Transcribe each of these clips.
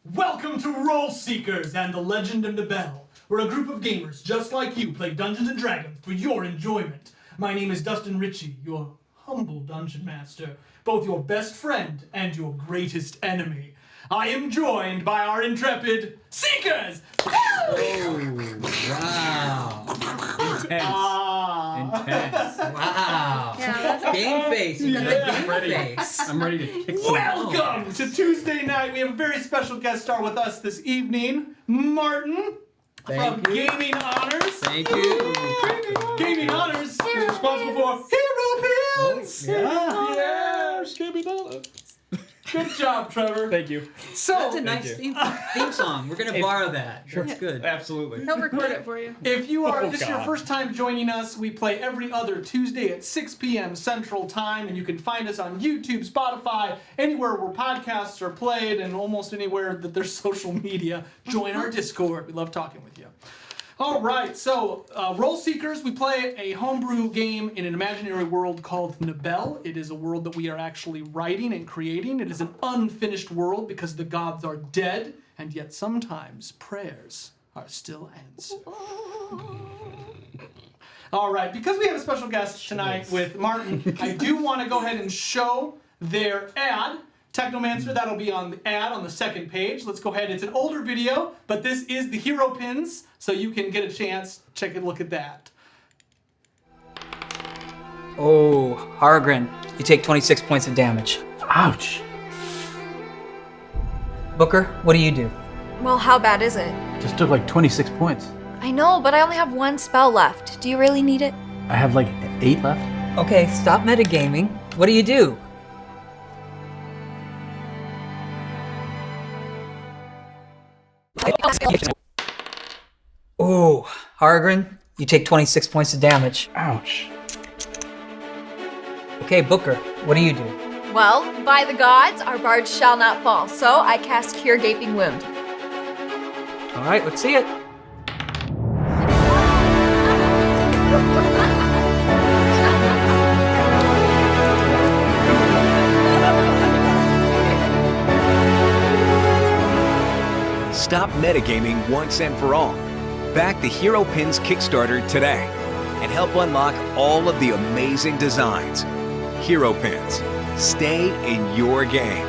Welcome to Role Seekers and the Legend of Nibel, where a group of gamers just like you play Dungeons and Dragons for your enjoyment. My name is Dustin Ritchea, your humble dungeon master, both your best friend and your greatest enemy. I am joined by our intrepid Seekers! Oh, wow. Intense. Wow. Yeah, game face. You got the game face. I'm ready to kick some Welcome to Tuesday night. We have a very special guest star with us this evening, Martin from Gaming Honors. Thank you. Gaming Honors is responsible for Hero Pins. Gaming Honors. Good job, Trevor. Thank you. So That's a nice theme song. We're going to borrow that. Sure. That's good. Absolutely. he'll record it for you. if you are Oh, this is your God. first time joining us, we play every other Tuesday at 6 p.m. Central Time, and you can find us on YouTube, Spotify, anywhere where podcasts are played, and almost anywhere that there's social media. Join our Discord. We love talking with you. All right, so Role Seekers, we play a homebrew game in an imaginary world called Nibel. It is a world that we are actually writing and creating. It is an unfinished world because the gods are dead, and yet sometimes prayers are still answered. All right, because we have a special guest tonight with Martin, I do want to go ahead and show their ad. Technomancer, that'll be on the ad on the second page. Let's go ahead. It's an older video, but this is the hero pins, so you can get a chance. Check and look at that. Oh, Hargrin, you take 26 points of damage. Ouch. Booker, what do you do? Well, how bad is it? Just took like 26 points. I know, but I only have one spell left. Do you really need it? I have like 8 left. Okay, stop metagaming. What do you do? Oh, Hargrin, you take 26 points of damage. Ouch. Okay, Booker, what do you do? Well, by the gods, our barge shall not fall, so I cast Cure Gaping Wound. All right, let's see it. Stop metagaming once and for all. Back the Hero Pins Kickstarter today and help unlock all of the amazing designs. Hero Pins. Stay in your game.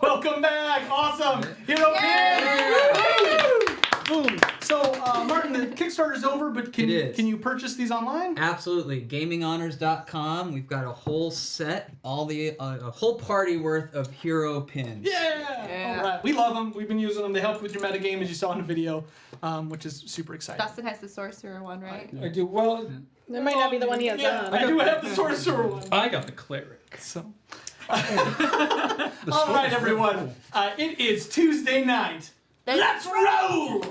Welcome back. Awesome. Hero pins. Boom. So, Martin, the Kickstarter's over, but can you purchase these online? Absolutely. GamingHonors.com. We've got a whole set, a whole party worth of hero pins. Yeah. All right. We love them. We've been using them. They help with your metagame, as you saw in the video, which is super exciting. Dustin has the sorcerer one, right? I do. Well, That might not be the one he has on. I do have the sorcerer one. I got the cleric. So. All right, everyone. It is Tuesday night. Let's roll!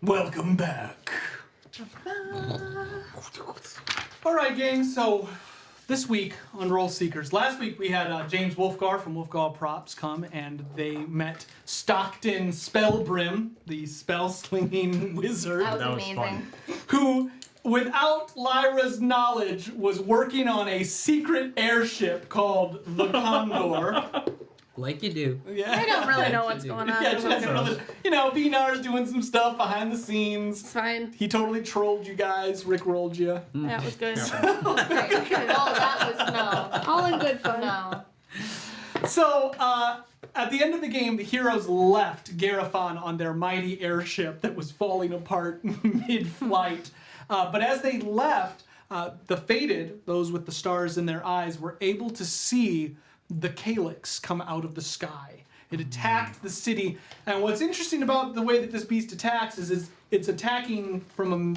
Welcome back. All right, gang. So this week on Roll Seekers, last week we had James Wolfgar from Wolfgar Props come, and they met Stockton Spellbrim, the spell-slinging wizard, That was amazing. who, without Lyra's knowledge, was working on a secret airship called the Condor. Like you do. Yeah. I don't really know what's going on. Yeah, she doesn't really, Vinar's doing some stuff behind the scenes. It's fine. He totally trolled you guys, rickrolled you. That was good. Oh, that was no. All in good fun. No. So, at the end of the game, the heroes left Garifon on their mighty airship that was falling apart mid-flight. But as they left, the fated, those with the stars in their eyes, were able to see the calyx come out of the sky. It attacked the city, and what's interesting about the way that this beast attacks is it's attacking from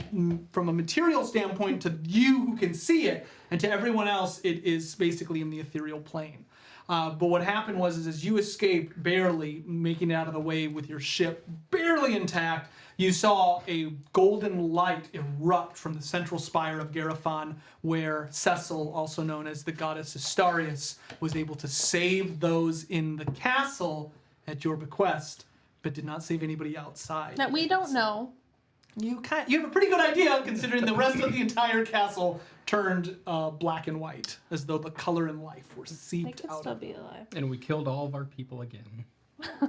a material standpoint to you who can see it, and to everyone else it is basically in the ethereal plane. But what happened was as you escaped, barely making it out of the way with your ship barely intact, you saw a golden light erupt from the central spire of Garifon, where Cecil, also known as the goddess Astarius, was able to save those in the castle at your bequest, but did not save anybody outside. That we don't know. You have a pretty good idea, considering the rest of the entire castle turned black and white, as though the color and life were They seeped could out still of it. be alive. And we killed all of our people again.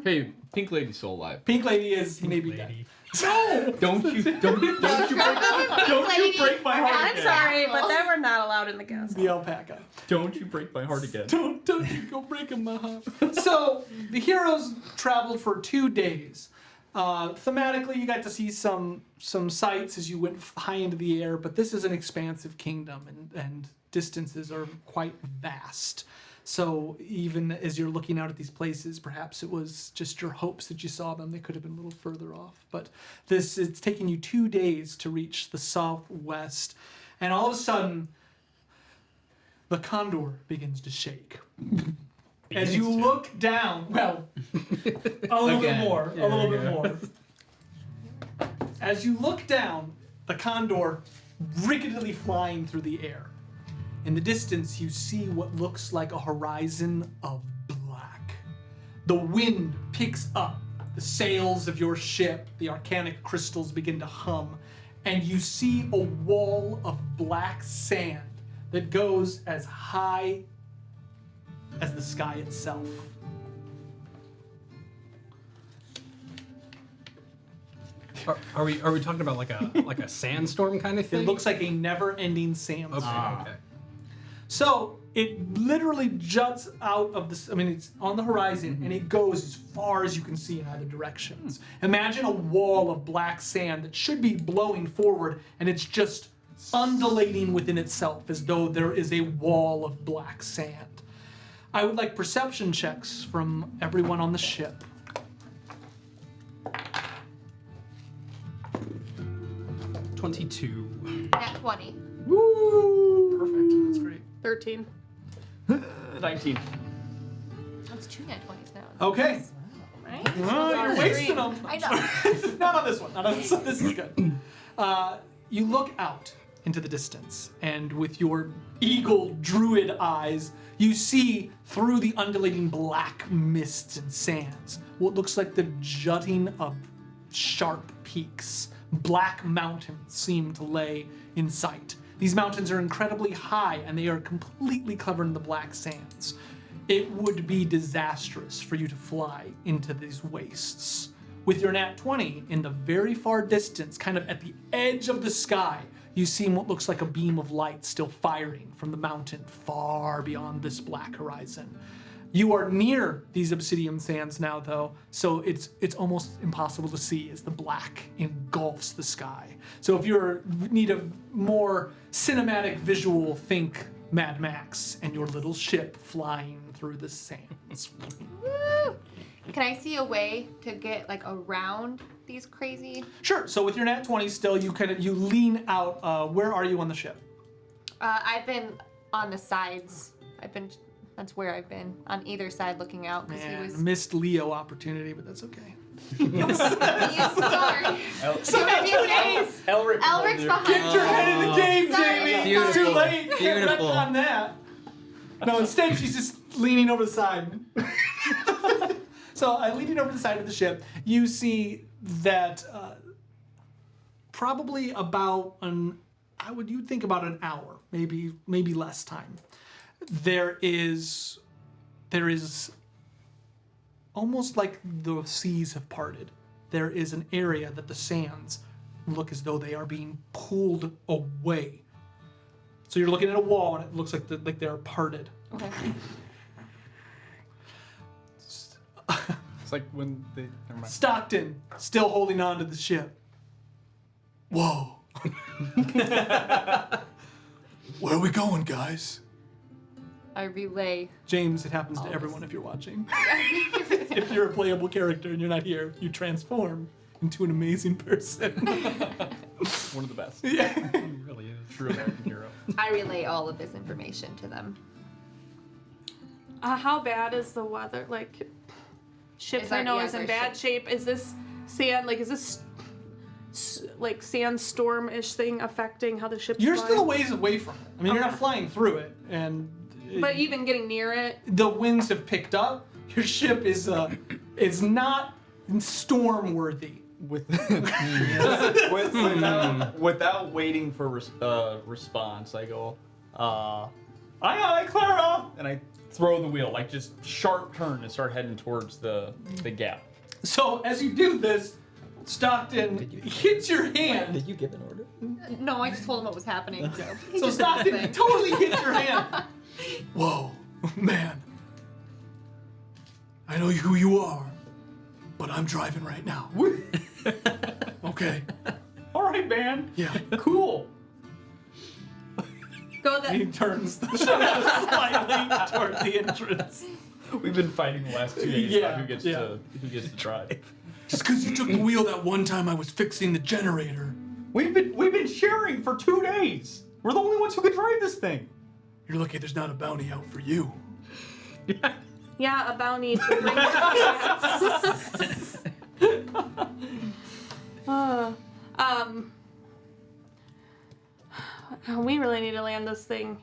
Hey, Pink Lady's still alive. Pink Lady is maybe dead. No! Don't you break my heart I'm again. sorry, but they were not allowed in the castle. The alpaca. Don't you break my heart again. Don't you go breaking my heart. So the heroes traveled for 2 days. Thematically, you got to see some sights as you went high into the air, but this is an expansive kingdom, and distances are quite vast. So even as you're looking out at these places, perhaps it was just your hopes that you saw them. They could have been a little further off. But it's taking you 2 days to reach the southwest. And all of a sudden, the condor begins to shake. As you look down, well, a little bit more. As you look down, the condor ricketily flying through the air. In the distance, you see what looks like a horizon of black. The wind picks up. The sails of your ship, the arcanic crystals begin to hum, and you see a wall of black sand that goes as high as the sky itself. Are we talking about like a sandstorm kind of thing? It looks like a never-ending sandstorm. Okay. So it literally juts out of the, it's on the horizon, and it goes as far as you can see in either directions. Imagine a wall of black sand that should be blowing forward, and it's just undulating within itself as though there is a wall of black sand. I would like perception checks from everyone on the ship. 22. Nat 20. Woo! Perfect. That's great. 13. 19. That's 2 Nat 20s now. Okay. Right? Oh, you're wasting them. I know. Not on this one. Not on this one. This is good. You look out into the distance, and with your eagle druid eyes, you see through the undulating black mists and sands what looks like the jutting of sharp peaks. Black mountains seem to lay in sight. These mountains are incredibly high, and they are completely covered in the black sands. It would be disastrous for you to fly into these wastes. With your nat 20, in the very far distance, kind of at the edge of the sky, you see what looks like a beam of light still firing from the mountain far beyond this black horizon. You are near these obsidian sands now, though, so it's almost impossible to see as the black engulfs the sky. So if you need a more cinematic visual, think Mad Max and your little ship flying through the sands. Woo! Can I see a way to get around these crazy? Sure. So with your nat 20 still, you lean out. Where are you on the ship? I've been on the sides. That's where I've been on either side looking out because he was. Missed Leo opportunity, but that's okay. Sorry. So Elric's behind. get your head in the game, Sorry. Jamie. Beautiful. It's too late. You can't Beautiful. retcon that. No, instead she's just leaning over the side. So, leaning over the side of the ship, you see that probably about you'd think about an hour, maybe less time. There is almost like the seas have parted. There is an area that the sands look as though they are being pulled away. So you're looking at a wall, and it looks like they're parted. Okay. It's like when they. Never mind. Stockton still holding on to the ship. Whoa. Where are we going, guys? I relay. James, it happens to everyone if you're watching. If you're a playable character and you're not here, you transform into an amazing person. One of the best. Yeah. He really is. True American hero. I relay all of this information to them. How bad is the weather? Like, ships Is I our- know yeah, is is in our bad ship- shape. Is this sand, like, is this like sandstorm-ish thing affecting how the ship's You're flying? still a ways away from it. I mean, you're not Okay. flying through it, and But even getting near it, the winds have picked up. Your ship is not storm-worthy. Without waiting for response, I go, aye, aye, Clara, and I throw the wheel, like just sharp turn and start heading towards the gap. So as you do this, Stockton hits your hand. Did you give an order? No, I just told him what was happening. So Stockton totally hits your hand. Whoa, man. I know who you are, but I'm driving right now. Okay. All right, man. Yeah. Cool. go And he that. turns the ship slightly toward the entrance. We've been fighting the last 2 days Yeah, about who gets to drive. Just because you took the wheel that one time I was fixing the generator. We've been sharing for 2 days. We're the only ones who can drive this thing. You're lucky there's not a bounty out for you. Yeah, a bounty to bring we really need to land this thing.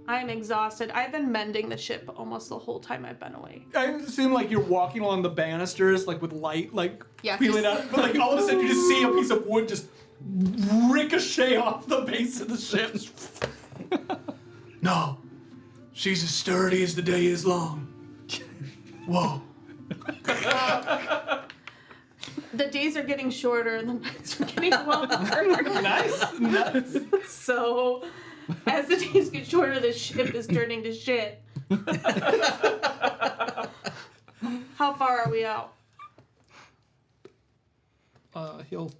I'm exhausted. I've been mending the ship almost the whole time I've been away. I assume like you're walking along the banisters, like with light, like Yeah, peeling just- out, but like all of a sudden you just see a piece of wood just ricochet off the base of the ship. No, she's as sturdy as the day is long. Whoa. The days are getting shorter and the nights are getting longer. Nice. So, as the days get shorter, the ship is turning to shit. How far are we out? He'll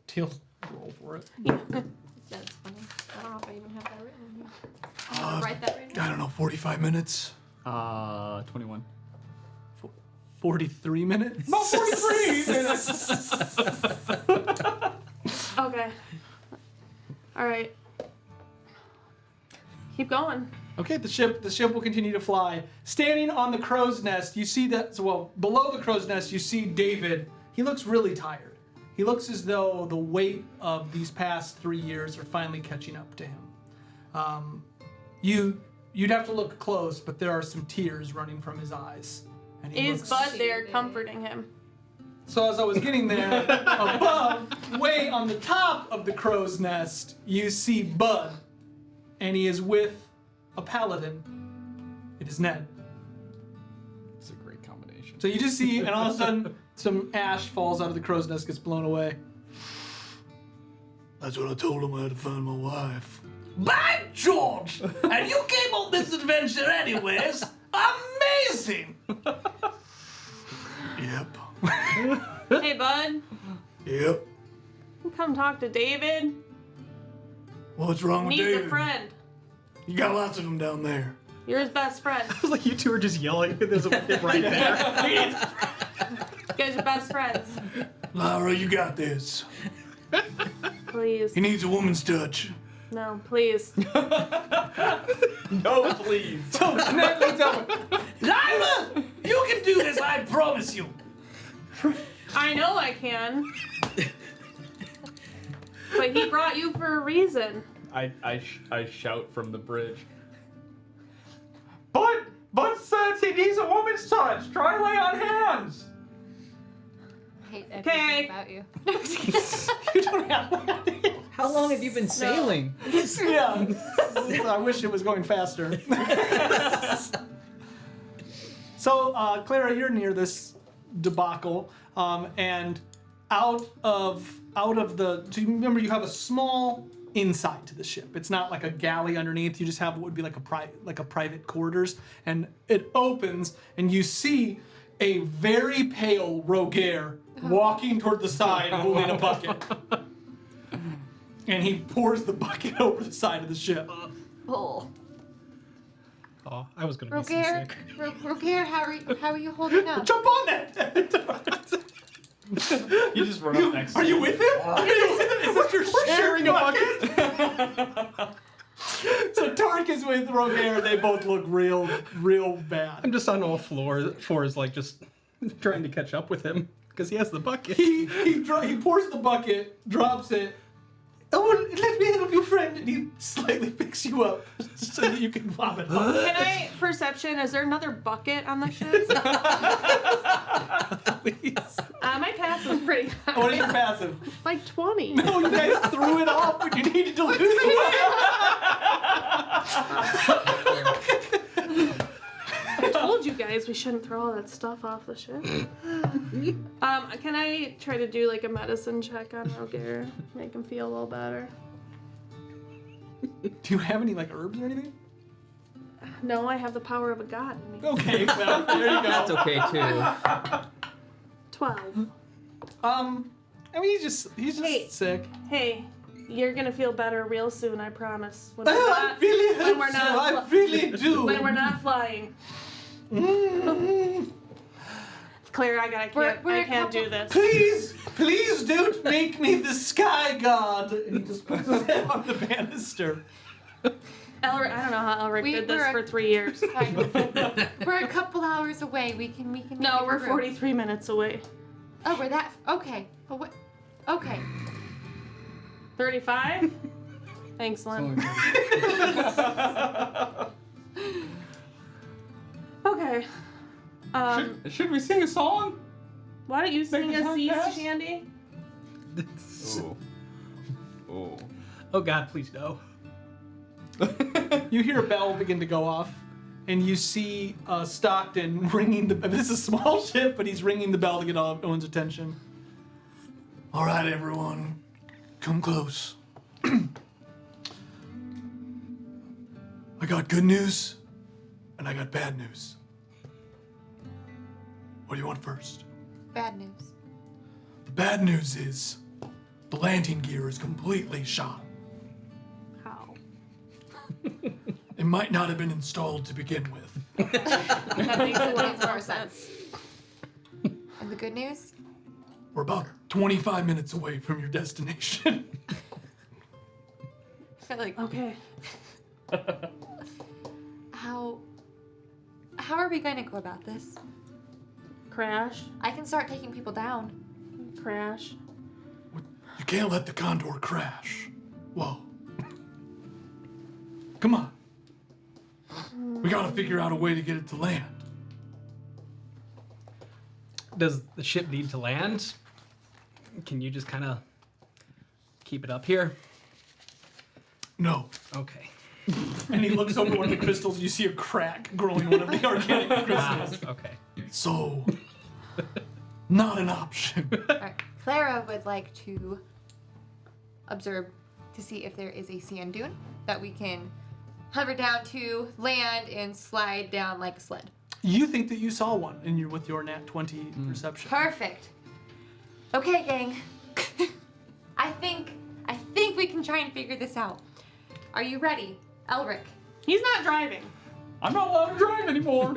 roll for it. That's funny. I don't know if I even have that written in here. I'm gonna write that right now. I don't know, 45 minutes? 21. 43 minutes? About 43 minutes. Okay. All right. Keep going. Okay, the ship will continue to fly. Standing on the crow's nest, you see that, below the crow's nest, you see David. He looks really tired. He looks as though the weight of these past 3 years are finally catching up to him. You'd have to look close, but there are some tears running from his eyes. And he Is looks, Bud there comforting him? So as I was getting there, above, way on the top of the crow's nest, you see Bud, and he is with a paladin. It is Ned. It's a great combination. So you just see, and all of a sudden, some ash falls out of the crow's nest, gets blown away. That's what I told him I had to find my wife. By George! And you came on this adventure anyways? Amazing! Yep. Hey, Bud. Yep. Come talk to David. What's wrong with Needs David? a friend. You got lots of them down there. You're his best friend. It's like you two are just yelling. There's a whip right there. You guys are best friends. Lyra, you got this. Please. He needs a woman's touch. No, please. No, please. So Ned leans over. Lyra, you can do this, I promise you. I know I can. But he brought you for a reason. I shout from the bridge. But since he needs a woman's touch, try lay on hands. I hate Okay. everything about you. You don't have that. How long have you been sailing? Yeah. I wish it was going faster. So, Clara, you're near this debacle, and out of the. Do you remember you have a small inside to the ship? It's not like a galley underneath. You just have what would be like a private quarters, and it opens, and you see a very pale Rogaire walking toward the side, holding a bucket. And he pours the bucket over the side of the ship. Oh. Oh, I was gonna be Rogaire, seasick. Rogaire, how are you holding up? Jump on that! You just run up next to Are you him. with him? Is this your sharing a bucket? So Tark is with Rogaire. They both look real bad. I'm just on all fours, like just trying to catch up with him because he has the bucket. He pours the bucket, drops it. Oh, let me help you, friend. And he slightly picks you up so that you can vomit. Can I perception? Is there another bucket on the ship? Please. My pass was pretty high. What is your passive? Like 20. No, you guys threw it off when you needed to lose it. I told you guys we shouldn't throw all that stuff off the ship. Can I try to do like a medicine check on Rogaire? Make him feel a little better. Do you have any like herbs or anything? No, I have the power of a god in me. Okay, well, there you go. That's okay too. 12. I mean, he's just Hey. sick. Hey, you're gonna feel better real soon, I promise. When I really hope we're so. not I really do. when we're not flying. Claire, I can't do this. Please don't make me the sky god. And he just puts his head on the banister. Elric, I don't know how Elric did this we're- for 3 years. We're a couple hours away. We can. No, make it we're through. 43 minutes away. Oh, we're that. Okay. Oh, what? Okay. 35? Thanks, Lynn. Okay. Should we sing a song? Why don't you sing the a time cease, pass? Shandy? Oh. Oh God, please no. You hear a bell begin to go off, and you see Stockton ringing the. This is a small ship, but he's ringing the bell to get all everyone's attention. All right, everyone, come close. I got good news, and I got bad news. What do you want first? Bad news. The bad news is the landing gear is completely shot. How? It might not have been installed to begin with. That makes a lot Makes more more sense. And the good news? We're about 25 minutes away from your destination. I feel like Okay. how are we going to go about this? Crash. I can start taking people down. Crash. You can't let the Condor crash. Whoa. Come on. We gotta figure out a way to get it to land. Does the ship need to land? Can you just kind of keep it up here? No. Okay. And he looks over one of the crystals and you see a crack growing one of the organic crystals. Okay. So, not an option. Alright. Clara would like to observe to see if there is a sand dune that we can hover down to, land, and slide down like a sled. You think that you saw one and you're with your nat 20 perception. Perfect. Okay, gang. I think we can try and figure this out. Are you ready, Elric? He's not driving. I'm not allowed to drive anymore.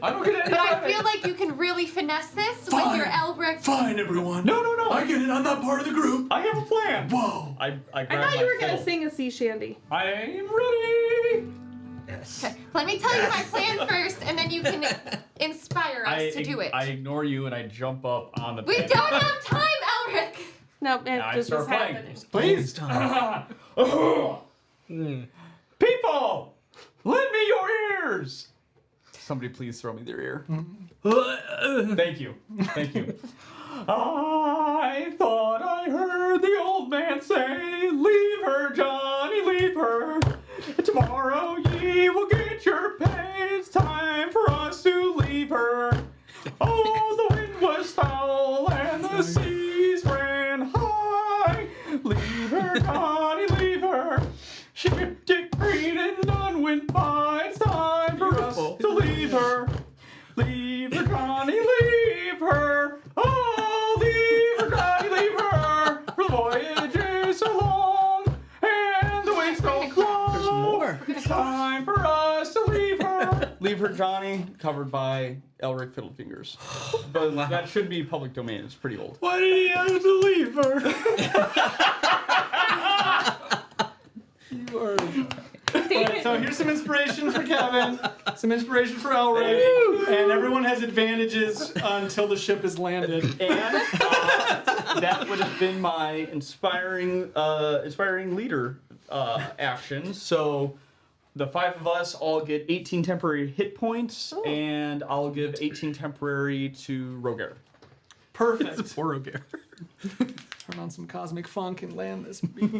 I don't get any But I driving. feel like you can really finesse this with Fine. your Elric. Fine, everyone. No. I get it. I'm not part of the group. I have a plan. Whoa. I I grab thought my you were gonna fiddle. sing a sea shanty. I am ready. Okay, let me tell you my plan first, and then you can inspire us to do it. I ignore you and I jump up on the We pit. don't have time, Elric! No, it I just start was playing. happening. Please. People, lend me your ears. Somebody please throw me their ear. Thank you. Thank you. I thought I heard the old man say, leave her, Johnny, leave her. Tomorrow ye will get your pay. It's time for us to leave her. Oh, the wind was foul and the seas ran high. Leave her, Johnny, leave her. Ship Dick Green and none went by. It's time for us to leave her. Leave her, Johnny, leave her. Oh, leave her, Johnny, leave her. For the voyage is so long and the winds don't blow. There's more. It's time for us to leave her. Leave her, Johnny, covered by Elric Fiddlefingers. But that should be public domain. It's pretty old. Why did he have to leave her? You are. Alright, so here's some inspiration for Kevin, some inspiration for Elric, and everyone has advantages until the ship is landed. And that would have been my inspiring leader action. So the 5 of us all get 18 temporary hit points, and I'll give 18 temporary to Roger. Perfect. Poor Roger. Turn on some cosmic funk and land this beach.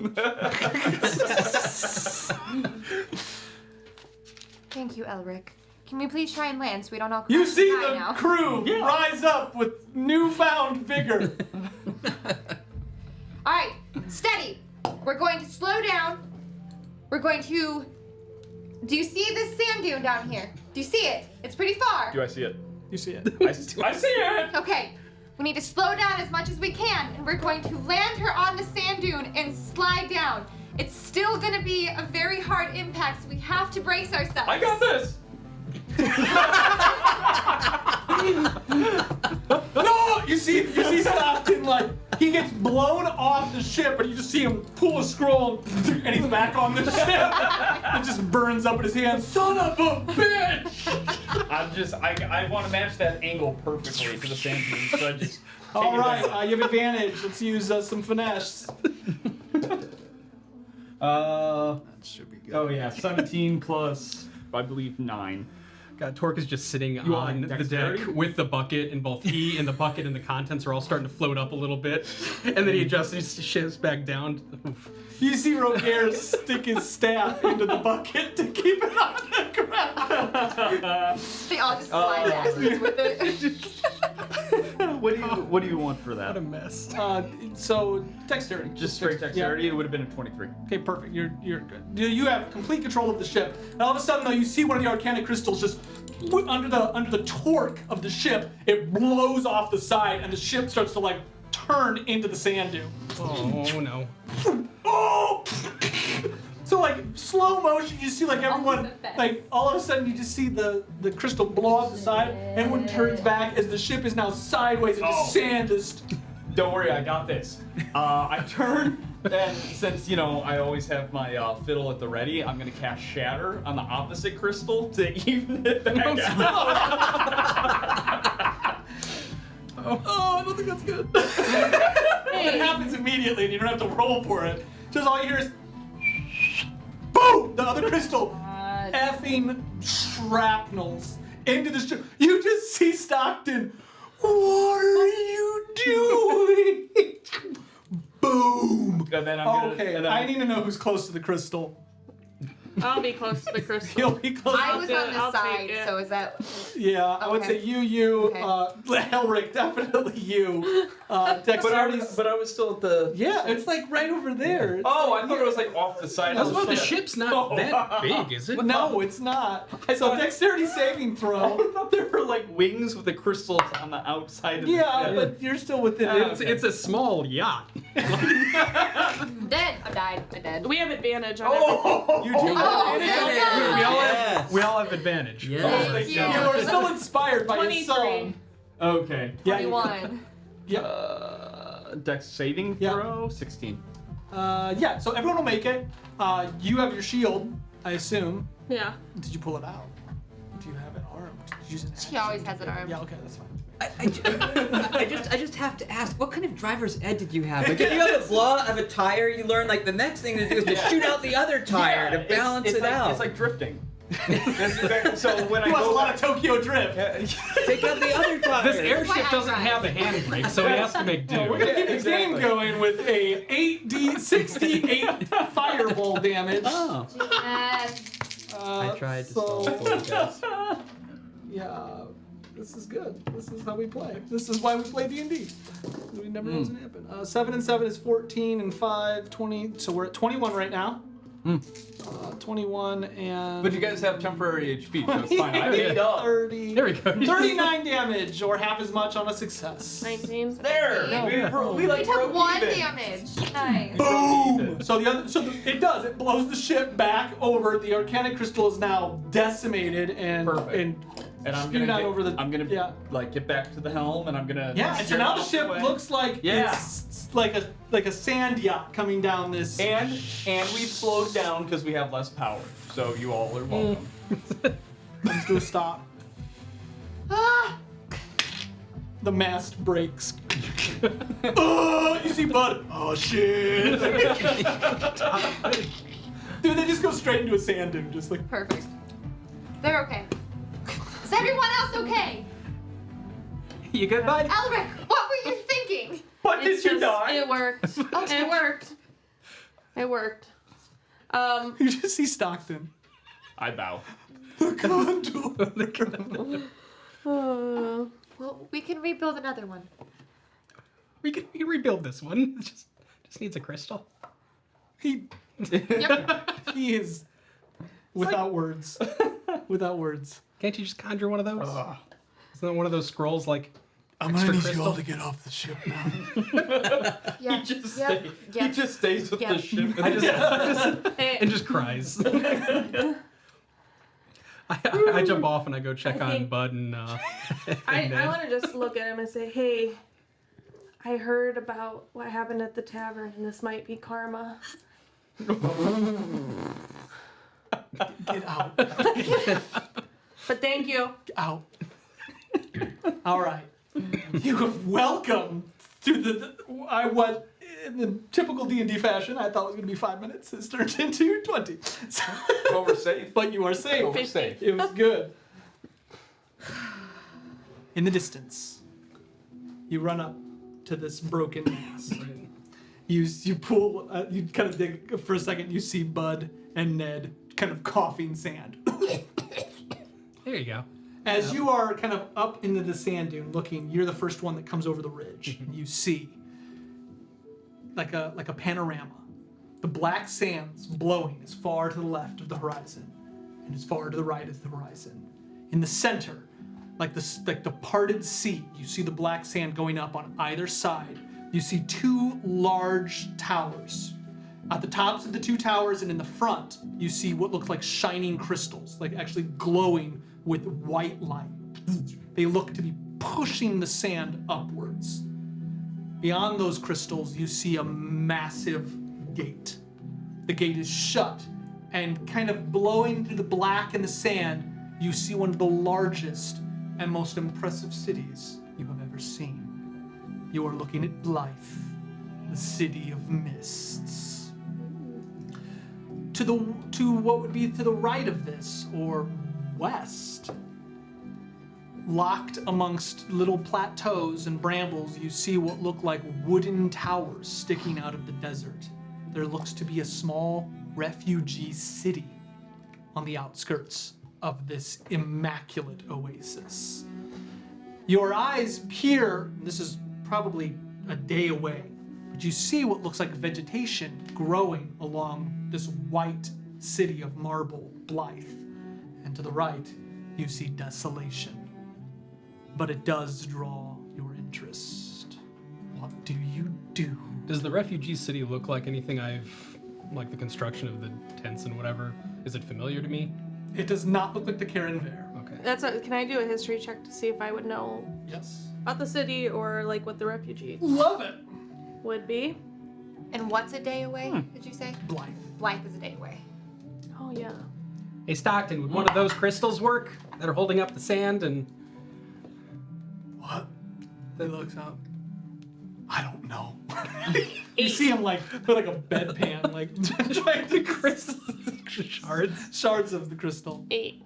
Thank you, Elric. Can we please try and land so we don't all You crash see and die the now? crew rise up with newfound vigor. Alright, steady. We're going to slow down. We're going to... Do you see this sand dune down here? Do you see it? It's pretty far. Do I see it? You see it. I see it! Okay, we need to slow down as much as we can, and we're going to land her on the sand dune and slide down. It's still gonna be a very hard impact, so we have to brace ourselves. I got this! No! You see Stockton, like, he gets blown off the ship, and you just see him pull a scroll, and he's back on the ship. It just burns up in his hand. Son of a bitch! I want to match that angle perfectly to the same thing, so I just. All right, you have advantage. Let's use some finesse. That should be good. Oh yeah, 17 plus, I believe, 9. God, Torque is just sitting You want on the dexterity? deck with the bucket, and both he and the bucket and the contents are all starting to float up a little bit. And then he adjusts his shifts back down. Oof. You see Roger stick his staff into the bucket to keep it on the ground. They all just slide backwards with it. What do you want for What a that? mess. So dexterity. Just straight dexterity. Yeah. It would have been a 23. Okay, perfect. You're good. You have complete control of the ship. And all of a sudden, though, you see one of the Arcana crystals just under the torque of the ship. It blows off the side, and the ship starts to like turn into the sand dune. Oh no. Oh! So like slow motion, you see like everyone, like all of a sudden you just see the crystal blow off the side, and everyone turns back as the ship is now sideways and just sand is. Don't worry, I got this. I turn, and since, I always have my fiddle at the ready, I'm going to cast Shatter on the opposite crystal to even it back out. Oh, I don't think that's good. It happens immediately and you don't have to roll for it. Just all you hear is boom! The other crystal effing shrapnels into the ship. You just see Stockton. What are you doing? Boom! And then I'm gonna, Okay, and then I need to know who's close to the crystal. I'll be close to the crystal. He'll be close. I was on I'll the take side, it. so is that... Yeah, I would say Okay. you, Okay. Elric, definitely you. Dexterity's... but I was still at the. Yeah, it's like right over there. It's Oh, like, I thought it was like off the side. That's of why the ship. ship's not that big, is it? No, it's not. So thought- dexterity saving throw. I thought there were like wings with the crystals on the outside of the Yeah, ship. but you're still within It's a small yacht. I'm dead. I died. I'm dead. We have advantage on You do. Oh, advantage. yeah. We all have advantage. Yes. Thank you. You are still inspired by your 23. song. Okay. Yeah, you- 21. Yeah. Dex saving Yeah. throw 16. Yeah. So everyone will make it. You have your shield. I assume. Yeah. Did you pull it out? Do you have it armed? Did you use an She action? always has it armed. Yeah, okay, that's fine. I just have to ask, what kind of driver's ed did you have? Like, if you have a blow of a tire, you learn like the next thing to do is to shoot out the other tire to balance it's it like, out. It's like drifting. So when I He wants go a lot of Tokyo Drift. Take out the other tire. This why airship I doesn't drive. have a handbrake, so he has to make do. We're gonna keep the Exactly. game going with a 68 fireball damage. Oh, Yes. I tried to so- stall for you guys. Yeah, this is good. This is how we play. This is why we play D&D. We never know what's gonna happen. 7 and 7 is 14 and 5, 20. So we're at 21 right now. 21 and. But you guys have temporary HP, so it's fine. I made up. 30. There we go. 39 damage, or half as much on a success. 19. There. We like We took broke 1 even. damage. Nice. Boom! So it does. It blows the ship back over. The Arcanic Crystal is now decimated and Perfect. And I'm spewed gonna out get, over the. I'm gonna yeah. like get back to the helm, and I'm gonna. Yeah, and so steer now the off ship way. looks like Yeah. it's like a sand yacht coming down this. And we've slowed down because we have less power. So you all are welcome. Comes to a stop. Ah! The mast breaks. Oh, you see Bud. Oh shit! Dude, they just go straight into a sand dune, just like. Perfect. They're okay. Is everyone else okay? You good, bud? Elric, what were you thinking? But did you die? It worked. It worked. It worked. You just see Stockton. I bow. The condor. Well, we can rebuild another one. We can rebuild this one. It just needs a crystal. He Yep. he is without words. Without words. Can't you just conjure one of those? Isn't that one of those scrolls like I'm extra gonna need crystal? you all to get off the ship now. Yeah. He just Yep. stays. Yep. He just stays with Yep. the ship. And just cries. I jump off and I go check I on think- Bud and I want to just look at him and say, hey, I heard about what happened at the tavern, and this might be karma. Get out. But thank you. Out. All right. You are welcome to what in the typical D&D fashion I thought was going to be 5 minutes has turned into 20. So, But we're safe. but you are safe. But we're safe. It was good. In the distance, you run up to this broken mast. You pull, you kind of dig for a second. You see Bud and Ned kind of coughing sand. there you go. As you are kind of up into the sand dune looking, you're the first one that comes over the ridge. You see like a panorama. The black sands blowing as far to the left of the horizon and as far to the right as the horizon. In the center, like the parted sea, you see the black sand going up on either side. You see 2 large towers. At the tops of the 2 towers and in the front, you see what look like shining crystals, like actually glowing with white light. They look to be pushing the sand upwards. Beyond those crystals, you see a massive gate. The gate is shut, and kind of blowing through the black and the sand, you see one of the largest and most impressive cities you have ever seen. You are looking at Blythe, the city of mists. To what would be to the right of this, or west, locked amongst little plateaus and brambles, you see what look like wooden towers sticking out of the desert. There looks to be a small refugee city on the outskirts of this immaculate oasis. Your eyes peer, this is probably a day away, but you see what looks like vegetation growing along this white city of marble, Blythe. And to the right, you see desolation. But it does draw your interest. What do you do? Does the refugee city look like anything like the construction of the tents and whatever? Is it familiar to me? It does not look like the Karen Fair. Okay. Can I do a history check to see if I would know Yes. about the city or like what the refugee Love it. would be? And what's a day away, did you say? Blythe. Blythe is a day away. Oh yeah. Hey, Stockton, would one of those crystals work that are holding up the sand and... What? He looks up. I don't know. You see him like put like a bedpan, like trying to crystal shards of the crystal. 8.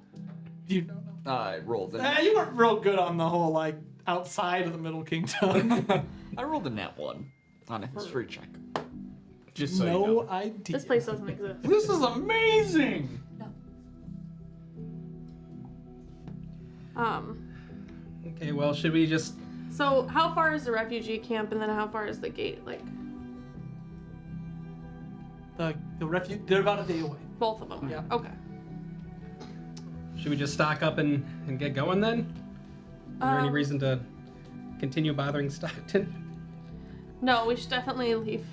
You don't know. I rolled You weren't real good on the whole like outside of the Middle Kingdom. I rolled a nat 1 on a history check. Just so No you know. idea. This place doesn't exist. This is amazing. Okay, well, should we just... So how far is the refugee camp, and then how far is the gate? Like The refuge. They're about a day away. both of them. Yeah. Okay. Should we just stock up and get going then? Is there any reason to continue bothering Stockton? No, we should definitely leave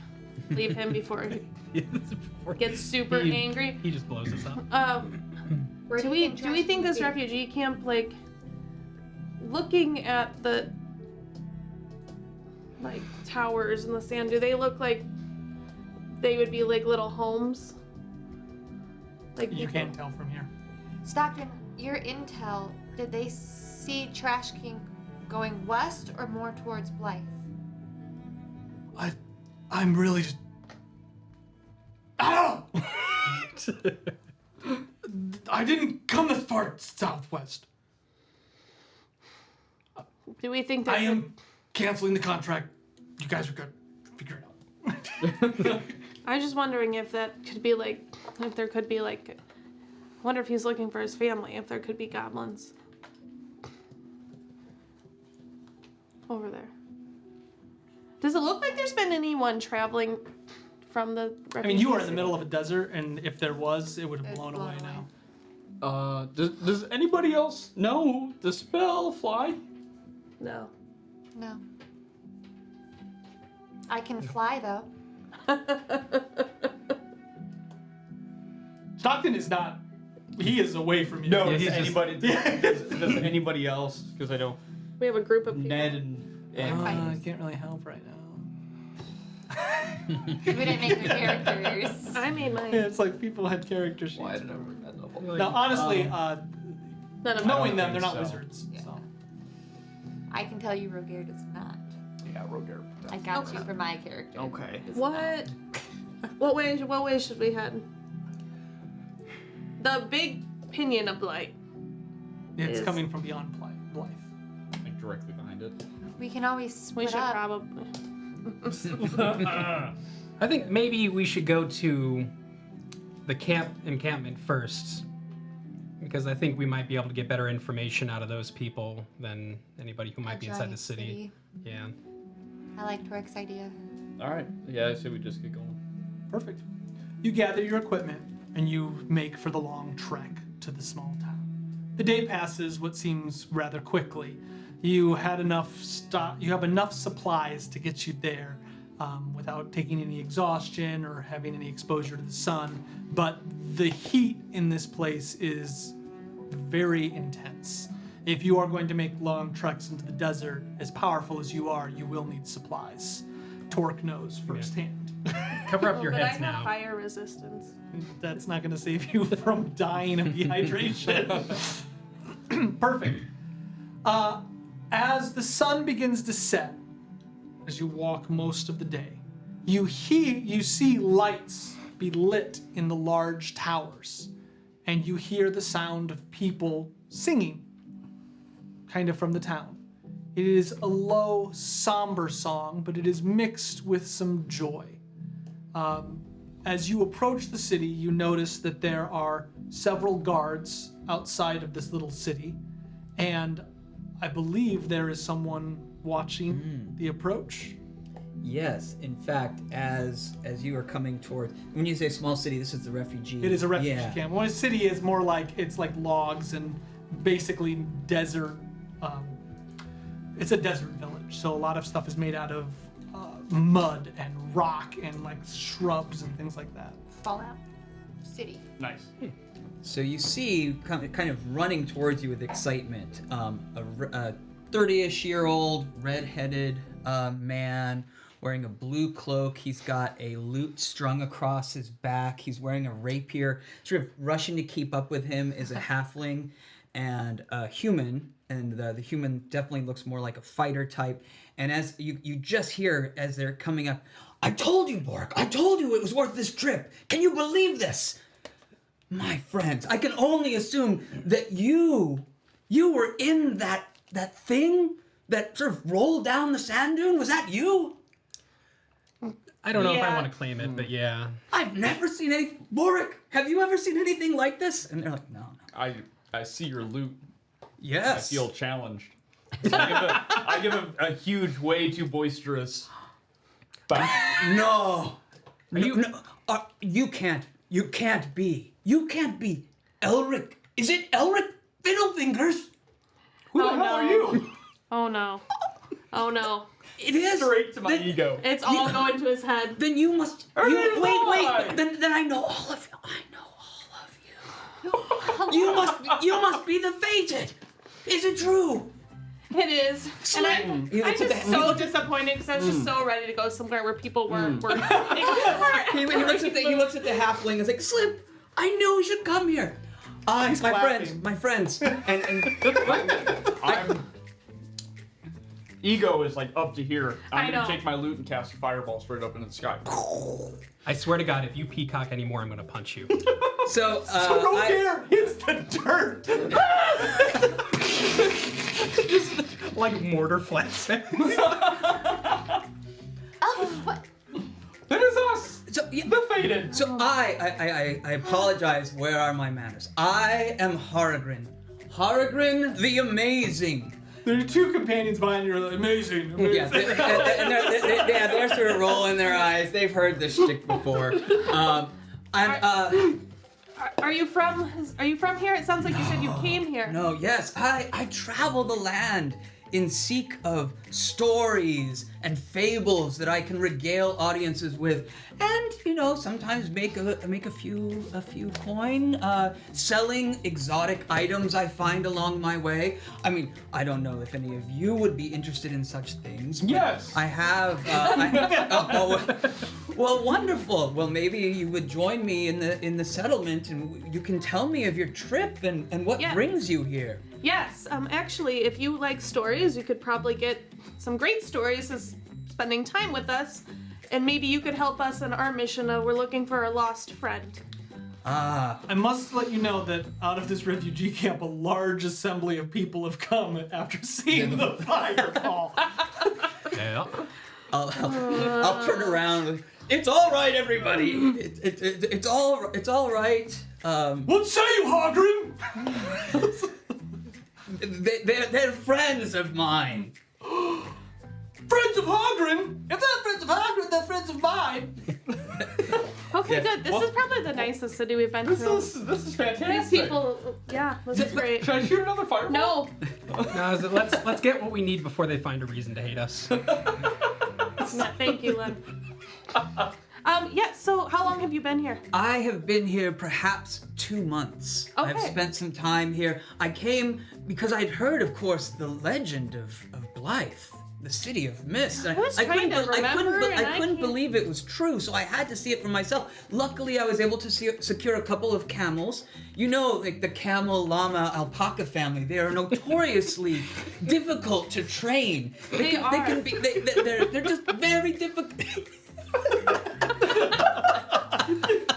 him before he gets super angry. He just blows us up. Do we think this refugee camp, like, looking at the like towers in the sand, do they look like they would be like little homes? Like You can't tell from here. Stockton, your intel, did they see Trash King going west or more towards Blythe? I'm really just. Ow! I didn't come this far southwest. Do we think that I am canceling the contract. You guys are good. Figure it out. I'm just wondering if that could be like, if there could be like, I wonder if he's looking for his family, if there could be goblins over there. Does it look like there's been anyone traveling from the refugee I mean, you are in the city? middle of a desert, and if there was, it would have It's blown blown away away. now. Does anybody else know the spell fly? No. No. I can fly though. Stockton is not. He is away from you. No, Yeah, does he's just- anybody does anybody else? Because I know We have a group of people. Ned and I can't really help right now. We didn't make the characters. I made mine. Yeah, it's like people had character sheets. Why did I bring that level? No, honestly, None of knowing them, don't they're think not so. wizards. Yeah. So. I can tell you Roger does not. Yeah, Roger. I got you for my character. Okay. Does not. What way should we head? The big pinion of Blythe. It's Is- coming from beyond Blythe. Like directly behind it. We can always We split should up. probably. I think maybe we should go to the encampment first, because I think we might be able to get better information out of those people than anybody who might be inside the Giant city. Yeah. I like Torque's idea. All right. Yeah, I say we just get going. Perfect. You gather your equipment and you make for the long trek to the small town. The day passes what seems rather quickly. You had enough You have enough supplies to get you there without taking any exhaustion or having any exposure to the sun. But the heat in this place is very intense. If you are going to make long treks into the desert, as powerful as you are, you will need supplies. Torque knows firsthand. Cover up your but I heads have now. fire resistance. That's not going to save you from dying of dehydration. Perfect. As the sun begins to set, as you walk most of the day, you see lights be lit in the large towers, and you hear the sound of people singing, kind of from the town. It is a low, somber song, but it is mixed with some joy. As you approach the city, you notice that there are several guards outside of this little city, and I believe there is someone watching the approach. Yes, in fact, as you are coming toward, when you say small city, this is the refugee. It is a refugee yeah. camp. When a city is more like, it's like logs and basically desert. It's a desert village, so a lot of stuff is made out of mud and rock and like shrubs and things like that. Fallout City. Nice. So you see, kind of running towards you with excitement, a 30-ish-year-old red-headed man wearing a blue cloak. He's got a lute strung across his back. He's wearing a rapier. Sort of rushing to keep up with him is a halfling and a human. And the human definitely looks more like a fighter type. And as you just hear as they're coming up, I told you, Bork, I told you it was worth this trip. Can you believe this? My friends, I can only assume that you were in that thing that sort of rolled down the sand dune. Was that you? I don't know if I want to claim it, but yeah. I've never seen any. Bork, have you ever seen anything like this? And they're like, no. I see your loot. Yes. I feel challenged. So I give a huge, way too boisterous. No. You can't be. You can't be Elric. Is it Elric Fiddlefingers? Who the hell are you? Oh no. Oh no. It is. Straight to my ego. It's all going to his head. Then you must. Wait. Then I know all of you. I know all of you. You must be the fated. Is it true? It is. And I'm just so disappointed because I was just so ready to go somewhere where people weren't. He looks at the halfling and is like, Slip, I knew we should come here. My friends. I'm ego is like up to here. I'm gonna know. take my loot and cast a fireball straight up into the sky. I swear to God, if you peacock anymore, I'm gonna punch you. So don't care. It's the dirt. Just like mortar flat sounds. Oh, what? That is us. So, yeah. The fated. So I apologize. Where are my manners? I am Horagrin. Horagrin the Amazing. There are two companions behind you. Like, amazing. Yeah, they're sort of rolling their eyes. They've heard this shtick before. Are you from here? It sounds like you said you came here. No, yes, I travel the land in seek of stories and fables that I can regale audiences with, and sometimes make a few coin selling exotic items I find along my way. I mean, I don't know if any of you would be interested in such things. But yes, I have. Well, wonderful. Well, maybe you would join me in the settlement, and you can tell me of your trip and what brings you here. Yes, actually, if you like stories, you could probably get some great stories as spending time with us, and maybe you could help us in our mission of we're looking for a lost friend. I must let you know that out of this refugee camp, a large assembly of people have come after seeing the fireball. Yeah. I'll turn around. It's all right, everybody. It's all right. What say you, Hogrin? They're friends of mine. Friends of Hogrin? If they're friends of Hogrin, they're friends of mine. Okay, good. This is probably the nicest city we've been to. This is fantastic. These people, this is great. Should I shoot another fireball? No. No, let's get what we need before they find a reason to hate us. No, thank you, Len. So how long have you been here? I have been here perhaps 2 months. Okay. I've spent some time here. I came because I'd heard, of course, the legend of Blythe, the city of mist. I was trying to remember, and I couldn't believe it was true, so I had to see it for myself. Luckily, I was able to secure a couple of camels. Like the camel, llama, alpaca family, they are notoriously difficult to train. They're just very difficult.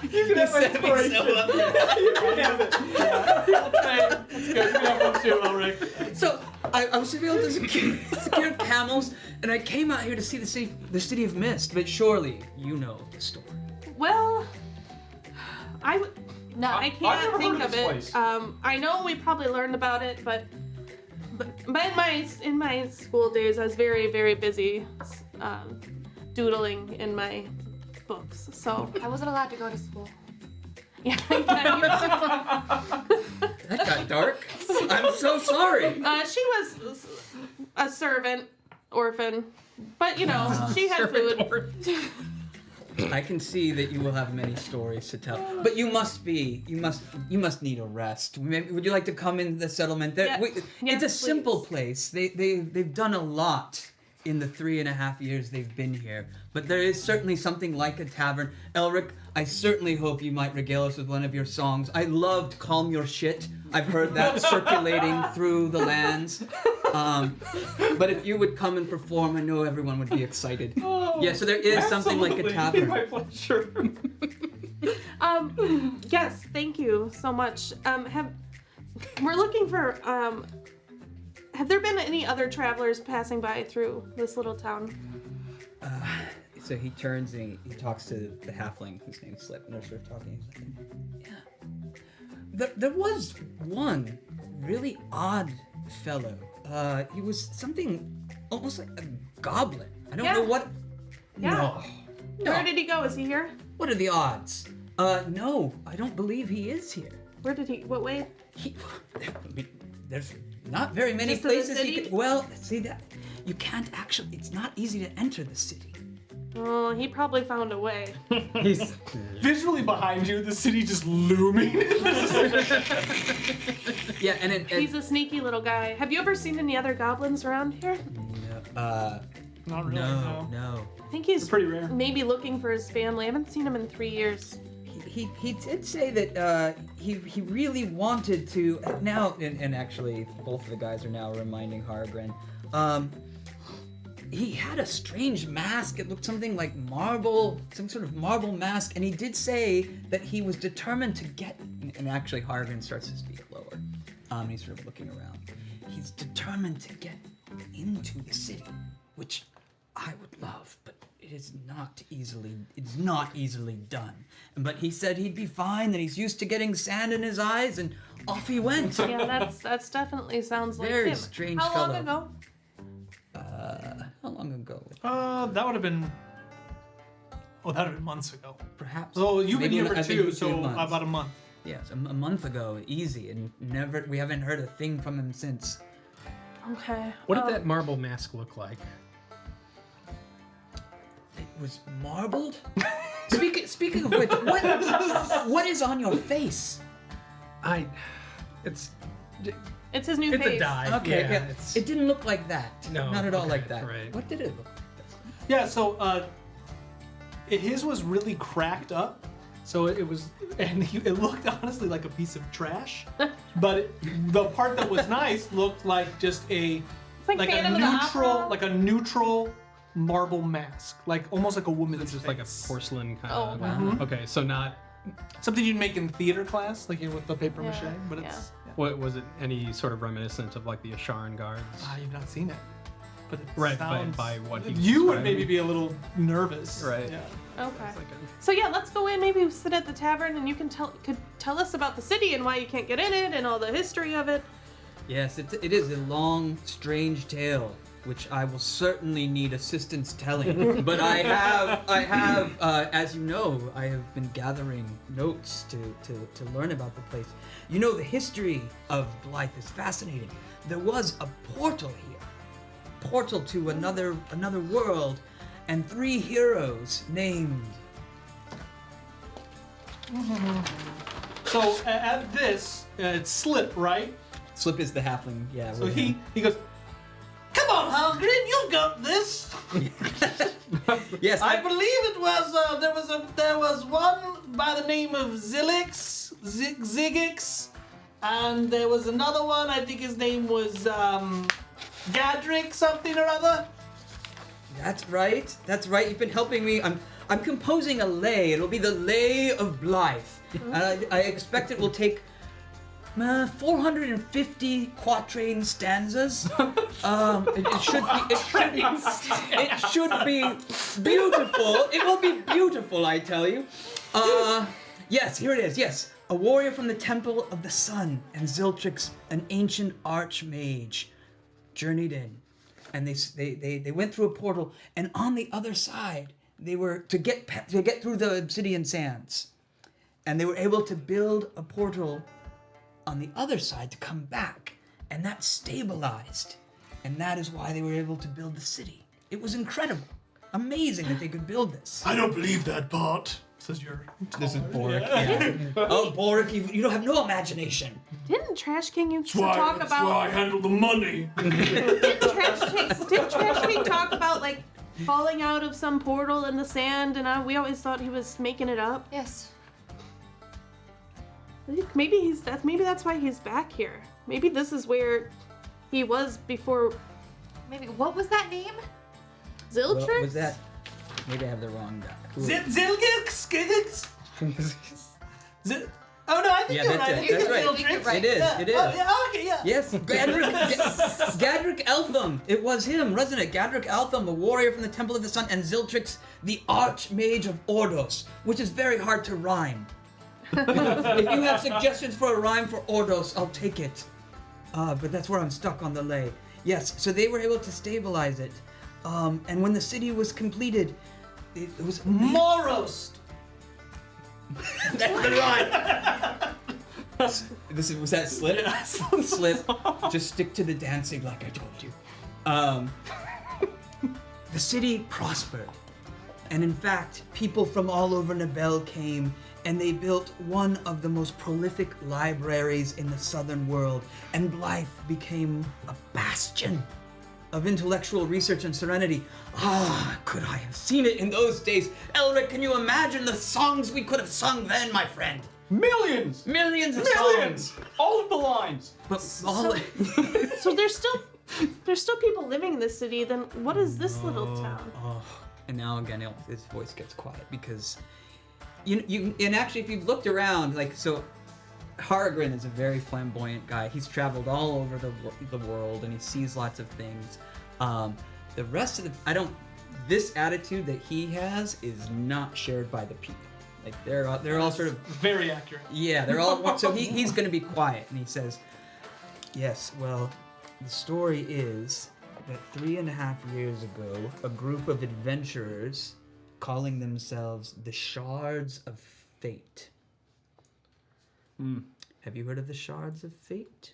You can have my inspiration. You can have it. Okay, that's good. You can have one too, Ulrich. So I was able to secure camels, and I came out here to see the city of mist. But surely you know the story. Well, I No. I I've can't never think heard of of it. this place. I know we probably learned about it, but in my school days, I was very, very busy doodling in my books. So I wasn't allowed to go to school. yeah. That got dark. I'm so sorry. She was a servant, orphan, but she had food. I can see that you will have many stories to tell, but you must need a rest. Would you like to come into the settlement? Yeah. It's a Yes, simple please. place. They've done a lot in the 3.5 years they've been here, but there is certainly something like a tavern. Elric, I certainly hope you might regale us with one of your songs. I loved Calm Your Shit. I've heard that circulating through the lands. But if you would come and perform, I know everyone would be excited. Yeah, so there is something like a tavern. My pleasure. Yes, thank you so much. We're looking for, have there been any other travelers passing by through this little town? So he turns and he talks to the halfling whose name's Slip, and they're sort of talking. He's like, yeah. There was one really odd fellow. He was something almost like a goblin. I don't know what. Yeah. No. Where did he go? Is he here? What are the odds? No, I don't believe he is here. Where did he? What way? There's not very many Just in the places he city? could. Well, see that you can't actually. It's not easy to enter the city. Oh, he probably found a way. He's Visually behind you, the city just looming. yeah, and He's a sneaky little guy. Have you ever seen any other goblins around here? Not really. no. I think he's pretty rare. maybe looking for his family. I haven't seen him in 3 years. He did say that he really wanted to now, and actually both of the guys are now reminding Hargren. He had a strange mask. It looked something like marble, some sort of marble mask, and he did say that he was determined to get. And actually, Hargren starts to speak lower. He's sort of looking around. He's determined to get into the city, which I would love, but it's not easily done. But he said he'd be fine, that he's used to getting sand in his eyes, and off he went. Yeah, that's definitely sounds like Very him. strange How fellow. long ago? How long ago? That would have been. Oh, that would have been months ago. Perhaps. So you've been Maybe here for I think 2, 2 so months. about a month. Yes, a month ago, easy, and we haven't heard a thing from him since. Okay. What did that marble mask look like? It was marbled. Speaking of which, what is on your face? It's It's his new It's face. a dye. Okay, yeah. yeah. It's, It didn't look like that. No, Not at all okay, like that. right. What did it look like? Yeah, so his was really cracked up. So it was, and it looked honestly like a piece of trash. But the part that was nice looked like just It's like Phantom of the Opera. neutral marble mask, like almost like a woman's it's just face. like a porcelain kind Oh, of. wow. Okay, so not. Something you'd make in theater class, like with the paper mache. Yeah, But yeah. it's What was it? Any sort of reminiscent of like the Asharan guards? you've not seen it. But it Right, sounds, by what he you would described. maybe be a little nervous. Right. Yeah. Okay. It's like So yeah, let's go in. Maybe sit at the tavern, and you could tell us about the city and why you can't get in it, and all the history of it. Yes, it is a long, strange tale, which I will certainly need assistance telling. But I have, as you know, I have been gathering notes to learn about the place. You know, the history of Blythe is fascinating. There was a portal here, portal to another world, and 3 heroes named. So at this, it's Slip, right? Slip is the halfling. Yeah. So he goes, "Come on, Halgren, you got this." Yes. I believe it was there was one by the name of Zigix, and there was another one. I think his name was Gadrick something or other. That's right. That's right. You've been helping me. I'm composing a lay. It'll be the Lay of Blythe. I expect it will take 450 quatrain stanzas. It should be beautiful. It will be beautiful, I tell you. Yes, here it is. Yes, a warrior from the Temple of the Sun and Ziltrix, an ancient archmage, journeyed in. And they went through a portal, and on the other side, they were to get through the obsidian sands, and they were able to build a portal on the other side to come back, and that stabilized, and that is why they were able to build the city. It was incredible, amazing that they could build this. I don't believe that part. Says you're. This is taller. Boric. Yeah. Oh, Boric, you don't have no imagination. Didn't Trash King used to talk That's about? why I handle the money. Didn't Trash King talk about like falling out of some portal in the sand? And we always thought he was making it up. Yes. Maybe that's why he's back here. Maybe this is where he was before. Maybe. What was that name? Ziltrix? What was that? Maybe I have the wrong guy. Who- Zilgix? Oh no, I think Yeah, you're that's right. it. I think That's it's right. Ziltrix. It is. Yeah. It is. Oh, yeah, okay, yeah. Yes, Gadrick Eltham. It was him, wasn't it? Gadrick Eltham, the warrior from the Temple of the Sun, and Ziltrix, the Archmage of Ordos, which is very hard to rhyme. If you have suggestions for a rhyme for Ordos, I'll take it. But that's where I'm stuck on the lay. Yes, so they were able to stabilize it. And when the city was completed, it was Morost. That's the rhyme. Was that slip? Yeah. Slip. Just stick to the dancing like I told you. The city prospered. And in fact, people from all over Nibel came and they built one of the most prolific libraries in the southern world. And Blythe became a bastion of intellectual research and serenity. Could I have seen it in those days? Elric, can you imagine the songs we could have sung then, my friend? Millions! Millions of Millions! songs. All of the lines! But all So there's still people living in this city. Then what is this little town? And now again, his voice gets quiet because you and actually, if you've looked around, like so, Hargrin is a very flamboyant guy. He's traveled all over the world and he sees lots of things. The rest of this attitude that he has is not shared by the people. Like they're all sort of Very accurate. yeah, they're all so he's going to be quiet and he says, "Yes, well, the story is that 3.5 years ago, a group of adventurers calling themselves the Shards of Fate." Have you heard of the Shards of Fate?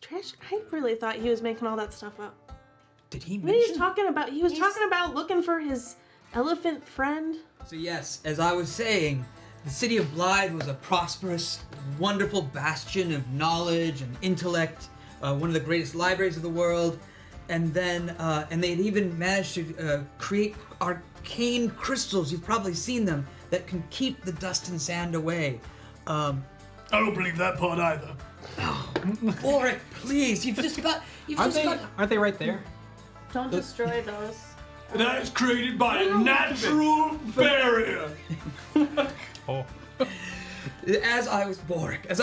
Trash. I really thought he was making all that stuff up. Did he What he was mention? talking about? He was talking about looking for his elephant friend. So yes, as I was saying, the city of Blythe was a prosperous, wonderful bastion of knowledge and intellect, one of the greatest libraries of the world, and then and they had even managed to create arcane crystals. You've probably seen them that can keep the dust and sand away. I don't believe that part either. Boric, please, Aren't they right there? Don't destroy those. That is created by a natural barrier. Oh. As I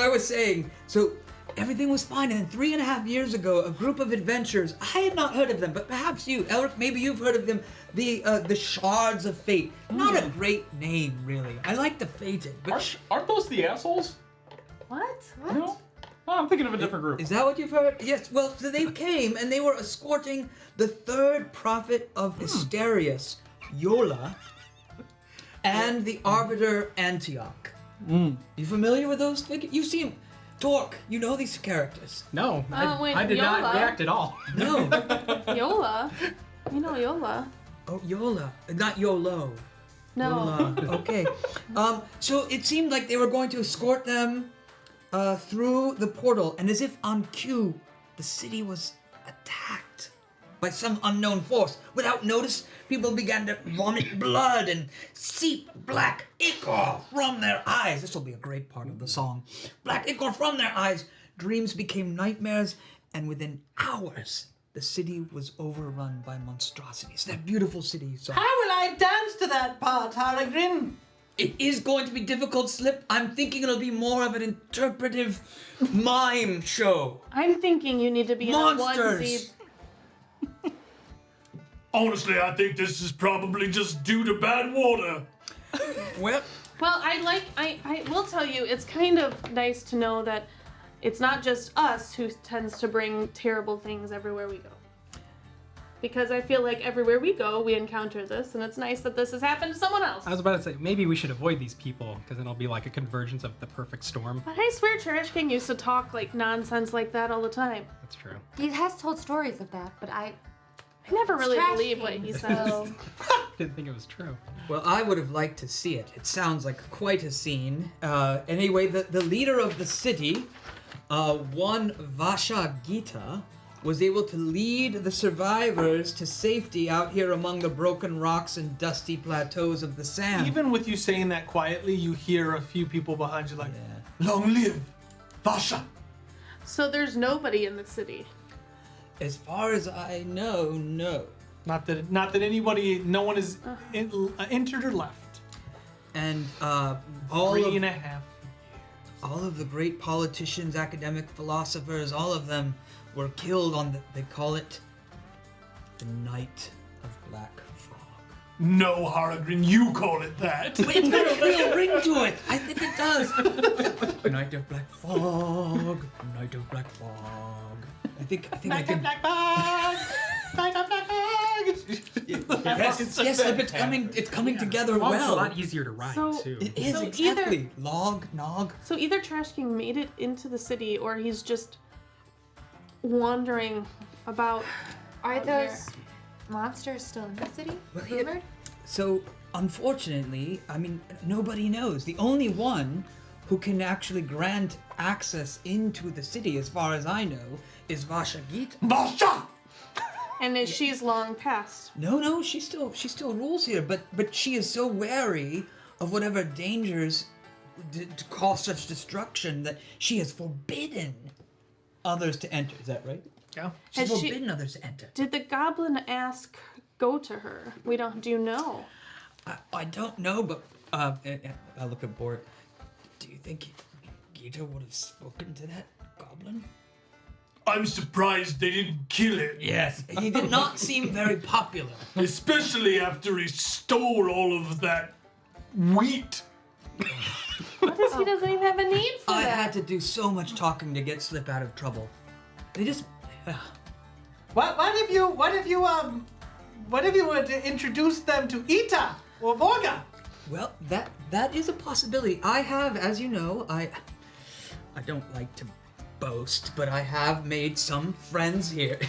was saying, so everything was fine, and then 3.5 years ago, a group of adventurers, I had not heard of them, but perhaps you, Elric, maybe you've heard of them, the Shards of Fate. Not a great name, really. I like the Fated, but Aren't those the assholes? What? No? Oh, I'm thinking of a different group. is that what you've heard? Yes, well, so they came, and they were escorting the third prophet of Asterius, Yola, and the Arbiter Antioch. You familiar with those figures? You've seen Torque, you know these characters. No, wait, I did not Yola? react at all. No. Yola? You know Yola? Oh, Yola, not Yolo. No. Yola. Okay. So it seemed like they were going to escort them through the portal, and as if on cue, the city was attacked by some unknown force. Without notice, people began to vomit blood and seep black ichor from their eyes. This will be a great part of the song. Black ichor from their eyes. Dreams became nightmares, and within hours, the city was overrun by monstrosities. That beautiful city you saw. How will I dance to that part, Haragrin? It is going to be difficult, Slip. I'm thinking it'll be more of an interpretive mime show. I'm thinking you need to be in a Monsters! onesie. Honestly, I think this is probably just due to bad water. Well, Well, I will tell you, it's kind of nice to know that it's not just us who tends to bring terrible things everywhere we go. Because I feel like everywhere we go, we encounter this, and it's nice that this has happened to someone else. I was about to say, maybe we should avoid these people, because then it'll be like a convergence of the perfect storm. But I swear Trash King used to talk like nonsense like that all the time. That's true. He has told stories of that, but I I never really Trash believe what can, he says. so- Didn't think it was true. Well, I would have liked to see it. It sounds like quite a scene. Anyway, the leader of the city, one Vasha Gita, was able to lead the survivors to safety out here among the broken rocks and dusty plateaus of the sand. Even with you saying that quietly, you hear a few people behind you like, Yeah. "Long live Vasha!" So there's nobody in the city. As far as I know, no. Not that anybody, no one is entered or left. And All 3.5. all of the great politicians, academic philosophers, all of them were killed on they call it the Night of Black Fog. No, Haragrin, you call it that. It's got a real ring to it. I think it does. Night of Black Fog. Night of Black Fog. I think I can. Black Fog! Night of Black Fog! Yes, it's coming together Fog's well. a lot easier to ride So- too. It is So exactly. Log, nog. So either Trash King made it into the city, or he's just wandering about. Are out those monsters still in the city? Well, Rumored? So, unfortunately, I mean, nobody knows. The only one who can actually grant access into the city, as far as I know, is Vasha Gita. Vasha! And she's long past. No, she still rules here, but she is so wary of whatever dangers to cause such destruction that she has forbidden others to enter. Is that right? Yeah. She's Has she- forbidden others to enter. Did the goblin ask go to her? Do you know? I don't know, but I look at Bort. Do you think Gita would have spoken to that goblin? I'm surprised they didn't kill him. Yes. He did not seem very popular. Especially after he stole all of that wheat. What is he doesn't even have a need for I that? had to do so much talking to get Slip out of trouble. They just. What if you would introduce them to Ita or Vorga? Well, that is a possibility. I have, as you know, I don't like to boast, but I have made some friends here.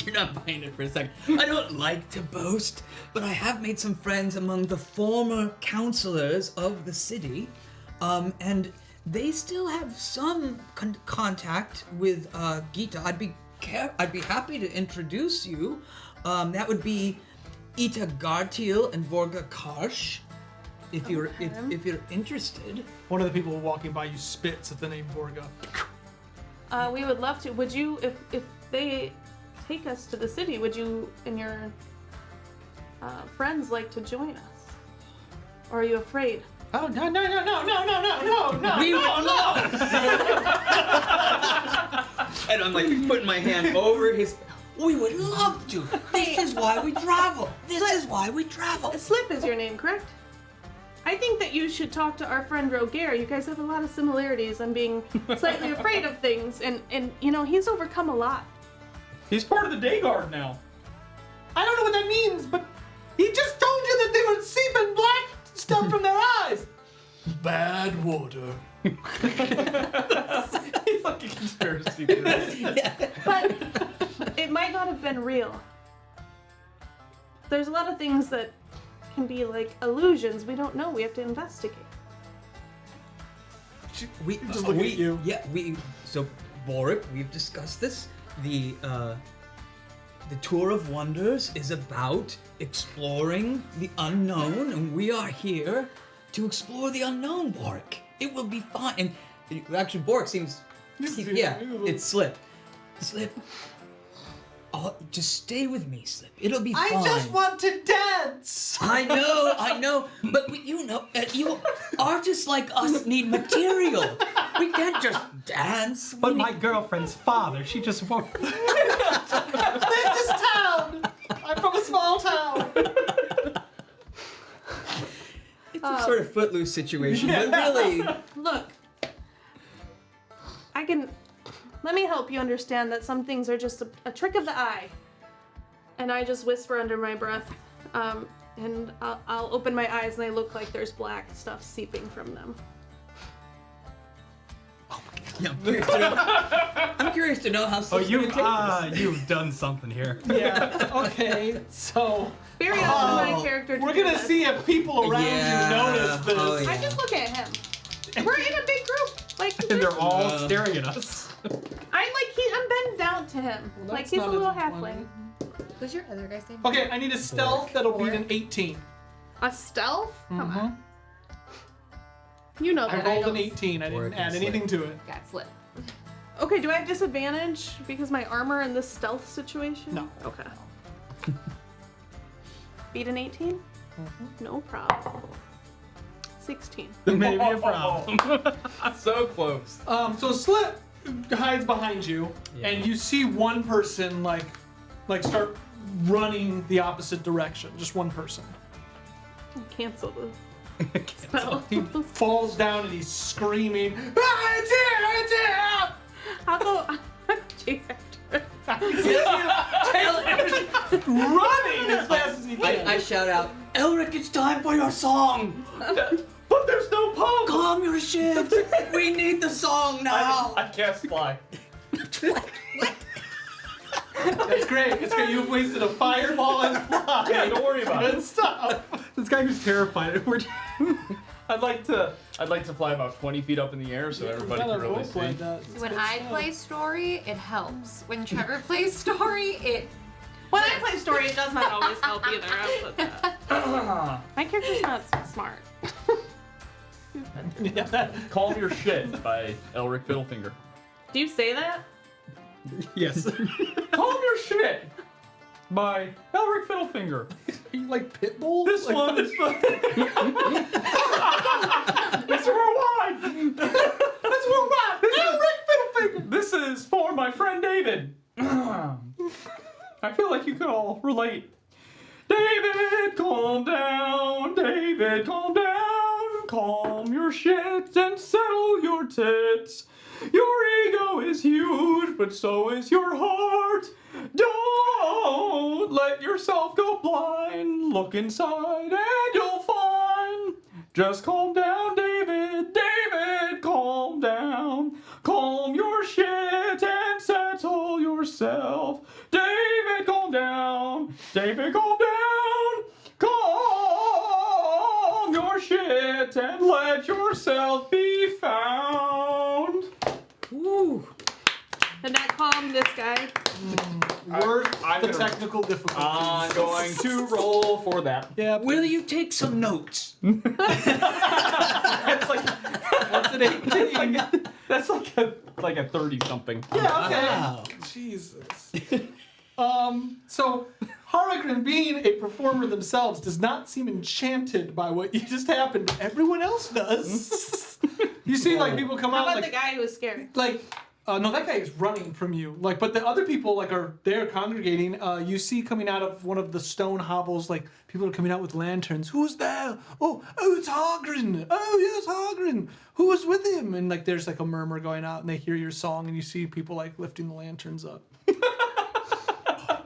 You're not buying it for a second. I don't like to boast, but I have made some friends among the former counselors of the city, and they still have some contact with Gita. I'd be happy to introduce you. That would be Ita Gartil and Vorga Karsh, if you're interested. One of the people walking by you spits at the name Vorga. We would love to. Would you, if they take us to the city, would you and your friends like to join us? Or are you afraid? Oh no! We would love. And I'm like putting my hand over his. We would love to. This is why we travel. Slip is your name, correct? I think that you should talk to our friend Roger. You guys have a lot of similarities on being slightly afraid of things, and you know, he's overcome a lot. He's part of the Day Guard now. I don't know what that means, but he just told you that they were seeping black stuff from their eyes. Bad water. He's like a conspiracy theorist. But it might not have been real. There's a lot of things that can be like illusions. We don't know. We have to investigate. We Just look at you. Yeah, so Boric, we've discussed this. The Tour of Wonders is about exploring the unknown, and we are here to explore the unknown, Boric. It will be fine. And actually, Boric seems. Yeah, it's Slip. Slip. Just stay with me, Slip. It'll be fine. I just want to dance. I know, but you know, artists like us need material. We can't just dance. But my girlfriend's father, she just won't. This is town. I'm from a small town. It's a sort of footloose situation, but really. Look, let me help you understand that some things are just a trick of the eye. And I just whisper under my breath, and I'll open my eyes and they look like there's black stuff seeping from them. Oh my God. Yeah, I'm curious to know how. Oh, you've done something here. Yeah. Okay. So. Very often my character. We're gonna see if people around you notice this. Oh, yeah. I just look at him. We're in a big group. Like And they're all staring at us. I'm bent down to him. Well, like that's he's a not little a halfling. What's your other guy's name? Okay, I need a stealth that'll beat an 18. A stealth? Come Mhm. on. You know I that. rolled don't- an 18. I didn't add anything to it. Got slip. Okay, do I have disadvantage because my armor in this stealth situation? No. Okay. Beat an 18? No problem. 16. Maybe a problem. So close. So Slip hides behind you, and you see one person like start running the opposite direction. Just one person. Cancel the spell. He falls down and he's screaming, "Ah, it's here! It's here!" I'll go chase after it. Running as fast as he can. I shout out, Elric, it's time for your song! But there's no pump. Calm your shit! We need the song now! I cast fly. That's great. It's great. You've wasted a fireball and fly. Yeah, don't worry about Good it. stuff. This guy who's terrified. I'd like to fly about 20 feet up in the air so everybody can really see. When I play story, it helps. When Trevor plays story, it. When I play story, it does not always help either. I'll put that. My character's not smart. Calm Your Shit by Elric Fiddlefinger. Do you say that? Yes. Calm Your Shit by Elric Fiddlefinger. Are you like Pitbull? This one is fun. It's worldwide. It's worldwide. Elric Fiddlefinger. This is for my friend David. I feel like you could all relate. David, calm down. David, calm down. Calm your shit and settle your tits. Your ego is huge, but so is your heart. Don't let yourself go blind. Look inside and you'll find. Just calm down, David. David, calm down. Calm your shit and settle yourself. David, calm down. David, calm down. Calm your shit and let yourself be found. Ooh. And that calmed this guy. Worth I'm the gonna- technical difficulties. I'm going to roll for that. Yeah. Will you take some notes? That's like What's an 18? that's like a 30 something. Yeah, okay. Wow. Jesus. So Harlequin, being a performer themselves, does not seem enchanted by what you just happened. Everyone else does. You see, like, people come How out about like, the guy who was scared? no, that guy is running from you. Like, but the other people, like, are there congregating. You see coming out of one of the stone hovels, like, people are coming out with lanterns. Who's there? Oh, it's Hargrin. Oh, yes, Hargrin. Who was with him? And, like, there's, like, a murmur going out, and they hear your song, and you see people, like, lifting the lanterns up.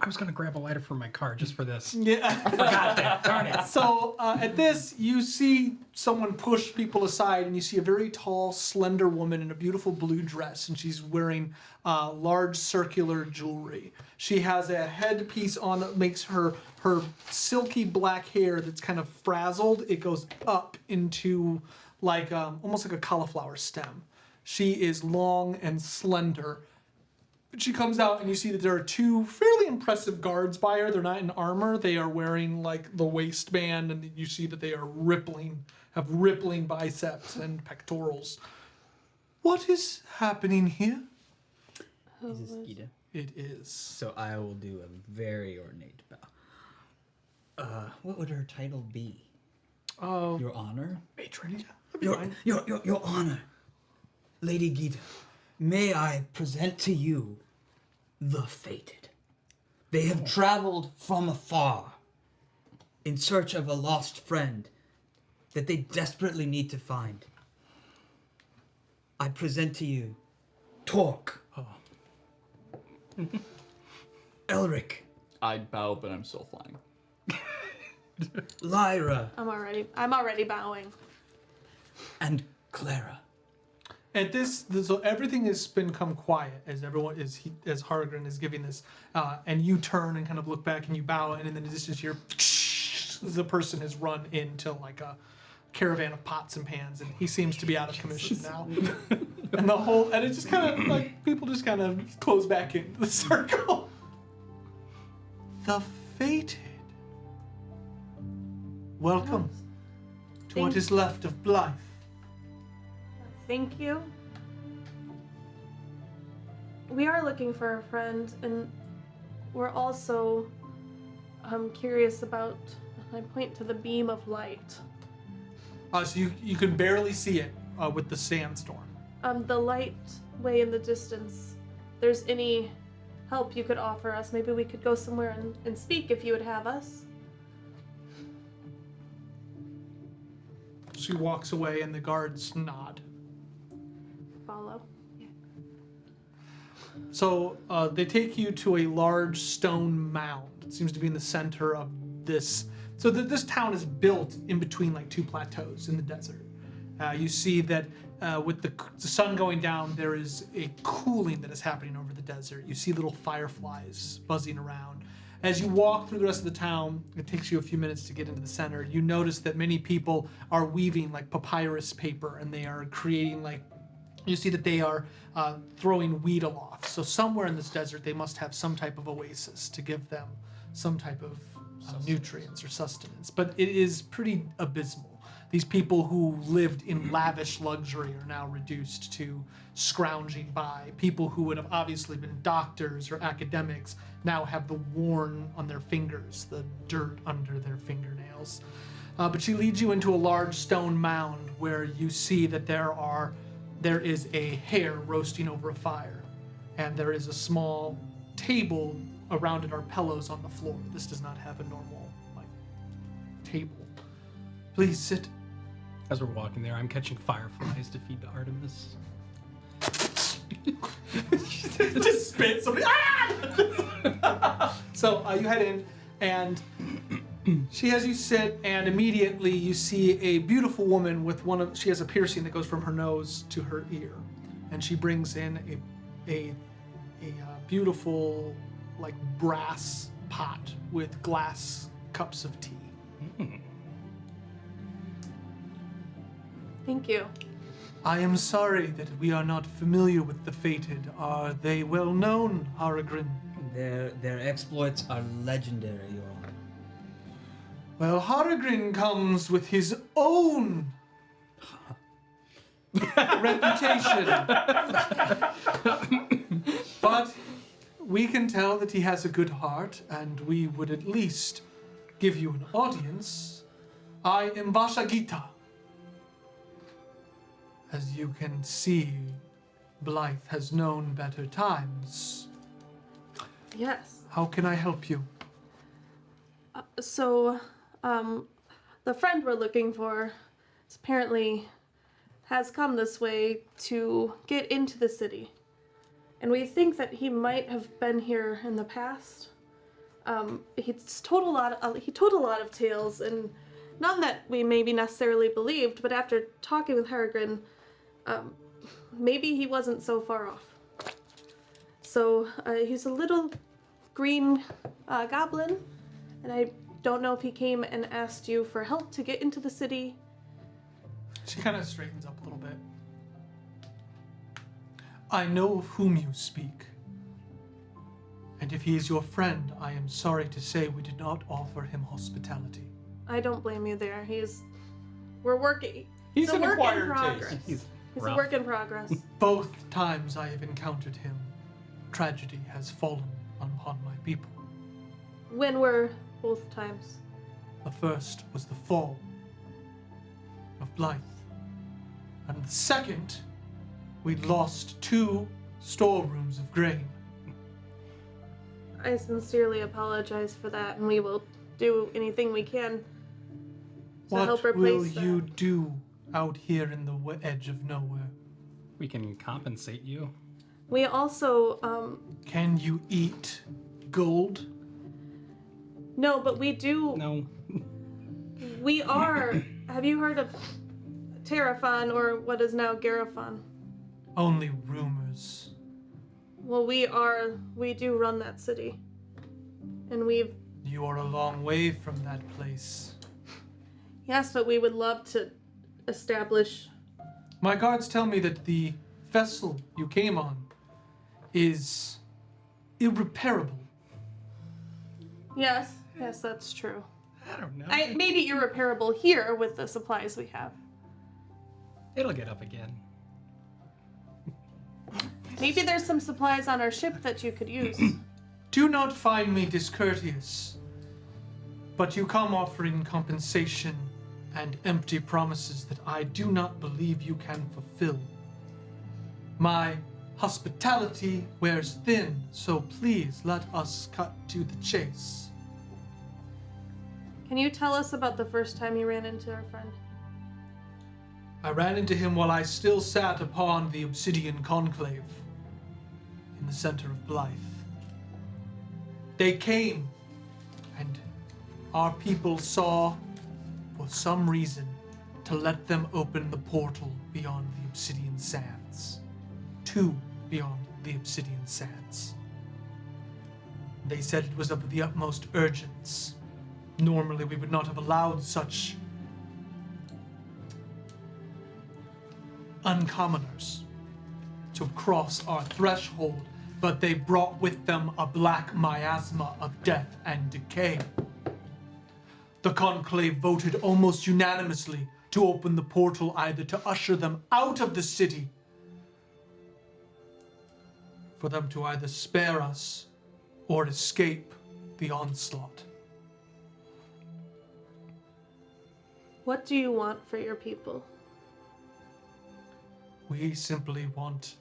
I was gonna grab a lighter from my car just for this. Yeah. Forgot that. Darn it. So at this, you see someone push people aside, and you see a very tall, slender woman in a beautiful blue dress, and she's wearing large circular jewelry. She has a headpiece on that makes her silky black hair that's kind of frazzled. It goes up into like almost like a cauliflower stem. She is long and slender. She comes out and you see that there are two fairly impressive guards by her. They're not in armor. They are wearing like the waistband, and you see that they are have rippling biceps and pectorals. What is happening here? Is this Gita? It is. So I will do a very ornate bow. What would her title be? Oh, Your Honor? matron. Yeah, Your Honor, Lady Gita, may I present to you the fated. They have traveled from afar in search of a lost friend that they desperately need to find. I present to you Torque. Elric. I'd bow, but I'm still flying. Lyra. I'm already bowing. And Clara. At this, so everything has become quiet as as Hargren is giving this, and you turn and kind of look back and you bow, and in the distance you're the person has run into like a caravan of pots and pans, and he seems to be out of commission now. And it's just kind of like people just kind of close back into the circle. The fated. Welcome to what is left of Blythe. Thank you. We are looking for a friend, and we're also curious about. I point to the beam of light. So you can barely see it with the sandstorm. The light way in the distance. There's any help you could offer us? Maybe we could go somewhere and speak if you would have us. She walks away, and the guards nod. Follow. So they take you to a large stone mound. It seems to be in the center of this. So this town is built in between like two plateaus in the desert. You see that with the sun going down, there is a cooling that is happening over the desert. You see little fireflies buzzing around. As you walk through the rest of the town, it takes you a few minutes to get into the center. You notice that many people are weaving like papyrus paper, and they are creating like, you see that they are throwing wheat aloft. So somewhere in this desert, they must have some type of oasis to give them some type of nutrients or sustenance. But it is pretty abysmal. These people who lived in lavish luxury are now reduced to scrounging by. People who would have obviously been doctors or academics now have the worn on their fingers, the dirt under their fingernails. But she leads you into a large stone mound where you see that there is a hare roasting over a fire, and there is a small table. Around it are pillows on the floor. This does not have a normal table. Please sit. As we're walking there, I'm catching fireflies to feed to Artemis. Just spit somebody. Ah! So you head in, and she has you sit, and immediately you see a beautiful woman with she has a piercing that goes from her nose to her ear, and she brings in a beautiful like brass pot with glass cups of tea. Thank you. I am sorry that we are not familiar with the fated. Are they well known, Haragrin? Their exploits are legendary, Your Honor. Well, Haragrin comes with his own reputation. But we can tell that he has a good heart, and we would at least give you an audience. I am Vashagita. As you can see, Blythe has known better times. Yes. How can I help you? So, the friend we're looking for apparently has come this way to get into the city. And we think that he might have been here in the past. He told a lot of tales, and none that we maybe necessarily believed, but after talking with Haragrin, maybe he wasn't so far off. So he's a little green goblin, and I don't know if he came and asked you for help to get into the city. She kind of straightens up a little bit. I know of whom you speak. And if he is your friend, I am sorry to say we did not offer him hospitality. I don't blame you there. We're working. He's a an work in acquired progress. taste. He's a rough. work in progress. Both times I have encountered him, tragedy has fallen upon my people. When were both times? The first was the fall of Blythe. And the second, we lost 2 storerooms of grain. I sincerely apologize for that, and we will do anything we can to help What will replace that. you do out here in the edge of nowhere? We can compensate you. We also, Can you eat gold? no, but we do, No. we are, have you heard of Terrafon, or what is now Garafon? Only rumors. Well, we do run that city. And You are a long way from that place. yes, but we would love to establish. My guards tell me that the vessel you came on is irreparable. Yes, that's true. I don't know. Maybe irreparable here with the supplies we have. It'll get up again. Maybe there's some supplies on our ship that you could use. Do not find me discourteous, but you come offering compensation and empty promises that I do not believe you can fulfill. My hospitality wears thin, so please let us cut to the chase. Can you tell us about the first time you ran into our friend? I ran into him while I still sat upon the obsidian conclave in the center of Blythe. They came, and our people saw, for some reason, to let them open the portal beyond the obsidian sands. Two beyond the obsidian sands. They said it was of the utmost urgence. Normally we would not have allowed such uncommoners to cross our threshold, but they brought with them a black miasma of death and decay. The conclave voted almost unanimously to open the portal, either to usher them out of the city, for them to either spare us or escape the onslaught. What do you want for your people? We simply want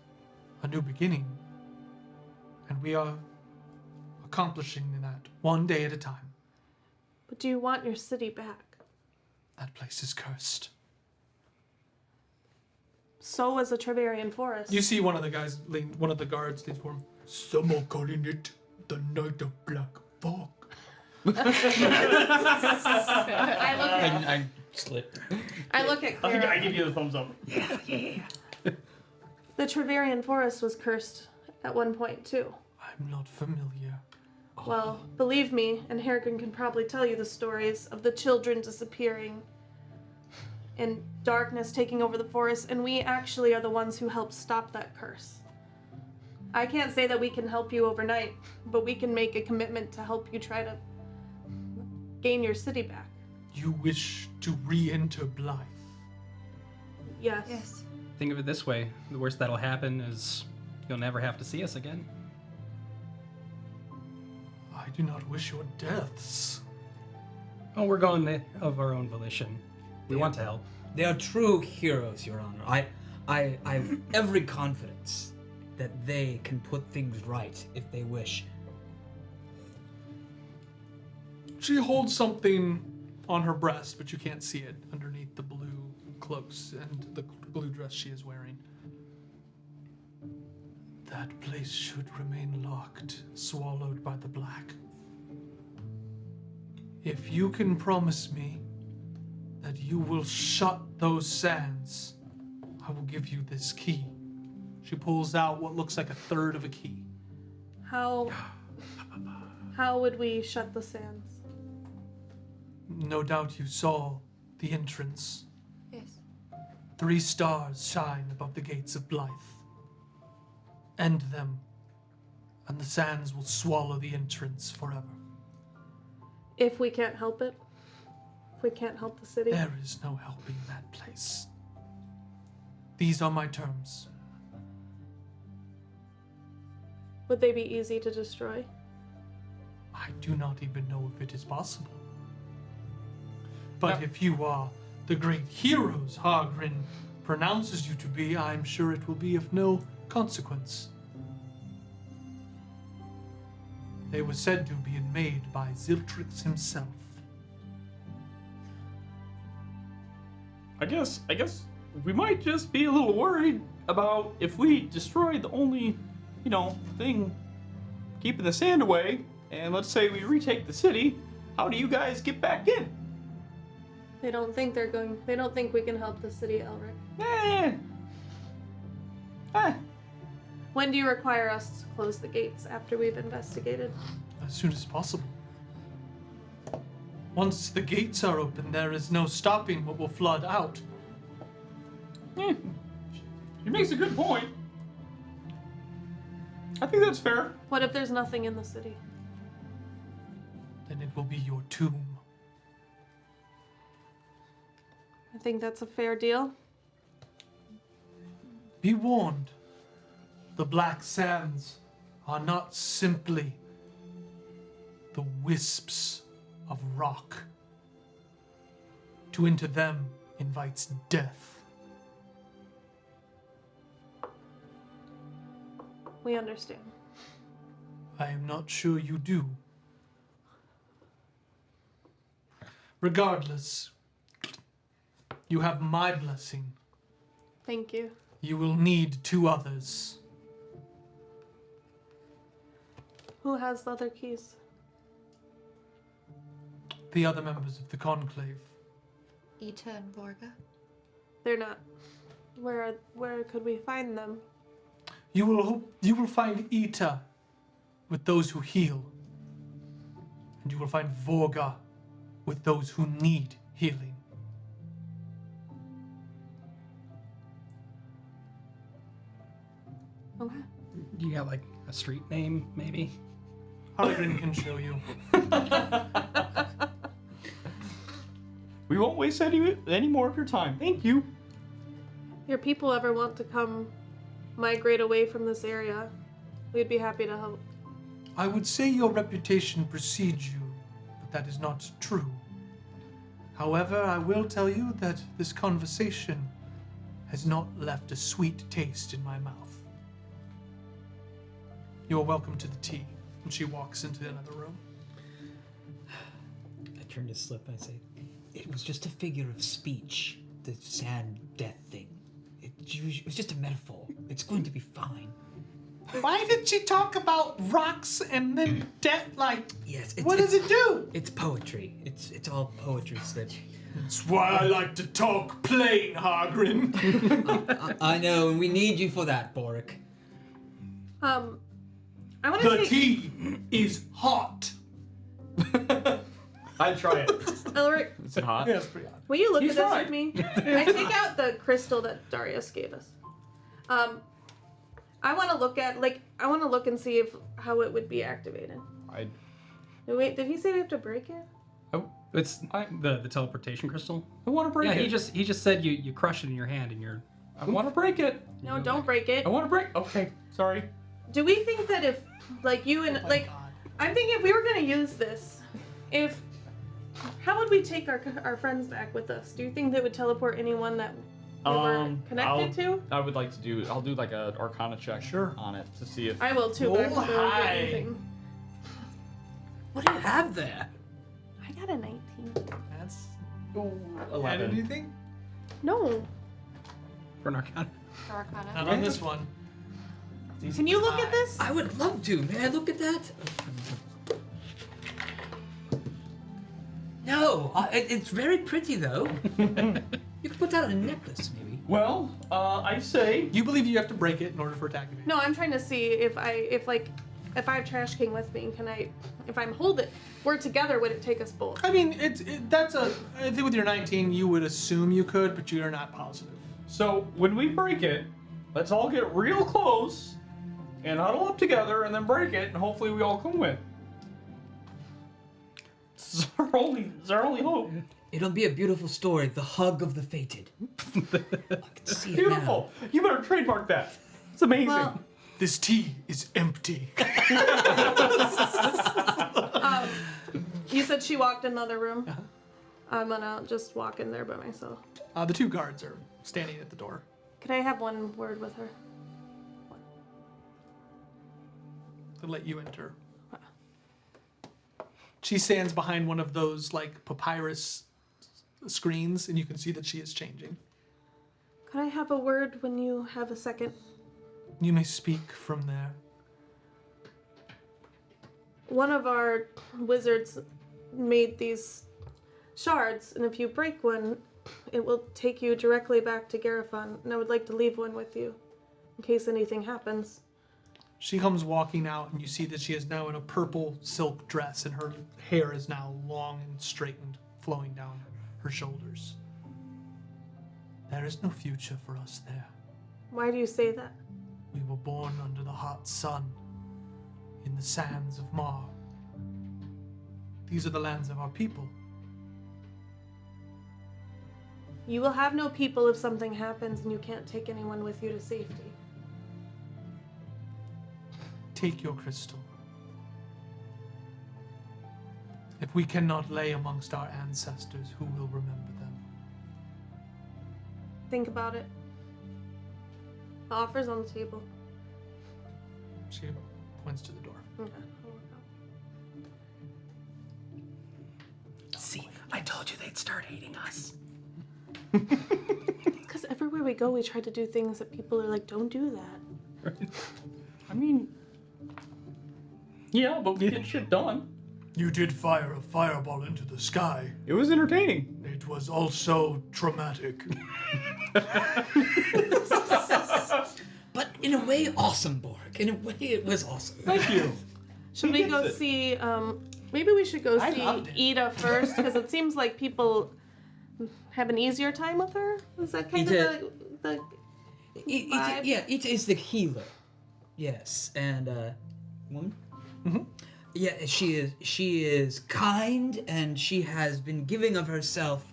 a new beginning, and we are accomplishing that one day at a time. But do you want your city back? That place is cursed. So was the Trevian forest. You see one of the guards leans forward. Some are calling it the Night of Black Fog. I slip. I look at I think Clara. I give you the thumbs up. The Trevian forest was cursed at one point too. I'm not familiar. Well, believe me, and Harrigan can probably tell you the stories of the children disappearing and darkness taking over the forest, and we actually are the ones who helped stop that curse. I can't say that we can help you overnight, but we can make a commitment to help you try to gain your city back. You wish to re-enter Blythe? Yes. Yes. Think of it this way: the worst that'll happen is you'll never have to see us again. I do not wish your deaths. Oh, we're going there of our own volition. We want to help. They are true heroes, Your Honor. I have every confidence that they can put things right if they wish. She holds something on her breast, but you can't see it underneath the blue cloaks and the blue dress she is wearing. That place should remain locked, swallowed by the black. If you can promise me that you will shut those sands, I will give you this key. She pulls out what looks like a third of a key. How would we shut the sands? No doubt you saw the entrance. Yes. 3 stars shine above the gates of Blythe. End them, and the sands will swallow the entrance forever. If we can't help it? If we can't help the city? There is no helping that place. These are my terms. Would they be easy to destroy? I do not even know if it is possible. But if you are the great heroes Hargrin pronounces you to be, I'm sure it will be of no consequence. They were said to be made by Ziltrix himself. I guess we might just be a little worried about if we destroy the only, thing keeping the sand away, and let's say we retake the city, how do you guys get back in? They don't think we can help the city, Elric. When do you require us to close the gates after we've investigated? As soon as possible. Once the gates are open, there is no stopping what will flood out. He makes a good point. I think that's fair. What if there's nothing in the city? Then it will be your tomb. I think that's a fair deal. Be warned. The Black Sands are not simply the wisps of rock. To enter them invites death. We understand. I am not sure you do. Regardless, you have my blessing. Thank you. You will need 2 others. Who has the other keys? The other members of the Conclave. Ita and Vorga. They're not. Where could we find them? You will find Ita with those who heal. And you will find Vorga with those who need healing. Okay. You got like a street name, maybe? Hargrin can show you. We won't waste any more of your time. Thank you. Your people ever want to come migrate away from this area, we'd be happy to help. I would say your reputation precedes you, but that is not true. However, I will tell you that this conversation has not left a sweet taste in my mouth. You are welcome to the tea. And she walks into another room. I turn to Slip and I say, it was just a figure of speech, the sand death thing. It was just a metaphor. It's going to be fine. Why did she talk about rocks and then death? Like, Yes. what does it do? It's poetry. It's all poetry, Slip. That's why I like to talk plain, Hargrin. I know, and we need you for that, Boric. I want to The take... tea is hot. I'd try it. Elric, Is it hot? Yeah, it's pretty hot. will you look He's at this right. with me? I take out the crystal that Darius gave us. I want to look and see how it would be activated. Wait, did he say we have to break it? Oh, it's the teleportation crystal. I want to break Yeah, it. he just said you crush it in your hand and you're. I want to break it. No, don't break it. I want to break. Okay, sorry. Do we think that if, like, you and, like, I'm thinking if we were gonna use this, how would we take our friends back with us? Do you think they would teleport anyone that we were connected to? I would like to do. I'll do like a Arcana check on it to see if. I will too, but I'm Roll not gonna get high. anything. What do you have there? I got a 19. That's... Add 11. anything? No. For an arcana. Arcana. Not on this one. Can you look at this? I would love to. May I look at that? No, it's very pretty though. You could put that on a necklace, maybe. Well, I say. You believe you have to break it in order for it to activate? No, I'm trying to see if I have Trash King with me, if I'm we're together, would it take us both? I mean, I think with your 19, you would assume you could, but you're not positive. So when we break it, let's all get real close and huddle up together and then break it, and hopefully we all can win. It's our only hope. It'll be a beautiful story, the hug of the fated. I can see it Beautiful. You better trademark that. It's amazing. Well, This tea is empty. you said she walked in another room. I'm gonna just walk in there by myself. The 2 guards are standing at the door. Could I have one word with her? To let you enter. She stands behind one of those like papyrus screens, and you can see that she is changing. Could I have a word when you have a second? You may speak from there. One of our wizards made these shards, and if you break one, it will take you directly back to Garifon, and I would like to leave one with you. in case anything happens. She comes walking out, and you see that she is now in a purple silk dress, and her hair is now long and straightened, flowing down her shoulders. There is no future for us there. Why do you say that? We were born under the hot sun, in the sands of Mar. These are the lands of our people. You will have no people if something happens and you can't take anyone with you to safety. Take your crystal. If we cannot lay amongst our ancestors, who will remember them? Think about it. The offer's on the table. She points to the door. Okay. See, I told you they'd start hating us. Because everywhere we go, we try to do things that people are like, don't do that. I mean, yeah, but we get shit done. You did fire a fireball into the sky. It was entertaining. It was also traumatic. But in a way, awesome, Borg. In a way, it was awesome. Thank you. Should we go gets it? see, maybe we should go I see loved it. Ida first, because it seems like people have an easier time with her. Is that kind Ida- of the Ita, yeah, Ita is the healer. Yes, and woman. Mm-hmm. Yeah, she is kind, and she has been giving of herself,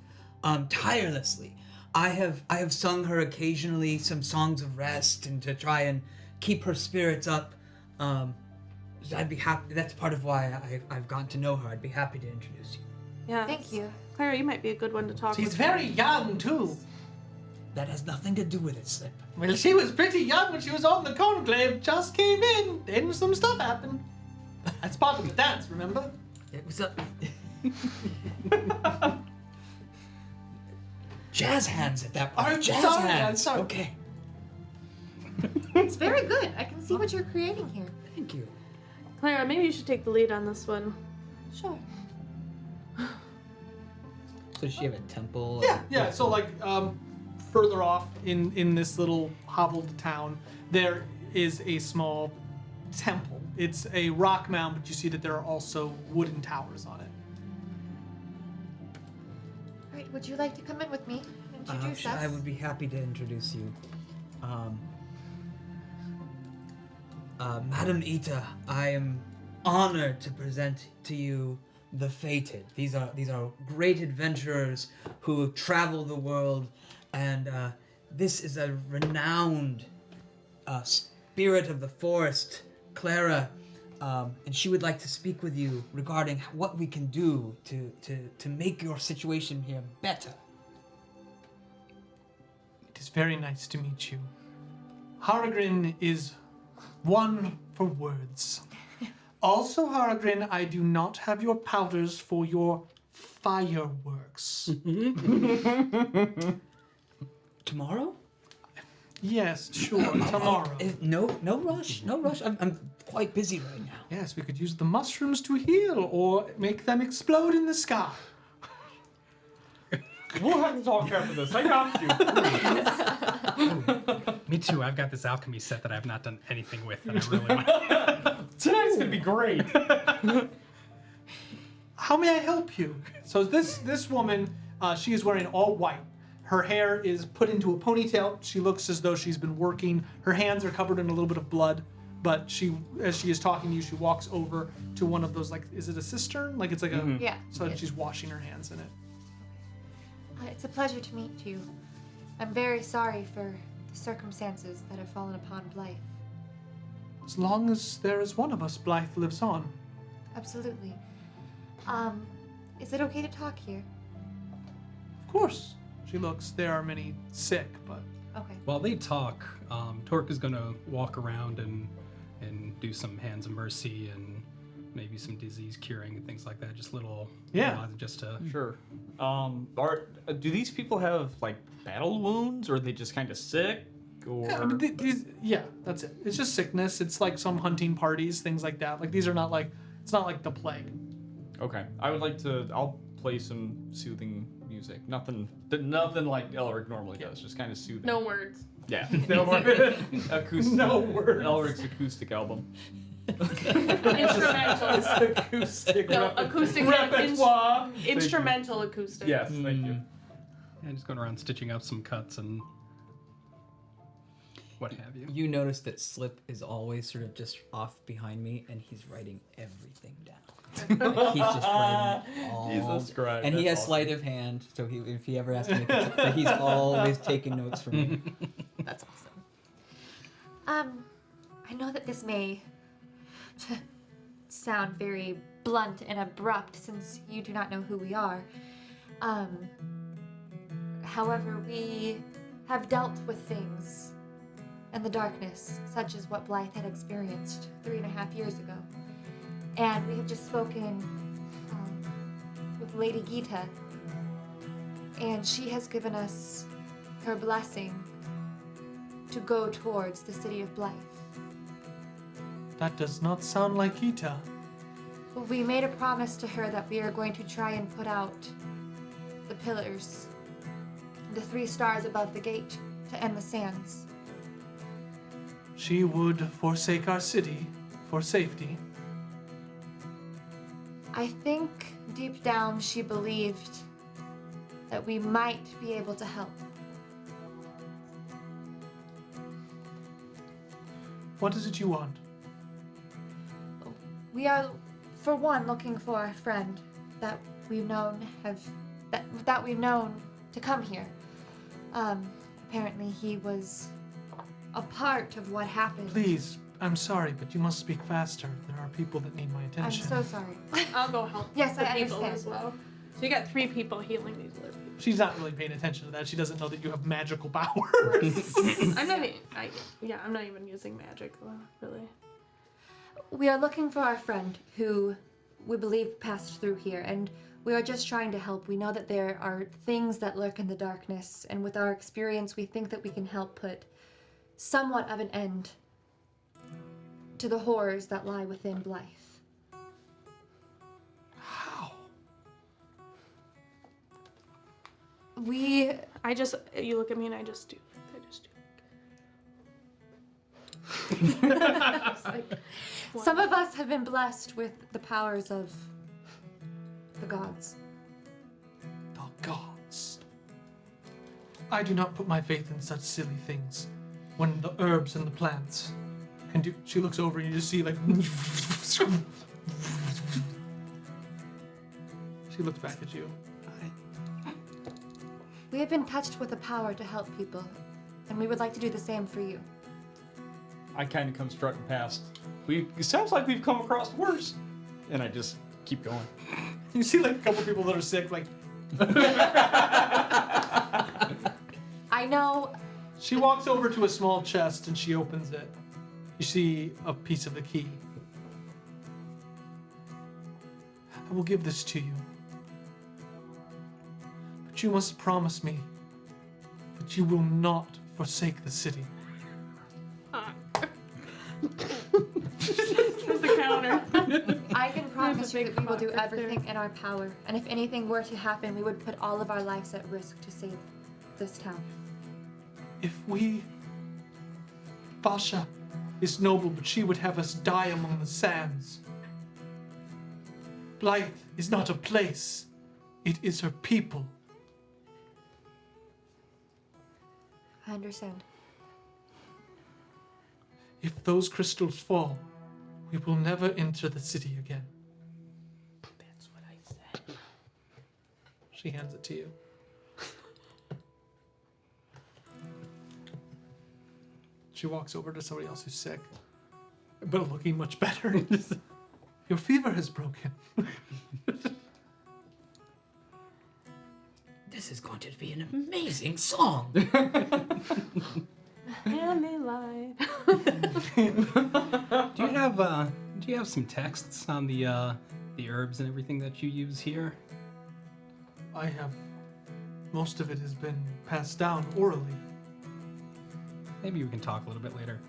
tirelessly. I have sung her occasionally some songs of rest, and to try and keep her spirits up. I'd be happy. That's part of why I've gotten to know her. I'd be happy to introduce you. Yeah. Thank you. Clara, you might be a good one to talk She's with. very young, too. That has nothing to do with it, Slip. Well, she was pretty young when she was on the conclave. Just came in. Then some stuff happened. That's part of the dance, remember? It was a jazz hands at that point. I'm Jazz sorry, I'm hands. sorry. Okay. It's very good. I can see what you're creating here. Thank you. Clara, maybe you should take the lead on this one. Sure. So does she have a temple? Yeah. So like further off in this little hobbled town, there is a small temple. It's a rock mound, but you see that there are also wooden towers on it. All right. Would you like to come in with me? Introduce us. I would be happy to introduce you. Madam Ita, I am honored to present to you the Fated. These are great adventurers who travel the world, and this is a renowned spirit of the forest, Clara, and she would like to speak with you regarding what we can do to make your situation here better. It is very nice to meet you. Haragrin is one for words. Also, Haragrin, I do not have your powders for your fireworks. Tomorrow? Yes, sure, tomorrow. No rush. I'm quite busy right now. Yes, we could use the mushrooms to heal or make them explode in the sky. We'll have to talk after this. I got you. Me too. I've got this alchemy set that I've not done anything with, and I really want. Tonight's gonna be great. How may I help you? So this woman, she is wearing all white. Her hair is put into a ponytail. She looks as though she's been working. Her hands are covered in a little bit of blood. But as she is talking to you, she walks over to one of those, like, is it a cistern? Like, it's like a... Yeah. So yes. she's washing her hands in it. It's a pleasure to meet you. I'm very sorry for the circumstances that have fallen upon Blythe. As long as there is one of us, Blythe lives on. Absolutely. Is it okay to talk here? Of course. She looks. There are many sick, but... Okay. While they talk, Torque is gonna walk around and do some hands of mercy and maybe some disease curing and things like that. Just little, just to Sure. Do these people have like battle wounds, or are they just kind of sick? Or Yeah, I mean, that's it. It's just sickness. It's like some hunting parties, things like that. Like, these are not like... It's not like the plague. okay, I would like to. I'll play some soothing music. Nothing like Elric normally does. Just kind of soothing. No words. Yeah. No words. Acoustic. No words. Elric's acoustic album. Instrumental. Acoustic. No, acoustic repertoire. Instrumental acoustic. Yes, thank you. And just going around stitching up some cuts and what have you. You notice that Slip is always sort of just off behind me, and he's writing everything down. Like, he's just writing it all. He's a scribe. And he That's has sleight of hand, so if he ever has to make a but he's always taking notes for me. That's awesome. I know that this may sound very blunt and abrupt since you do not know who we are. However, we have dealt with things in the darkness, such as what Blythe had experienced 3.5 years ago. And we have just spoken with Lady Gita, and she has given us her blessing to go towards the city of Blythe. That does not sound like Gita. We made a promise to her that we are going to try and put out the pillars, the 3 stars above the gate, to end the sands. She would forsake our city for safety. I think deep down she believed that we might be able to help. What is it you want? We are, for one, looking for a friend that we've known that we've known to come here. Apparently he was a part of what happened. Please, I'm sorry, but you must speak faster. There are people that need my I'm attention. so sorry. I'll go help. Yes, the I people understand. as well. So you got 3 people healing these other people. She's not really paying attention to that. She doesn't know that you have magical powers. I'm not. I'm not even using magic though, really. We are looking for our friend who we believe passed through here, and we are just trying to help. We know that there are things that lurk in the darkness, and with our experience, we think that we can help put somewhat of an end to the horrors that lie within Blythe. How? You look at me and I just do. Some of us have been blessed with the powers of the gods. The gods. I do not put my faith in such silly things. When the herbs and the plants can do. She looks over and you just see like. She looks back at you. We have been touched with the power to help people, and we would like to do the same for you. I kind of come strutting past. It sounds like we've come across worse. And I just keep going. You see like a couple people that are sick, like. I know. She walks over to a small chest and she opens it. You see a piece of the key. I will give this to you. But you must promise me that you will not forsake the city. There's the counter. I can promise you big that we will do fuck right everything in our power, and if anything were to happen, we would put all of our lives at risk to save this town. If we... Basha is noble, but she would have us die among the sands. Blythe is not a place. It is her people. I understand. If those crystals fall, we will never enter the city again. That's what I said. She hands it to you. She walks over to somebody else who's sick, but looking much better. Your fever has broken. This is going to be an amazing song. And they lied. Do you have some texts on the herbs and everything that you use here? I have. Most of it has been passed down orally. Maybe we can talk a little bit later.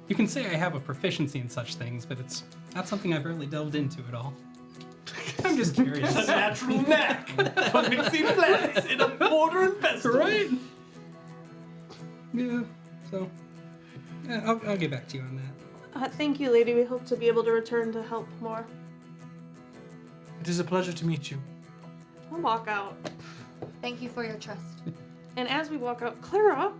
You can say I have a proficiency in such things, but it's not something I've really delved into at all. I'm just curious. A natural knack for mixing plants in a mortar and pestle. Right? Yeah. So, yeah, I'll get back to you on that. Thank you, lady. We hope to be able to return to help more. It is a pleasure to meet you. We'll walk out. Thank you for your trust. And as we walk out, Clara,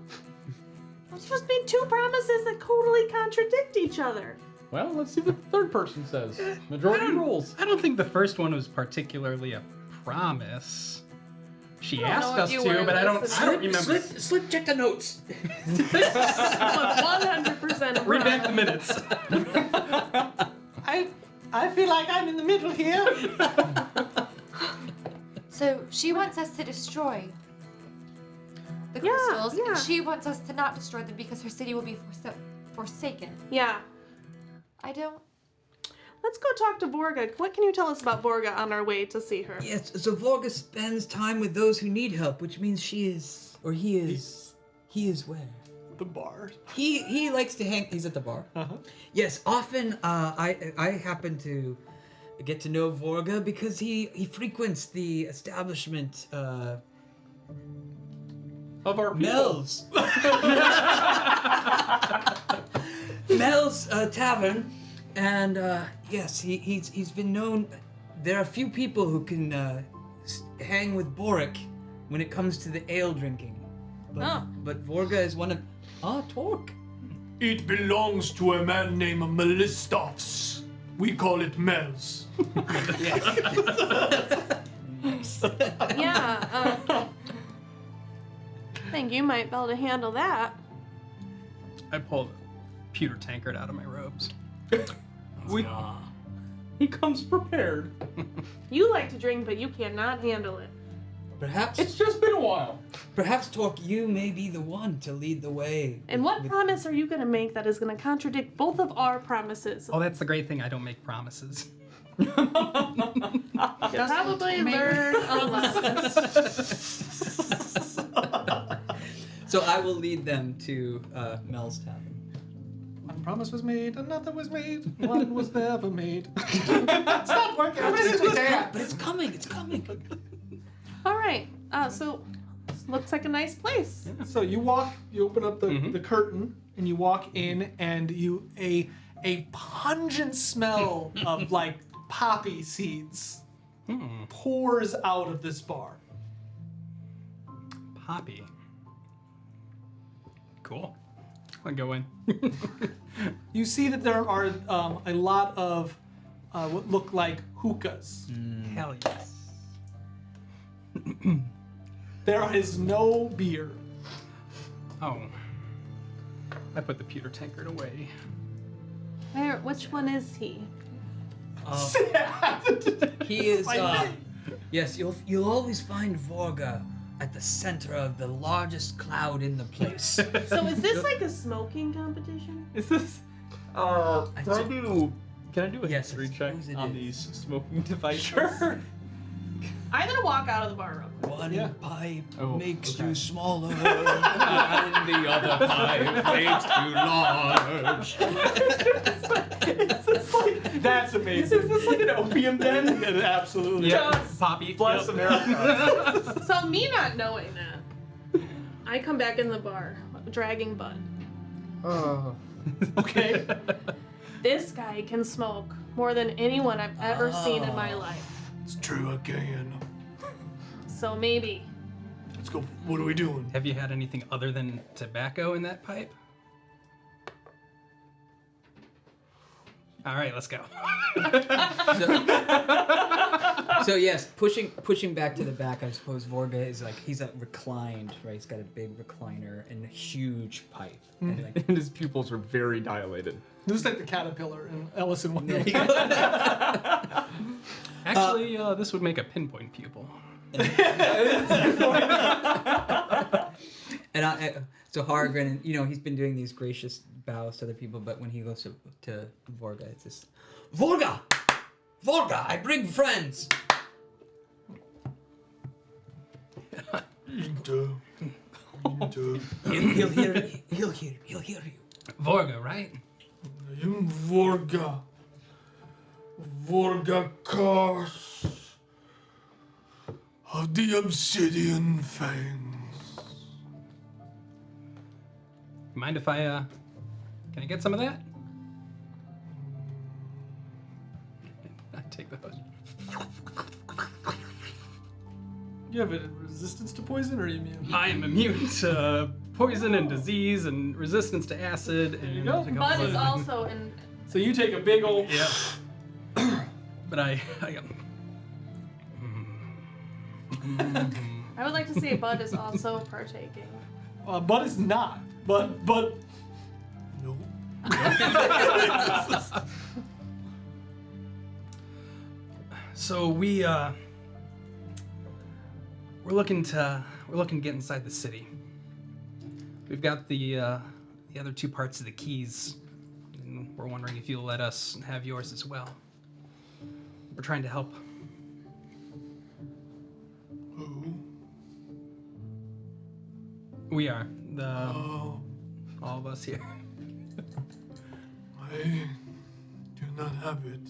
I've just made 2 promises that totally contradict each other. Well, let's see what the third person says. Majority rules. I don't think the first one was particularly a promise. She I don't asked know if us you to, were but I don't listening. remember. Slip, check the notes. 100% Read back the minutes. I feel like I'm in the middle here. So she wants us to destroy the crystals, yeah. and she wants us to not destroy them because her city will be forsaken. Yeah. I don't. Let's go talk to Vorga. What can you tell us about Vorga on our way to see her? Yes, so Vorga spends time with those who need help, which means he is where? The bar. He likes to hang. He's at the bar. Uh-huh. Yes, often I happen to get to know Vorga because he frequents the establishment. Of our people. Mel's. Mel's Tavern, and yes, he's been known. There are a few people who can hang with Boric when it comes to the ale drinking, but Vorga is one of. Torque. It belongs to a man named Melistovs. We call it Mel's. Yeah. I think you might be able to handle that. I pulled a pewter tankard out of my robes. He comes prepared. You like to drink, but you cannot handle it. Perhaps It's just been a while. Perhaps Torque, you may be the one to lead the way. And what with- promise are you going to make that is going to contradict both of our promises? Oh, that's the great thing. I don't make promises. You probably learn a lesson. So I will lead them to Mel's Tavern. One promise was made, another was made, one was never made. Stop working. I'm ready to dance. But it's coming. It's coming. All right. So this looks like a nice place. So you open up the curtain, and you walk in, and a pungent smell of like poppy seeds pours out of this bar. Poppy. Cool. I'll go in. You see that there are a lot of what look like hookahs. Hell yes. There is no beer. Oh. I put the pewter tankard away. Which one is he? He is. Like- Yes, you'll always find Vorga at the center of the largest cloud in the place. So is this like a smoking competition? Is this? Can I do a Yes, history it's check supposed it on is. these smoking devices? Sure. I'm gonna walk out of the bar real quick. One Yeah. pipe Oh, makes okay. you smaller. And the other pipe makes you large. That's amazing. Is this like an opium den? It absolutely. Yes. Poppy. Bless Yep. America. So me not knowing that, I come back in the bar, dragging Bud. Okay. This guy can smoke more than anyone I've ever seen in my life. It's true again. So maybe. Let's go. What are we doing? Have you had anything other than tobacco in that pipe? All right, let's go. So yes, pushing back to the back, I suppose Vorga is like he's reclined, right? He's got a big recliner and a huge pipe. And like, And his pupils are very dilated. This is like the caterpillar in Alice in Wonderland. Actually, this would make a pinpoint pupil. And so Hargren, and he's been doing these gracious bows to other people, but when he goes to Vorga, it's just Vorga, I bring friends. He'll hear you. Vorga, right? I am Vorga. Vorgakos of the Obsidian Fangs. Mind if I can I get some of that? I take the host. You have a resistance to poison, or are you immune? I am immune to poison and disease and resistance to acid. And you go. Bud is also in. So you take a big old. Yeah. But I I would like to say Bud is also partaking. Bud is not. But. No. So we're looking to get inside the city. We've got the other two parts of the keys, and we're wondering if you'll let us have yours as well. We're trying to help. Who? We are Oh, all of us here. I do not have it.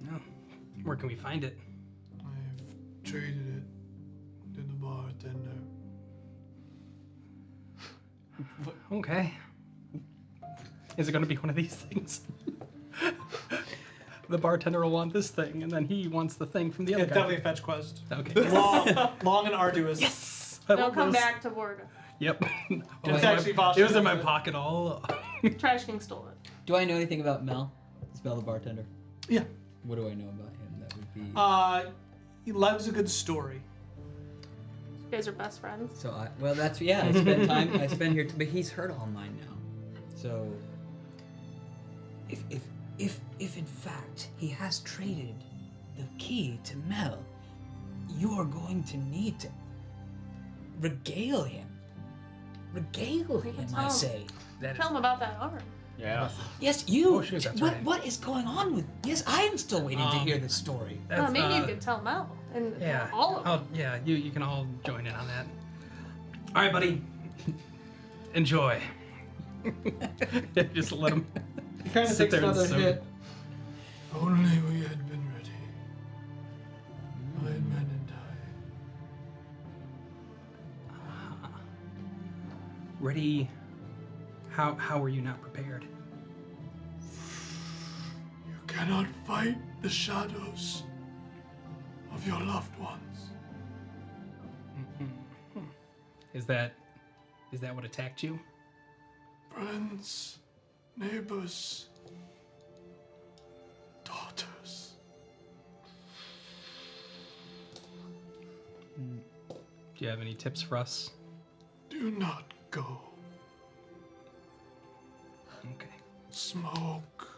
No. Where can we find it? I've traded it to the bartender. Okay. Is it going to be one of these things? The bartender will want this thing, and then he wants the thing from the other It's guy. definitely a fetch quest. Okay. Long and arduous. Yes. They'll come back to Vorga. Yep. It's actually It was in my possible. pocket all. Trash King stole it. Do I know anything about Mel? Is Mel the bartender? Yeah. What do I know about him? That would be. He loves a good story. You guys are best friends. So I spend time. I spend here, but he's heard all mine now. So if in fact he has traded the key to Mel, you are going to need to regale him. Regale him, I say. Tell him about that arm. Yeah. Yes, you. Oh, shoot, that's right. What is going on with? Yes, I am still waiting to hear this story. Well, maybe you could tell Mel and Yeah. all of them. Yeah, you can all join in on that. All right, buddy. Enjoy. Just let him. He kind of Sit takes there and another soak hit. it. Only we had been ready. My men and I. Ready? How were you not prepared? You cannot fight the shadows of your loved ones. Is that what attacked you? Friends, neighbors, daughters. Do you have any tips for us? Do not go. Okay. Smoke.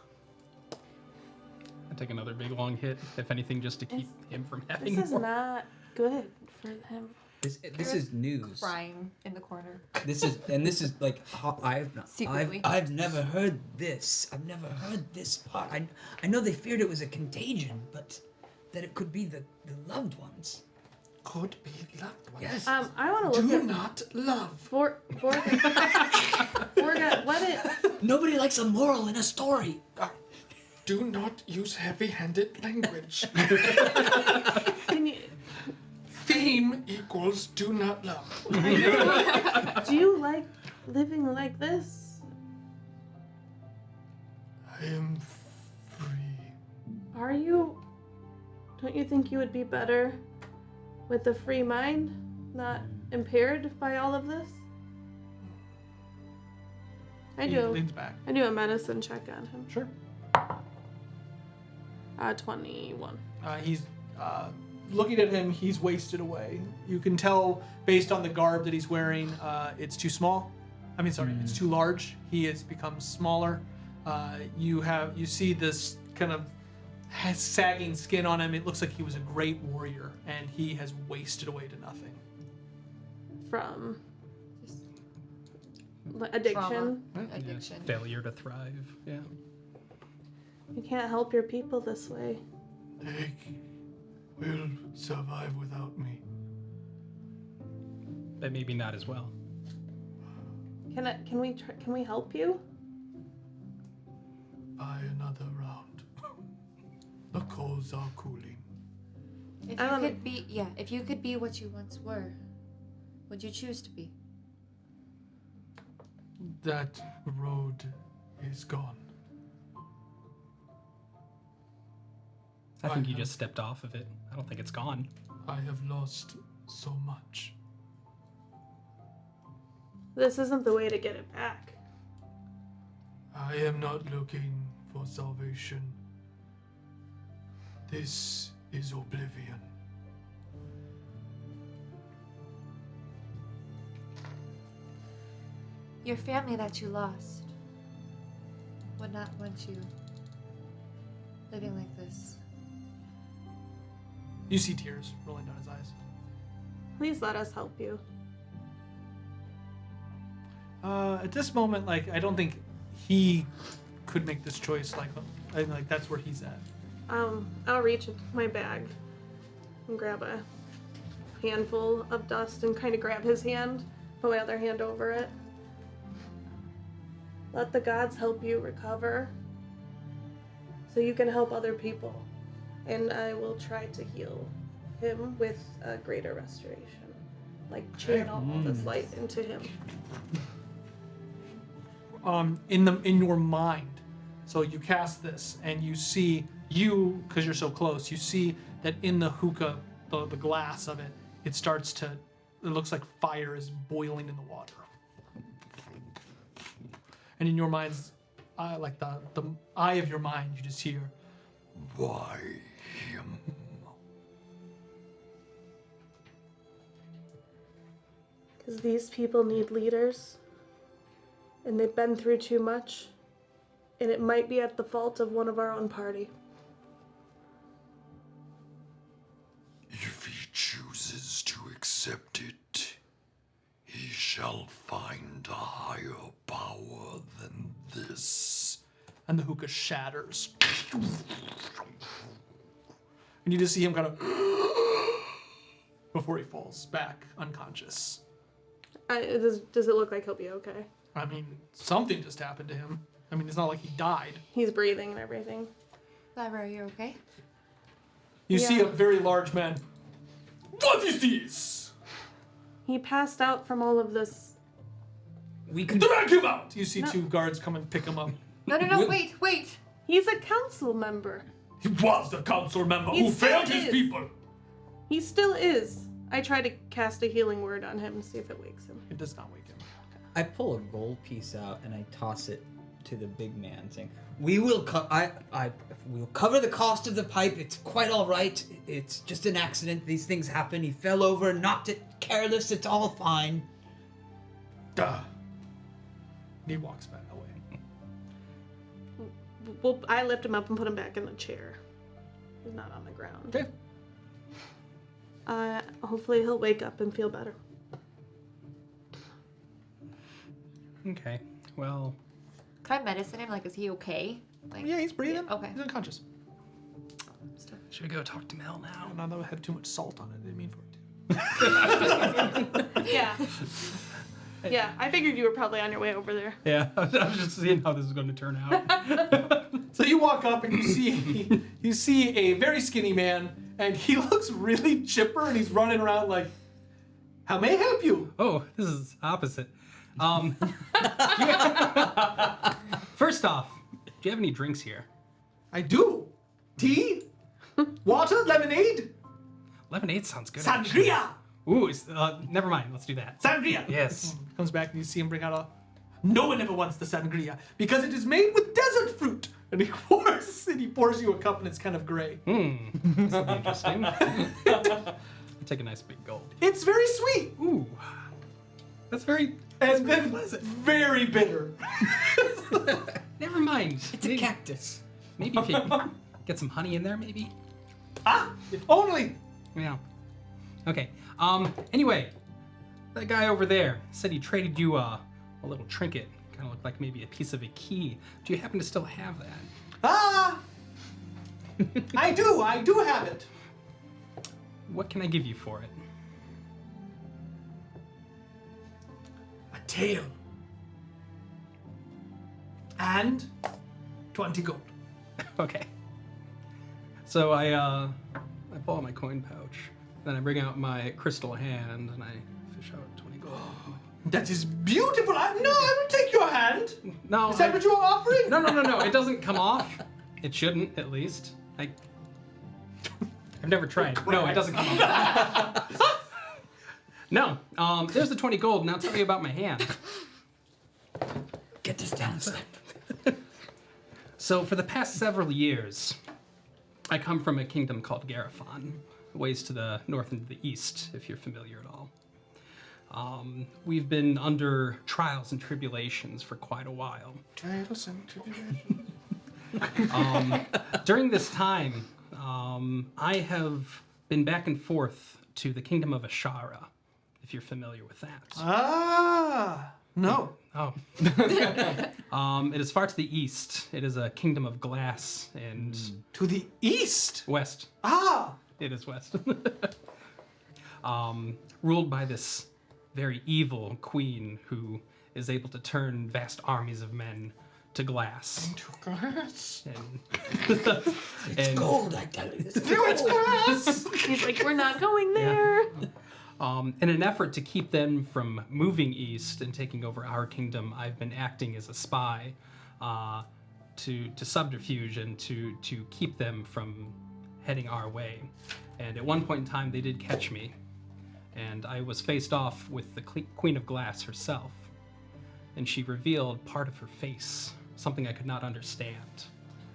I take another big long hit, if anything, just to keep him from having This is more. not good for him. This is news. Crying in the corner. This is like Secretly. I've never heard this. I've never heard this part. I know they feared it was a contagion, but that it could be the loved ones. Could be loved ones. Yes. I want to look Do at not love. Vorga, let it. Nobody likes a moral in a story. Do not use heavy-handed language. Can you, Theme equals do not love. do you like living like this? I am free. Are you? Don't you think you would be better with a free mind, not impaired by all of this? I He do. leans back. I do a medicine check on him. Sure. 21. He's looking at him. He's wasted away. You can tell based on the garb that he's wearing. It's too small. I mean, sorry, it's too large. He has become smaller. You see this kind of sagging skin on him. It looks like he was a great warrior, and he has wasted away to nothing. From addiction. Addiction. Failure to thrive. Yeah. You can't help your people this way. They will survive without me. But maybe not as well. Can we help you? Buy another round. The coals are cooling. If you could be, if you could be what you once were, would you choose to be? That road is gone. I think you just stepped off of it. I don't think it's gone. I have lost so much. This isn't the way to get it back. I am not looking for salvation. This is oblivion. Your family that you lost would not want you living like this. You see tears rolling down his eyes. Please let us help you. At this moment, like, I don't think he could make this choice. Like that's where he's at. I'll reach into my bag and grab a handful of dust and kind of grab his hand, put my other hand over it. Let the gods help you recover so you can help other people. And I will try to heal him with a greater restoration. Like channel all this light into him. In your mind. So you cast this and you see because you're so close, you see that in the hookah, the glass of it, it looks like fire is boiling in the water. And in your mind's like the eye of your mind, you just hear, why him? Because these people need leaders. And they've been through too much. And it might be at the fault of one of our own party. If he chooses to accept it, he shall find a higher power than this. And the hookah shatters. And you just see him kind of before he falls back unconscious. Does it look like he'll be okay? I mean, something just happened to him. I mean, it's not like he died. He's breathing and everything. Lyra, are you okay? You see a very large man. What is this? He passed out from all of this. We can drag him out. You see two guards come and pick him up. No, wait. He's a council member. He was the council member who failed his people. He still is. I try to cast a healing word on him and see if it wakes him. It does not wake him. I pull a gold piece out and I toss it to the big man, saying, "We will we'll cover the cost of the pipe. It's quite all right. It's just an accident. These things happen. He fell over, knocked it careless. It's all fine." Duh. He walks back away. Well, I lift him up and put him back in the chair. He's not on the ground. Okay. Hopefully he'll wake up and feel better. Okay. Well. Can I medicine him? Like, is he okay? Like, yeah, he's breathing. Okay. He's unconscious. Should we go talk to Mel now? No, that had too much salt on it. I didn't mean for it to. Yeah. Yeah, I figured you were probably on your way over there. Yeah, I was just seeing how this is going to turn out. So you walk up and you see a very skinny man, and he looks really chipper, and he's running around like, "How may I help you?" Oh, this is opposite. First off, do you have any drinks here? I do. Tea, water, lemonade. Lemonade sounds good. Sangria. Actually. Ooh, never mind. Let's do that. Sangria. Yes. Comes back and you see him bring out a. No one ever wants the sangria because it is made with desert fruit. And he pours you a cup and it's kind of gray. This will be interesting. I'll take a nice big gulp. It's very sweet. Ooh, that's very. And then very bitter. Never mind. It's a cactus. Maybe if you get some honey in there, maybe. If only. Yeah. Okay. Anyway, that guy over there said he traded you a little trinket. Kind of looked like maybe a piece of a key. Do you happen to still have that? I do have it. What can I give you for it? A tail. And 20 gold. Okay. So I pull out my coin pouch, then I bring out my crystal hand, and I fish out 20 gold. That is beautiful. I will take your hand. No, Is that what you are offering? No. It doesn't come off. It shouldn't, at least. I've never tried. No, it doesn't come off. No. There's the 20 gold, and I'll tell you about my hand. Get this down, Slip. So for the past several years, I come from a kingdom called Garifon, ways to the north and the east, if you're familiar at all. We've been under trials and tribulations for quite a while. Trials and tribulations. During this time, I have been back and forth to the kingdom of Ashara, if you're familiar with that. No. Oh. It is far to the east. It is a kingdom of glass and... To the east? West. Ah! It is west. Ruled by this very evil queen who is able to turn vast armies of men to glass. Into glass? And Gold, I tell you. It's glass! He's like, we're not going there. in an effort to keep them from moving east and taking over our kingdom, I've been acting as a spy to subterfuge and to keep them from heading our way. And at one point in time, they did catch me, and I was faced off with the Queen of Glass herself, and she revealed part of her face, something I could not understand,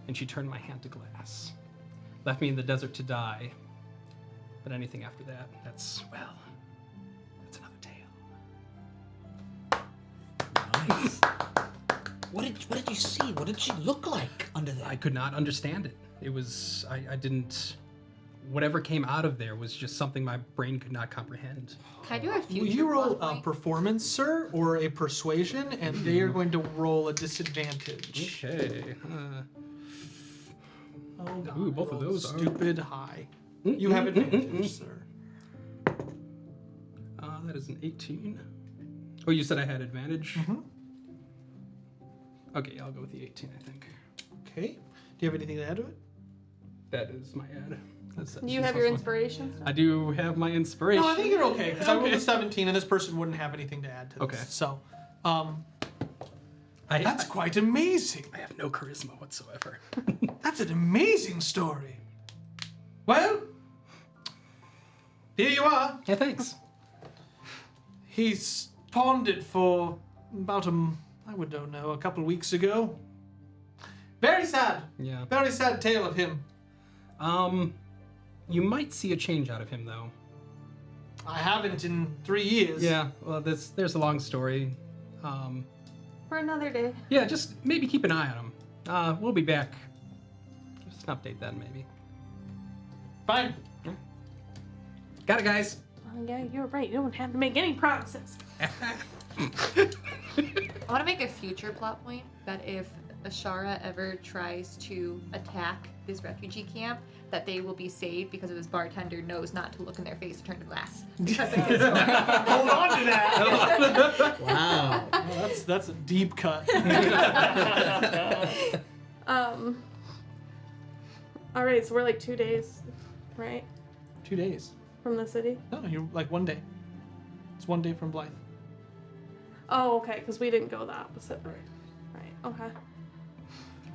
and she turned my hand to glass, left me in the desert to die. But anything after that, that's another tale. Nice. What did you see? What did she look like under there? I could not understand it. It was, I didn't, whatever came out of there was just something my brain could not comprehend. Can I do a future Will you roll plot a point? performance, sir, or a persuasion, and they are going to roll a disadvantage. Okay. Oh, God. Ooh, both of those are- Stupid high. You have advantage, sir. That is an 18. Oh, you said I had advantage? Mhm. Okay, I'll go with the 18, I think. Okay. Do you have anything to add to it? That is my ad. Do you have your inspiration? I do have my inspiration. No, I think you're okay, because I rolled Okay. a 17, and this person wouldn't have anything to add to this. Okay. So, I that's quite amazing. I have no charisma whatsoever. That's an amazing story. Well, here you are. Yeah, thanks. He's pawned it for about a couple of weeks ago. Very sad. Yeah. Very sad tale of him. You might see a change out of him, though. I haven't in 3 years. Yeah, well, there's a long story. For another day. Yeah, just maybe keep an eye on him. We'll be back. Give us an update then, maybe. Fine. Got it, guys. Oh, yeah, you're right. You don't have to make any promises. I want to make a future plot point that if Ashara ever tries to attack this refugee camp, that they will be saved because this bartender knows not to look in their face or turn to glass. Because of his story. Hold on to that. Wow. Well, that's a deep cut. All right, so we're like 2 days, right, 2 days. from the city. No, you're like 1 day. It's 1 day from Blythe. Oh, okay, because we didn't go the opposite. Right. Right. Okay.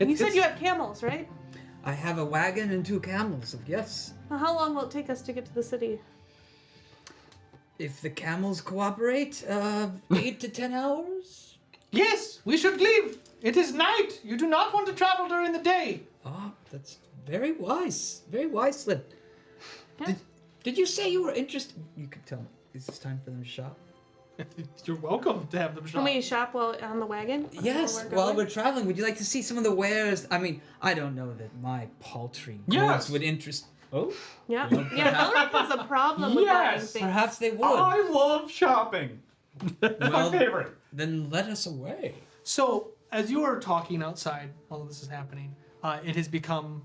And you said you have camels, right? I have a wagon and 2 camels, yes. Now, how long will it take us to get to the city? If the camels cooperate, 8 to 10 hours? Yes, we should leave. It is night. You do not want to travel during the day. Ah, that's very wise. Very wise, Slip. Yeah. Did you say you were interested? You could tell me. Is it time for them to shop? You're welcome to have them shop. Can we shop while on the wagon? Yes, While we're while going? we're traveling, would you like to see some of the wares? I mean, I don't know that my paltry goods Yes. would interest... Oh? Yeah. Well, Yeah, Elric has a problem with buying Yes. things. Perhaps they would. I love shopping. That's my Well, favorite. Then let us away. So, as you are talking outside, while this is happening, it has become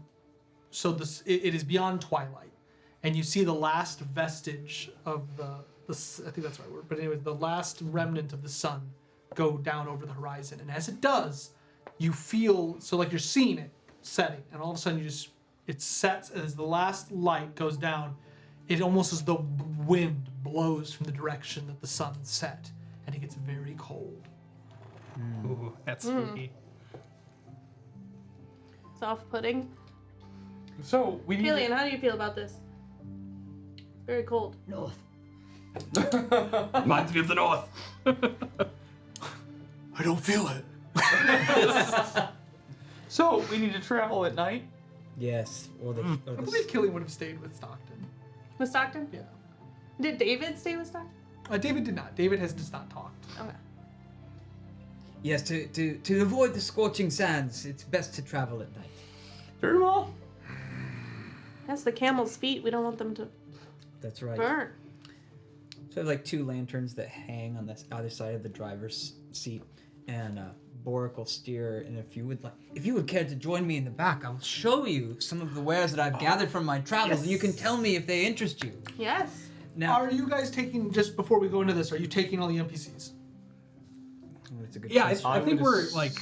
it is beyond twilight, and you see the last vestige of the I think that's the right word, but anyway, the last remnant of the sun go down over the horizon, and as it does, you feel like you're seeing it setting, and all of a sudden it sets as the last light goes down. It almost as though wind blows from the direction that the sun set, and it gets very cold. Ooh, that's spooky. It's off-putting. So we need. Killian, how do you feel about this? Very cold. North. Reminds me of the north. I don't feel it. So we need to travel at night. Yes. Or the. I believe Killian would have stayed with Stockton. With Stockton? Yeah. Did David stay with Stockton? David did not. David has just not talked. Okay. Yes. To avoid the scorching sands, it's best to travel at night. Very well. That's the camel's feet. We don't want them to That's right. burn. So I have like 2 lanterns that hang on the other side of the driver's seat, and Boric will steer. And if you would care to join me in the back, I'll show you some of the wares that I've gathered from my travels, and you can tell me if they interest you. Yes. Now, Are you guys taking, just before we go into this, are you taking all the NPCs? that's a good Yeah, question. I think we're like.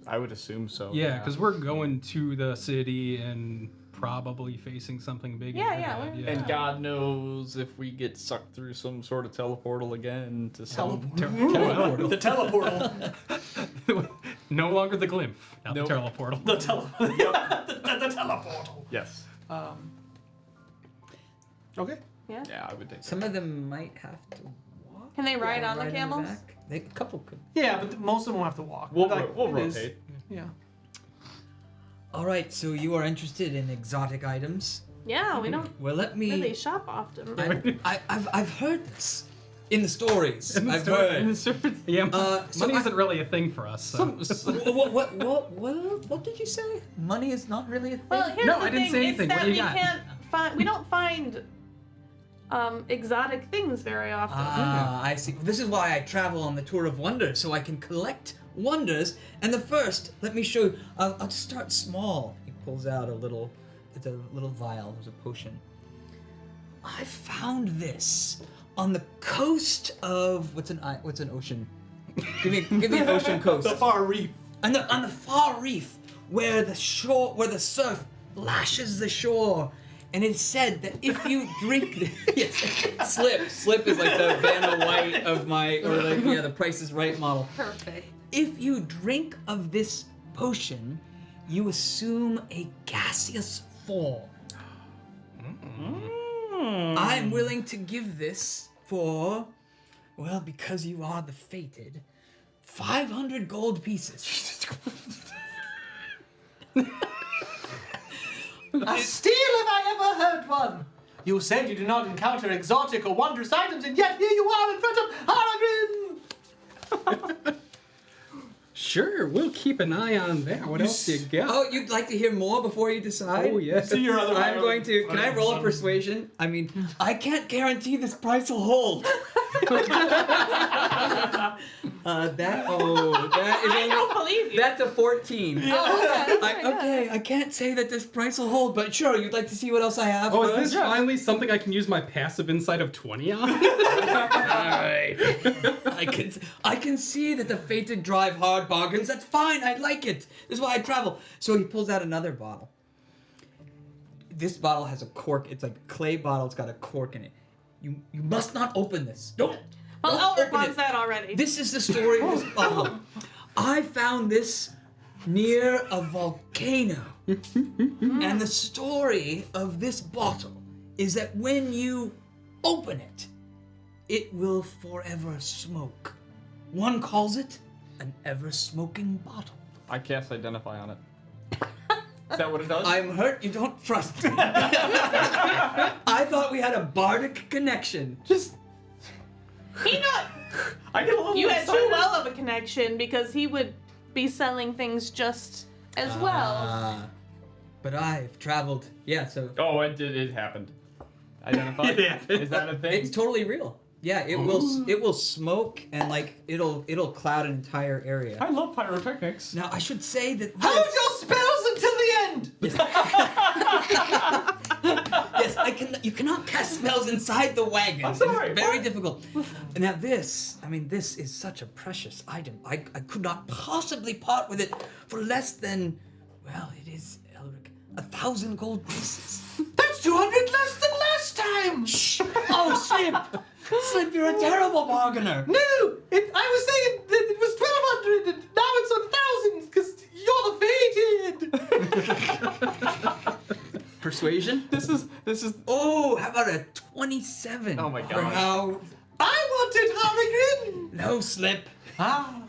I would assume so. Yeah, because we're going to the city and probably facing something big. Yeah, ahead, yeah, And God knows if we get sucked through some sort of teleportal again to some. The teleportal. No longer the glymph, now Nope. the teleportal. the teleportal. Yes. Okay. Yeah. Yeah, I would take. Some of them might have to walk. Can they ride on the ride camels? back. A couple could. Yeah, but most of them will have to walk. We'll But, like, we'll it is- rotate. Yeah. All right, so you are interested in exotic items? Yeah, we don't Well, let me. really shop often. I've heard this in the stories. In the I've story- heard. in the story- yeah, so money I- isn't really a thing for us. So. What did you say? Money is not really a thing. Well, here's No, the I didn't thing. say It's anything. that What do we you got? can't find. We don't find exotic things very often. Ah, I see. This is why I travel on the tour of wonders, so I can collect wonders. And the first, let me show you. I'll just start small. He pulls out it's a little vial. There's a potion. I found this on the coast of what's an ocean? Give me an ocean coast. The far reef. On the far reef, where the surf lashes the shore, and it's said that if you drink yes, slip is like the Vanna White of my, or like the Price is Right model. Perfect. If you drink of this potion, you assume a gaseous form. I'm willing to give this for, well, because you are the fated, 500 gold pieces. A steal if I ever heard one! You said you do not encounter exotic or wondrous items, and yet here you are in front of Haragrin! Sure, we'll keep an eye on that. What else do you got? Oh, you'd like to hear more before you decide? Oh, yes. See your other I'm going to. Can I roll a persuasion? I mean, I can't guarantee this price will hold. That is I don't believe you. That's a 14. I can't say that this price will hold, but sure, you'd like to see what else I have. Oh, is first? this finally something I can use my passive insight of 20 on? Alright. I can see that the fated drive hard bargains. That's fine. I like it. This is why I travel. So he pulls out another bottle. This bottle has a cork. It's like a clay bottle. It's got a cork in it. You must not open this. Don't. Well, don't Elric open wants it. that already. This is the story of this bottle. I found this near a volcano. And the story of this bottle is that when you open it, it will forever smoke. One calls it an ever-smoking bottle. I cast Identify on it. Is that what it does? I'm hurt you don't trust me. I thought we had a bardic connection. He not. I get a little You had excited. too well of a connection because he would be selling things just as well. But I've traveled. Yeah, so Oh, it happened. Identify? Yeah. Is that a thing? it's totally real. Yeah, it will smoke and like it'll cloud an entire area. I love pyrotechnics. Now I should say that Hold your spells until the end! yes, you cannot cast spells inside the wagon. That's all right, It's very fine. difficult. Now this is such a precious item. I could not possibly part with it for less than, well, it is, Elric, 1,000 gold pieces. That's 200 less than last time. Shh! Oh, Slip! Slip, you're a terrible bargainer. No, I was saying that it was 1,200 and now it's 1,000 because you're the fated. Persuasion? This is. Oh, how about a 27? Oh my For God. how... I wanted Harrigan. No, Slip.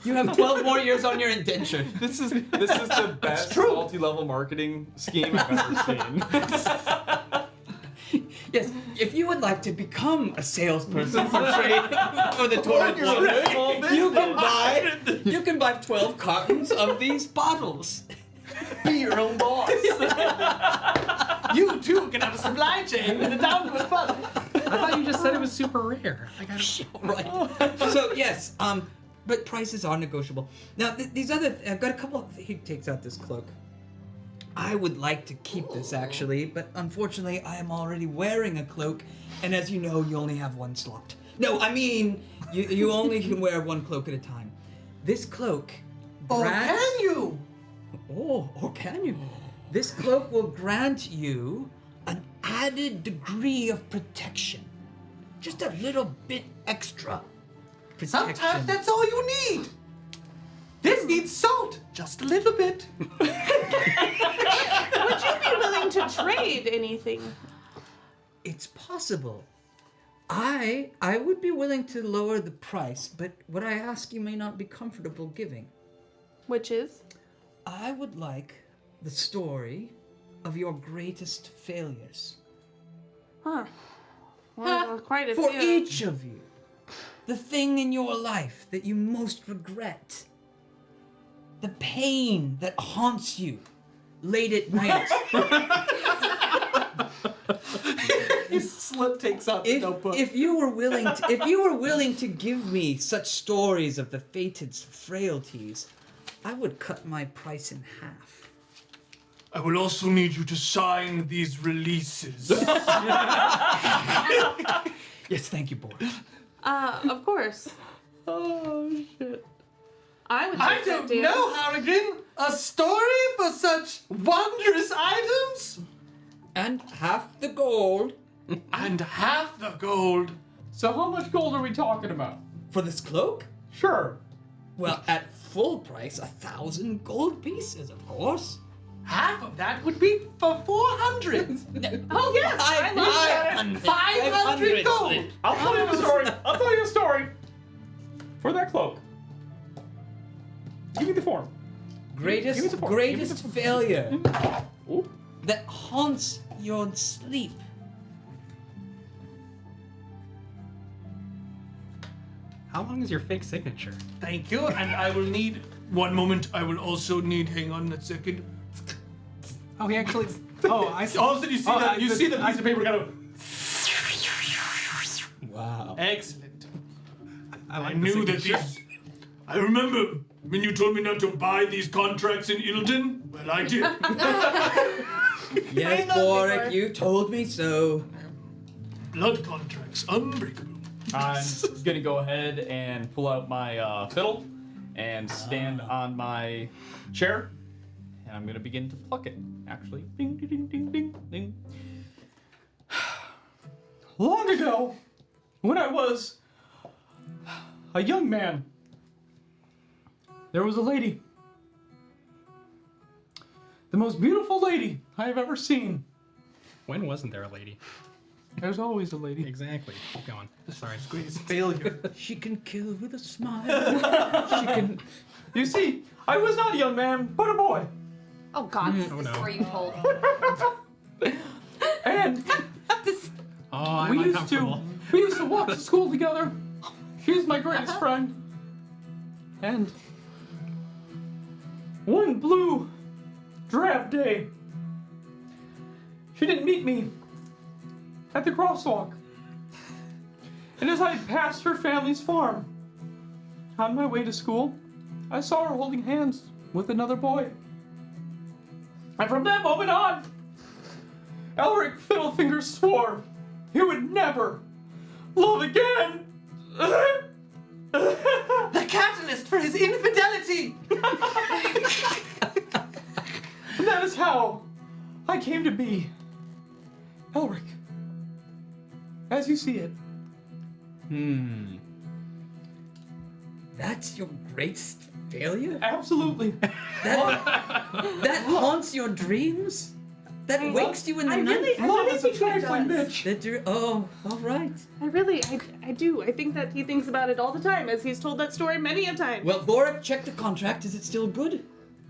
You have 12 more years on your indenture. This is the best multi-level marketing scheme I've ever seen. Yes, if you would like to become a salesperson for trade for the Dwarven Forge, you can buy 12 cartons of these bottles. Be your own boss. You too can have a supply chain with a downward funnel. I thought you just said it was super rare. I got Right. So yes, but prices are negotiable. Now these other, I've got a couple. He takes out this cloak. I would like to keep this actually, but unfortunately I am already wearing a cloak, and as you know, you only have one slot. No, I mean you only can wear one cloak at a time. This cloak. Or grants- can you? Oh, or can you? This cloak will grant you an added degree of protection. Just a little bit extra protection. Sometimes that's all you need. This needs salt, just a little bit. Would you be willing to trade anything? It's possible. I would be willing to lower the price, but what I ask you may not be comfortable giving. Which is? I would like the story of your greatest failures. Huh. Well, quite a For few. each of you. The thing in your life that you most regret. The pain that haunts you late at night. Slip takes out the notebook. If you were willing to give me such stories of the fated's frailties, I would cut my price in half. I will also need you to sign these releases. Yes, thank you, boy. Of course. Oh shit. I would I take that don't deal. know, Harrigan. A story for such wondrous items? And half the gold. And half the gold. So how much gold are we talking about? For this cloak? Sure. Well, at full price, 1,000 gold pieces, of course. Half of that would be for 400. Oh yes, I love that. 500 gold. I'll tell you a story. I'll tell you a story. For that cloak. Give me the form. Greatest failure Ooh. that haunts your sleep. How long is your fake signature? Thank you. And I will need. One moment, I will also need. Hang on a second. Oh, he actually. Oh, I see. All of a sudden you see Oh, you see the piece of paper go. Wow. Excellent. I knew that these. I remember when you told me not to buy these contracts in Ilden. Well, I did. Yes, Boric, you told me so. Blood contracts, unbreakable. I'm gonna go ahead and pull out my fiddle and stand on my chair, and I'm gonna begin to pluck it. Actually, ding, ding, ding, ding, ding, ding. Long ago, when I was a young man, there was a lady, the most beautiful lady I have ever seen. When wasn't there a lady? There's always a lady. Exactly. Keep going. Sorry. Greatest failure. She can kill with a smile. She can. You see, I was not a young man, but a boy. Oh God, this is Oh, the no. story you told. And Oh, I'm we uncomfortable. used to walk to school together. She's my greatest friend. And one blue drab day, she didn't meet me at the crosswalk. And as I passed her family's farm, on my way to school, I saw her holding hands with another boy. And from that moment on, Elric Fiddlefingers swore he would never love again. The catalyst for his infidelity. And that is how I I came to be Elric. As you see it. That's your greatest failure? Absolutely. That haunts your dreams? That wakes you in the night? Love is a think it trifling does. bitch. Oh, all right. I do. I think that he thinks about it all the time, as he's told that story many a time. Well, Vorik, check the contract. Is it still good?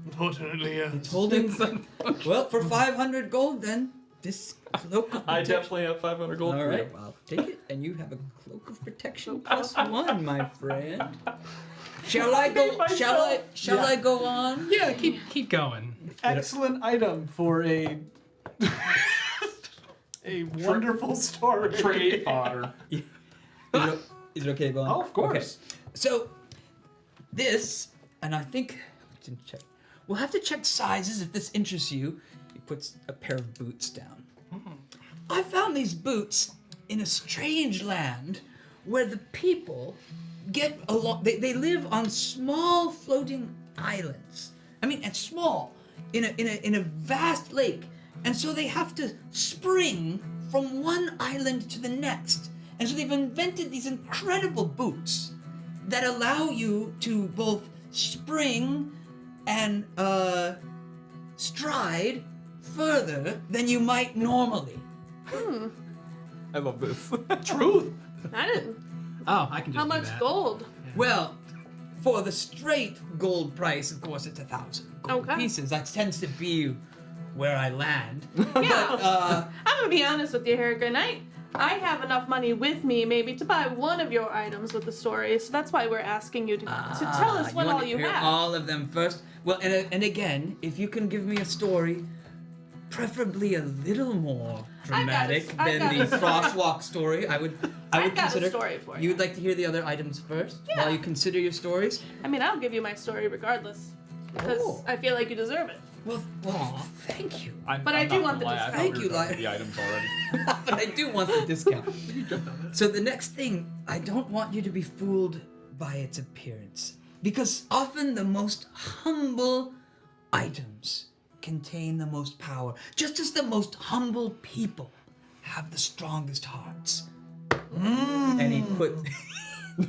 Unfortunately, yes. Told him. Well, for 500 gold, then this cloak of I protection. definitely have 500 gold. All for right, you. well, take it, and you have a cloak of protection +1, my friend. Shall I go? Shall I go on? Yeah, keep going. Excellent item for a wonderful story. Trade fodder. Is it okay going? Oh, of course. Okay. So, this, and I think, didn't check. We'll have to check sizes if this interests you. He puts a pair of boots down. I found these boots in a strange land where the people get along. They live on small floating islands. I mean, it's small in a vast lake, and so they have to spring from one island to the next. And so they've invented these incredible boots that allow you to both spring and stride further than you might normally. I love this. Truth. I didn't. Oh, I can just How do much that. gold? Well, for the straight gold price, of course, it's 1,000 gold Okay. pieces. That tends to be where I land. Yeah. I'm gonna be honest with you, Harrigan. I have enough money with me, maybe, to buy one of your items with the story. So that's why we're asking you to tell us what want all to you hear have. all of them first. Well, and again, if you can give me a story, preferably a little more dramatic I've than got the a- crosswalk story, I would I've got a consider. story for you. You would like to hear the other items first Yeah. while you consider your stories? I mean, I'll give you my story regardless, because Oh. I feel like you deserve it. Well, thank you. But I do want the I discount. Thank thought you, we were done Liar. with the items already. But I do want the discount. So the next thing, I don't want you to be fooled by its appearance. Because often the most humble items contain the most power. Just as the most humble people have the strongest hearts. And he put...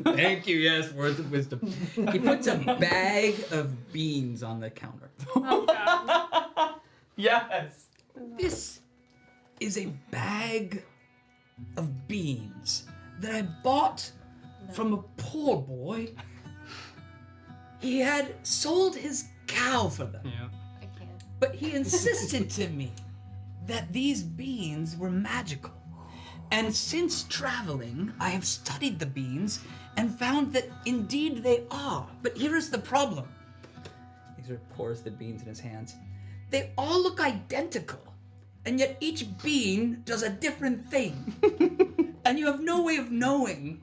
Thank you, yes, words of wisdom. He puts a bag of beans on the counter. Oh, God. Yes. This is a bag of beans that I bought from a poor boy. He had sold his cow for them, Yeah. I can't. but he insisted to me that these beans were magical. And since traveling, I have studied the beans and found that indeed they are. But here is the problem. He sort of pours the beans in his hands. They all look identical, and yet each bean does a different thing. And you have no way of knowing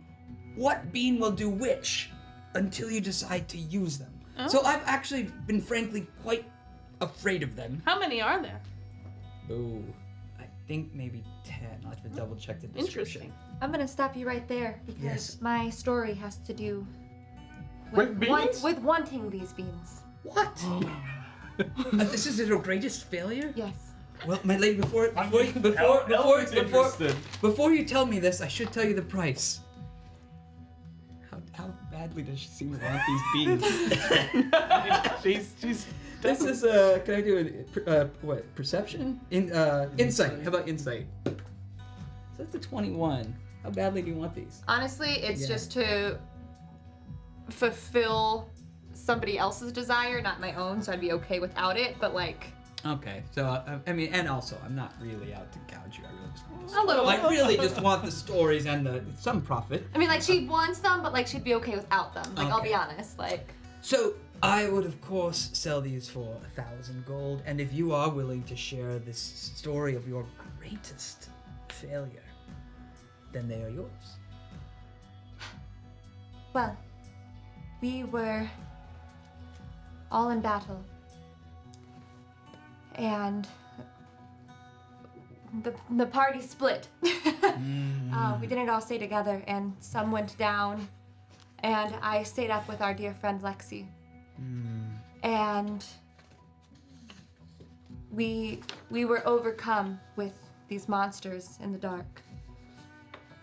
what bean will do which until you decide to use them. So I've actually been frankly quite afraid of them. How many are there? Ooh, I think maybe 10. I'll have to double check the description. Interesting. I'm gonna stop you right there because Yes. my story has to do With beans? with wanting these beans. What? This is your greatest failure? Yes. Well, my lady, before you tell me this, I should tell you the price. How badly does she seem to want these beans? She's This is can I do what perception? Insight. How about insight? So that's a 21. How badly do you want these? Honestly, it's Yeah. just to fulfill somebody else's desire, not my own, so I'd be okay without it, but like Okay, so I mean, and also, I'm not really out to gouge you. I really just want the A little. I really just want the stories and some profit. I mean like she wants them, but like she'd be okay without them. Like I'll be Okay. honest. Like So I would, of course, sell these for 1,000 gold, and if you are willing to share this story of your greatest failure, then they are yours. well, we were all in battle. And the party split. We didn't all stay together, and some went down, and I stayed up with our dear friend Lexi. And we were overcome with these monsters in the dark.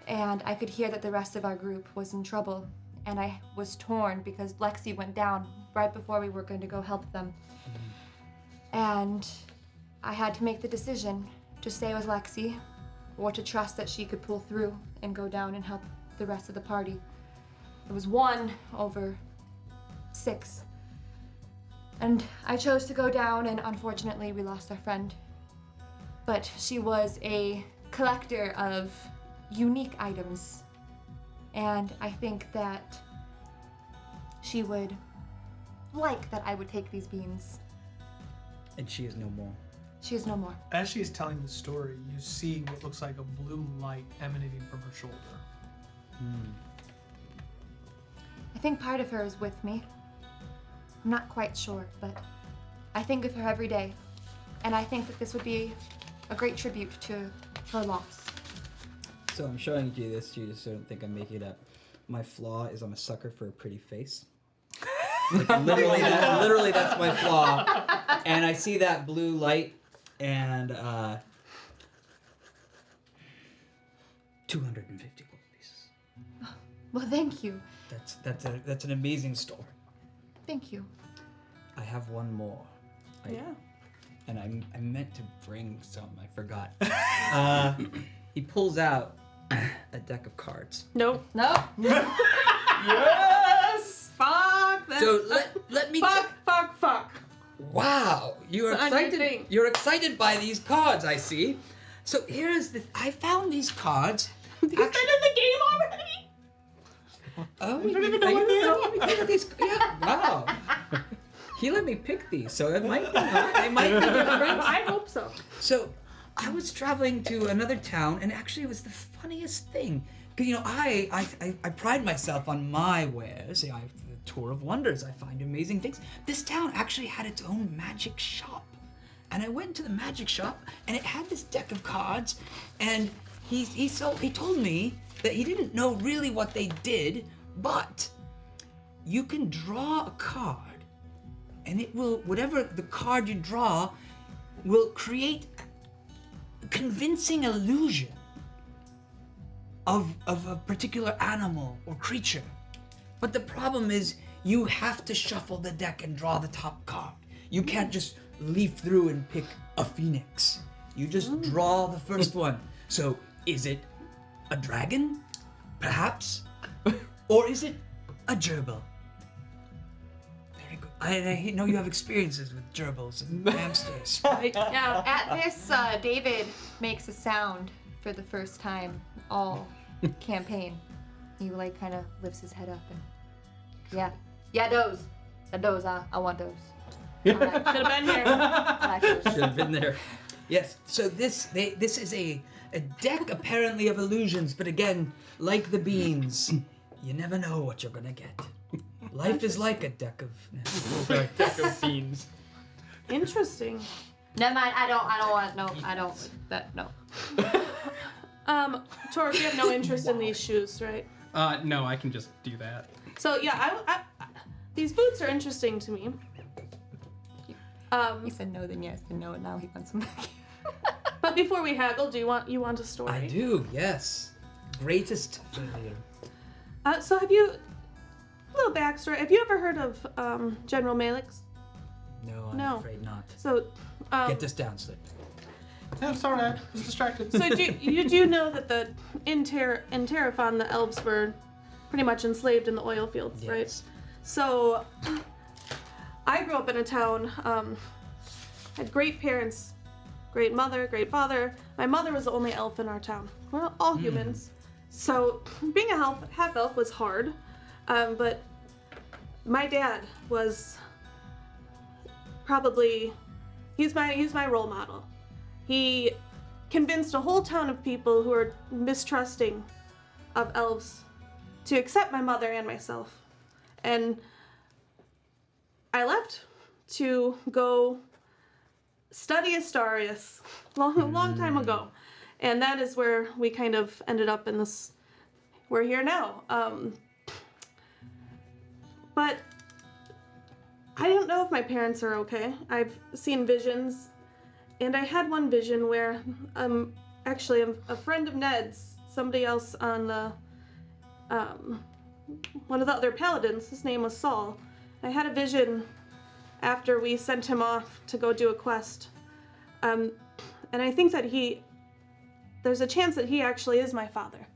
And I could hear that the rest of our group was in trouble. And I was torn because Lexi went down right before we were going to go help them. And I had to make the decision to stay with Lexi or to trust that she could pull through and go down and help the rest of the party. It was 1 over 6. And I chose to go down, and unfortunately we lost our friend. But she was a collector of unique items. And I think that she would like that I would take these beans. And she is no more. She is no more. As she's telling the story, you see what looks like a blue light emanating from her shoulder. I think part of her is with me. I'm not quite sure, but I think of her every day. And I think that this would be a great tribute to her loss. So I'm showing you this, you just don't think I'm making it up. My flaw is I'm a sucker for a pretty face. Like literally that's my flaw. And I see that blue light and 250 gold pieces. Well, thank you. That's an amazing store. Thank you. I have one more. And I meant to bring some, I forgot. He pulls out a deck of cards. Nope. No. Yes! Fuck that. So let me Fuck. Wow, you're It's a new excited. thing. You're excited by these cards, I see. So here's the. I found these cards. You've been in the game already? Oh, you don't even know what they are. Yeah, wow. He let me pick these, so it might be. They might be different. I hope so. So, I was traveling to another town, and actually, it was the funniest thing. Cause I pride myself on my wares. I have the Tour of Wonders. I find amazing things. This town actually had its own magic shop, and I went to the magic shop, and it had this deck of cards, and he told me that he didn't know really what they did, but you can draw a card, and it will, whatever the card you draw, will create a convincing illusion of a particular animal or creature. But the problem is you have to shuffle the deck and draw the top card. You can't just leaf through and pick a phoenix. You just draw the first one. So is it a dragon? Perhaps? Or is it a gerbil? Very good. I know you have experiences with gerbils and hamsters, right? Now, at this, David makes a sound for the first time all campaign. He kind of lifts his head up and those. I want those. Should have been here. I like those. Should have been there. Yes. So this is a deck apparently of illusions, but again, like the beans, you never know what you're gonna get. Life is like a deck of beans. Interesting. Never mind. I don't want. No. Tor, you have no interest in these shoes, right? No, I can just do that. So yeah, I these boots are interesting to me. He said no, then yes, then no, and now he wants them back. But before we haggle, you want a story? I do. Yes. Greatest failure. So have you, a little backstory, have you ever heard of General Malix? No, I'm No. afraid not. So, Get this down, Slip. Yeah, it's alright. I was distracted. so do you know that in Terraphon, the elves were pretty much enslaved in the oil fields, right? Yes. So, I grew up in a town, had great parents, great mother, great father. My mother was the only elf in our town. We're all humans. So being a half elf was hard, but my dad was probably, he's my role model. He convinced a whole town of people who are mistrusting of elves to accept my mother and myself. And I left to go study Astarius a long time ago. And that is where we kind of ended up in this, we're here now. But I don't know if my parents are okay. I've seen visions And I had one vision where, actually, a friend of Ned's, somebody else on the, one of the other paladins, his name was Saul. I had a vision after we sent him off to go do a quest. And I think that there's a chance that he actually is my father.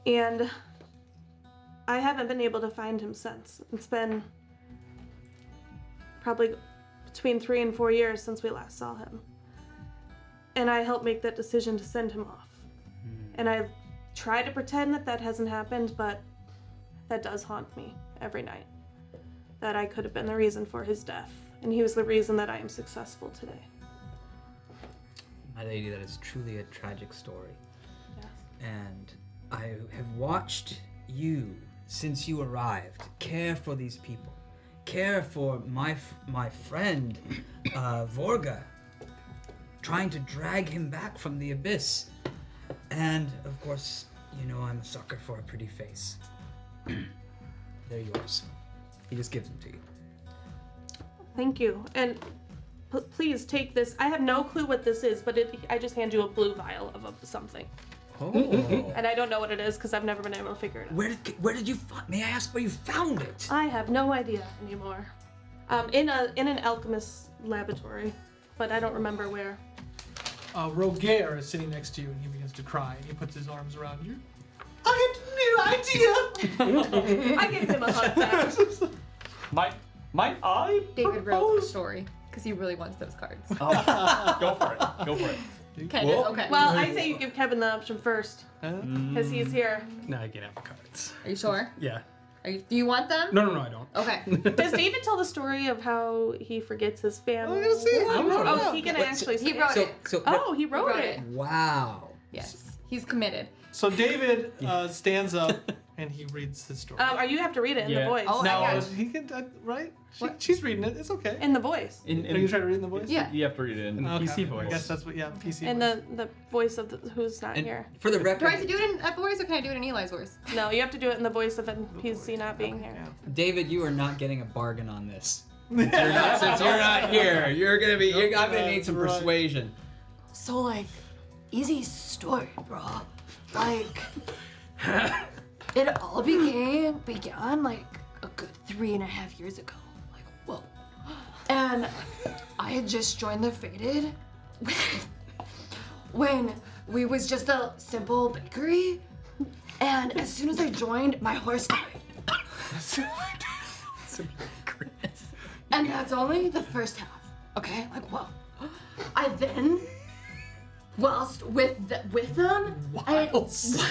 And I haven't been able to find him since. It's been probably between 3 and 4 years since we last saw him. And I helped make that decision to send him off. And I try to pretend that hasn't happened, but that does haunt me every night. That I could have been the reason for his death. And he was the reason that I am successful today. My lady, that is truly a tragic story. Yes. And I have watched you, since you arrived, care for these people. Care for my friend, Vorga, trying to drag him back from the abyss. And, of course, you know I'm a sucker for a pretty face. They're yours. He just gives them to you. Thank you. And please take this. I have no clue what this is, but I just hand you a blue vial of something. Oh. And I don't know what it is because I've never been able to figure it out. Where did you find? May I ask where you found it? I have no idea anymore. In an alchemist laboratory, but I don't remember where. Rogaire is sitting next to you and he begins to cry and he puts his arms around you. I had no idea! I give him a hug back. Might I David wrote the story because he really wants those cards. Go for it. Go for it. Okay. Okay. Well, I say you give Kevin the option first, because he's here. No, I can have the cards. Are you sure? Yeah. Do you want them? No, I don't. Okay. Does David tell the story of how he forgets his family? I'm gonna see it. Oh, he can actually say He wrote it. He wrote it. Wow. Yes. He's committed. So David stands up and he reads his story. You have to read it in the Yeah. voice. Oh, now, I got he can, right? What? She's reading it. It's okay. In the voice. Are you trying to read in the voice? Yeah. You have to read it in Okay. PC voice. I guess that's what, PC In voice. the voice of who's not And here. for the Do I record, have to do it in that voice or can I do it in Eli's voice? No, you have to do it in the voice of NPC not being here. David, you are not getting a bargain on this. Since you're not here, you're gonna need some persuasion. So, like, easy story, bro. Like, it all began like a good 3.5 years ago. Like, whoa. And I had just joined the Fated when we was just a simple bakery. And as soon as I joined, my horse died. And that's only the first half, okay? Like, whoa. I then, whilst with them, I'm sorry,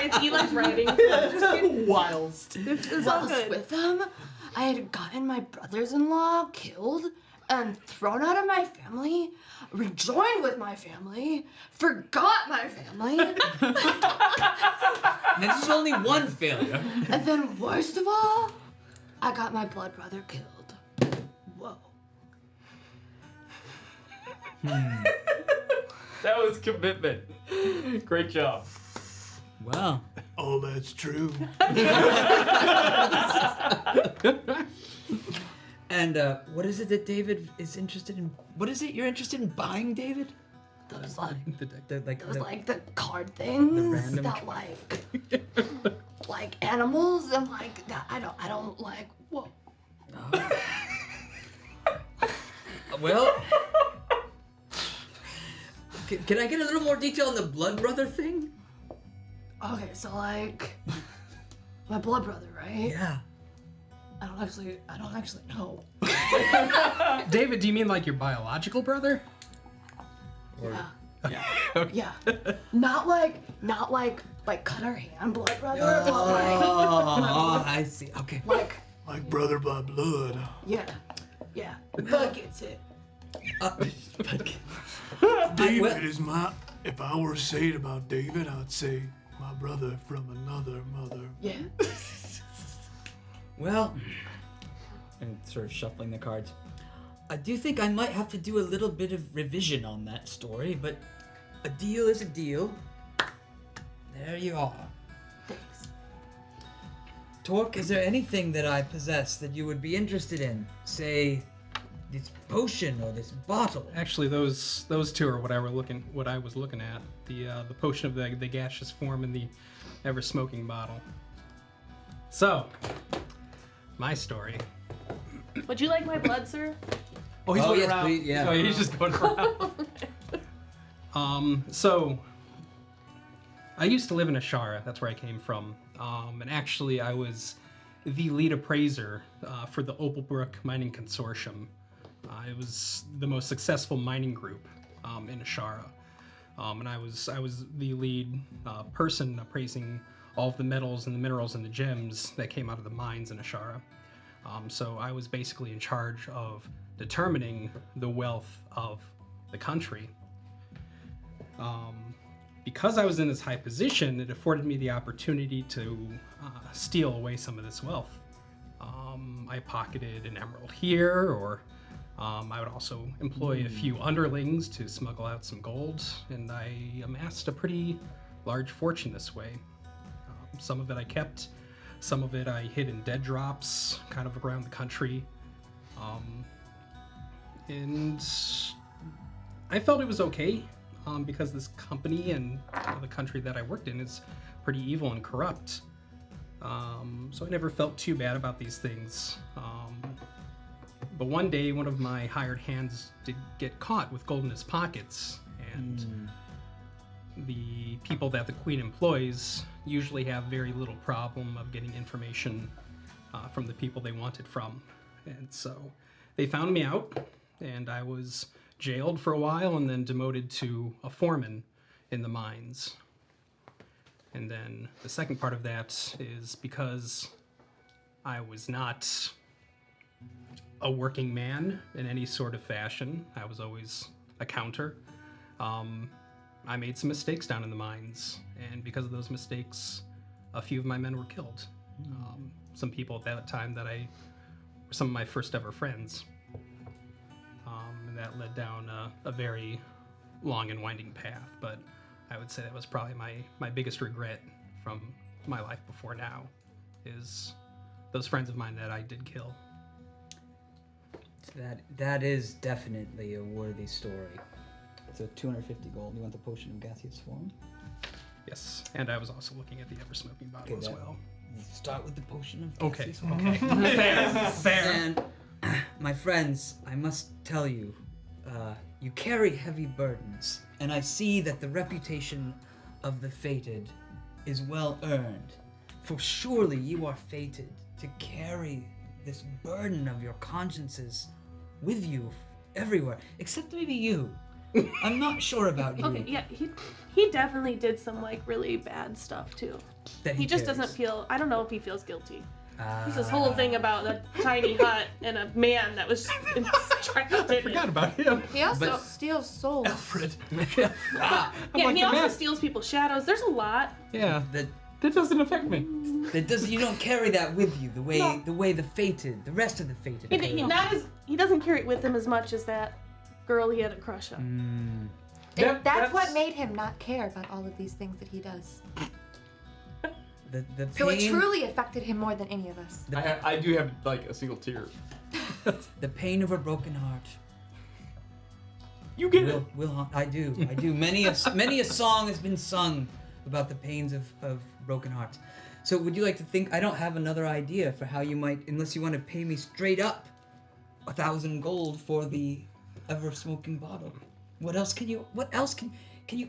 it's Eli's writing. Whilst. It's all whilst good. with them, I had gotten my brothers-in-law killed and thrown out of my family, rejoined with my family, forgot my family, This is only one failure. and then worst of all, I got my blood brother killed. Whoa. That was commitment. Great job. Wow. Oh, that's true. And what is it that David is interested in? What is it you're interested in buying, David? Those like The the card things random that like animals and like that I don't like. Whoa. Well, can I get a little more detail on the blood brother thing? Okay, so like my blood brother, right? Yeah. I don't actually know. David, do you mean like your biological brother? Yeah. Not like cut our hand blood brother, but Oh, I see. Okay. like Like brother by blood. yeah. Bug gets it. David is my. If I were to say it about David, I'd say my brother from another mother. Yeah. Well, and sort of shuffling the cards. I do think I might have to do a little bit of revision on that story, but a deal is a deal. There you are. Thanks. Torque, is there anything that I possess that you would be interested in? Say, this potion or this bottle? Actually, those two are what I was looking at. The potion of the gaseous form and the ever smoking bottle. So, my story. Would you like my blood, sir? Oh, he's going yes, around. please, yeah. Oh, he's just going around. So I used to live in Ashara. That's where I came from. And actually, I was the lead appraiser for the Opalbrook Mining Consortium. It was the most successful mining group in Ashara. And I was the lead person appraising all of the metals and the minerals and the gems that came out of the mines in Ashara. So I was basically in charge of determining the wealth of the country. Because I was in this high position, it afforded me the opportunity to steal away some of this wealth. I pocketed an emerald here, or I would also employ a few underlings to smuggle out some gold, and I amassed a pretty large fortune this way. Some of it I kept, some of it I hid in dead drops, kind of around the country. And I felt it was okay, because this company and the country that I worked in is pretty evil and corrupt. So I never felt too bad about these things. But one day, one of my hired hands did get caught with gold in his pockets, and the people that the queen employs usually have very little problem of getting information from the people they want it from. And so they found me out, and I was jailed for a while and then demoted to a foreman in the mines. And then the second part of that is because I was not a working man in any sort of fashion. I was always a counter. I made some mistakes down in the mines, and because of those mistakes, a few of my men were killed. Some people at that time that were some of my first ever friends. And that led down a very long and winding path, but I would say that was probably my biggest regret from my life before now, is those friends of mine that I did kill. That is definitely a worthy story. It's a 250 gold. You want the potion of gaseous form? Yes, and I was also looking at the ever smoking bottle as well. Start with the potion of Okay, gaseous form. okay. Fair. And my friends, I must tell you, you carry heavy burdens, and I see that the reputation of the fated is well earned. For surely you are fated to carry this burden of your consciences with you everywhere, except maybe you. I'm not sure about you. Okay, yeah, he definitely did some like really bad stuff too. That He just carries. doesn't feel. I don't know if he feels guilty. There's this whole thing about a tiny hut and a man that was trapped in it. Forgot about him. He also But- steals souls. Alfred. Yeah, like and he the also man. steals people's shadows. There's a lot. Yeah, That doesn't affect me. you don't carry that with you the way the fated, the rest of the fated. carry. He doesn't carry it with him as much as that girl he had a crush on. And that's what made him not care about all of these things that he does. The pain, So it truly affected him more than any of us. I do have like a single tear. the pain of a broken heart. You get it. Will haunt. I do. Many a song has been sung about the pains of broken hearts. So would you like to think? I don't have another idea for how you might, unless you want to pay me straight up 1,000 gold for the ever smoking bottle. What else can you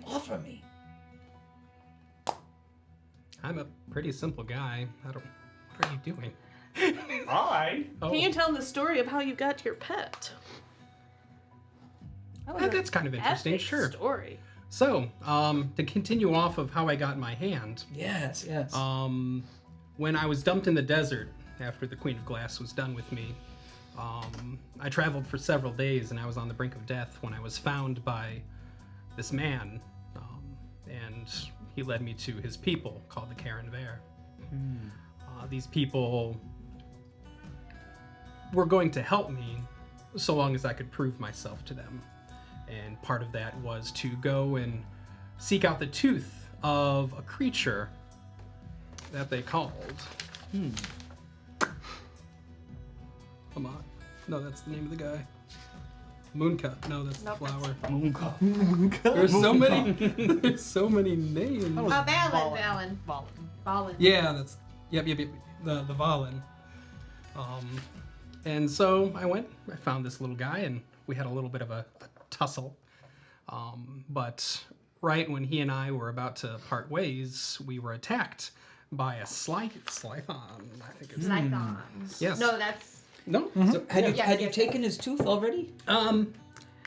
offer me? I'm a pretty simple guy. What are you doing? Can you tell him the story of how you got to your pet? That was a That's kind of interesting. epic Sure. story. So, to continue off of how I got my hand, Yes. when I was dumped in the desert after the Queen of Glass was done with me, I traveled for several days and I was on the brink of death when I was found by this man, and he led me to his people called the Karen Ver. These people were going to help me so long as I could prove myself to them. And part of that was to go and seek out the tooth of a creature that they called. Come on. No, that's the name of the guy. Mooncut. No, that's the flower. Mooncut. There's so many. There's so many names. Valen. Valen. Yeah, that's yep. The Valen. And so I found this little guy, and we had a little bit of a tussle. But right when he and I were about to part ways, we were attacked by a Slython. I think it's Slython. Yes. No, that's. No. So had you Yes. taken his tooth already?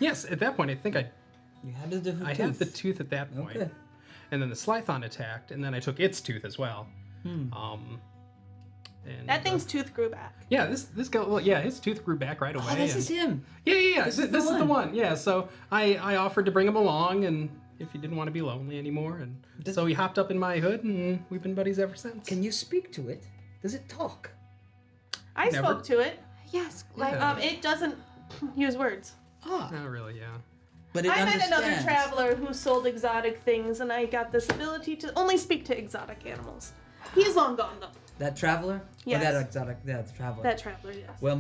Yes. At that point, I think You had the tooth. I had the tooth at that point. Okay. And then the Slython attacked, and then I took its tooth as well. And, That thing's tooth grew back. Yeah, this guy. Well, yeah, his tooth grew back right away. Oh, this is him. Yeah. This is the one. one. Yeah. So I offered to bring him along, and if he didn't want to be lonely anymore, and so he hopped up in my hood, and we've been buddies ever since. Can you speak to it? Does it talk? I Never. spoke to it. Yes, Yeah. It doesn't use words. Ah, Not really. Yeah. but it I met another understands. traveler who sold exotic things, and I got this ability to only speak to exotic animals. He's long gone though. That traveler? Yes. Or that exotic? Yeah, the traveler. That traveler, yes. Well,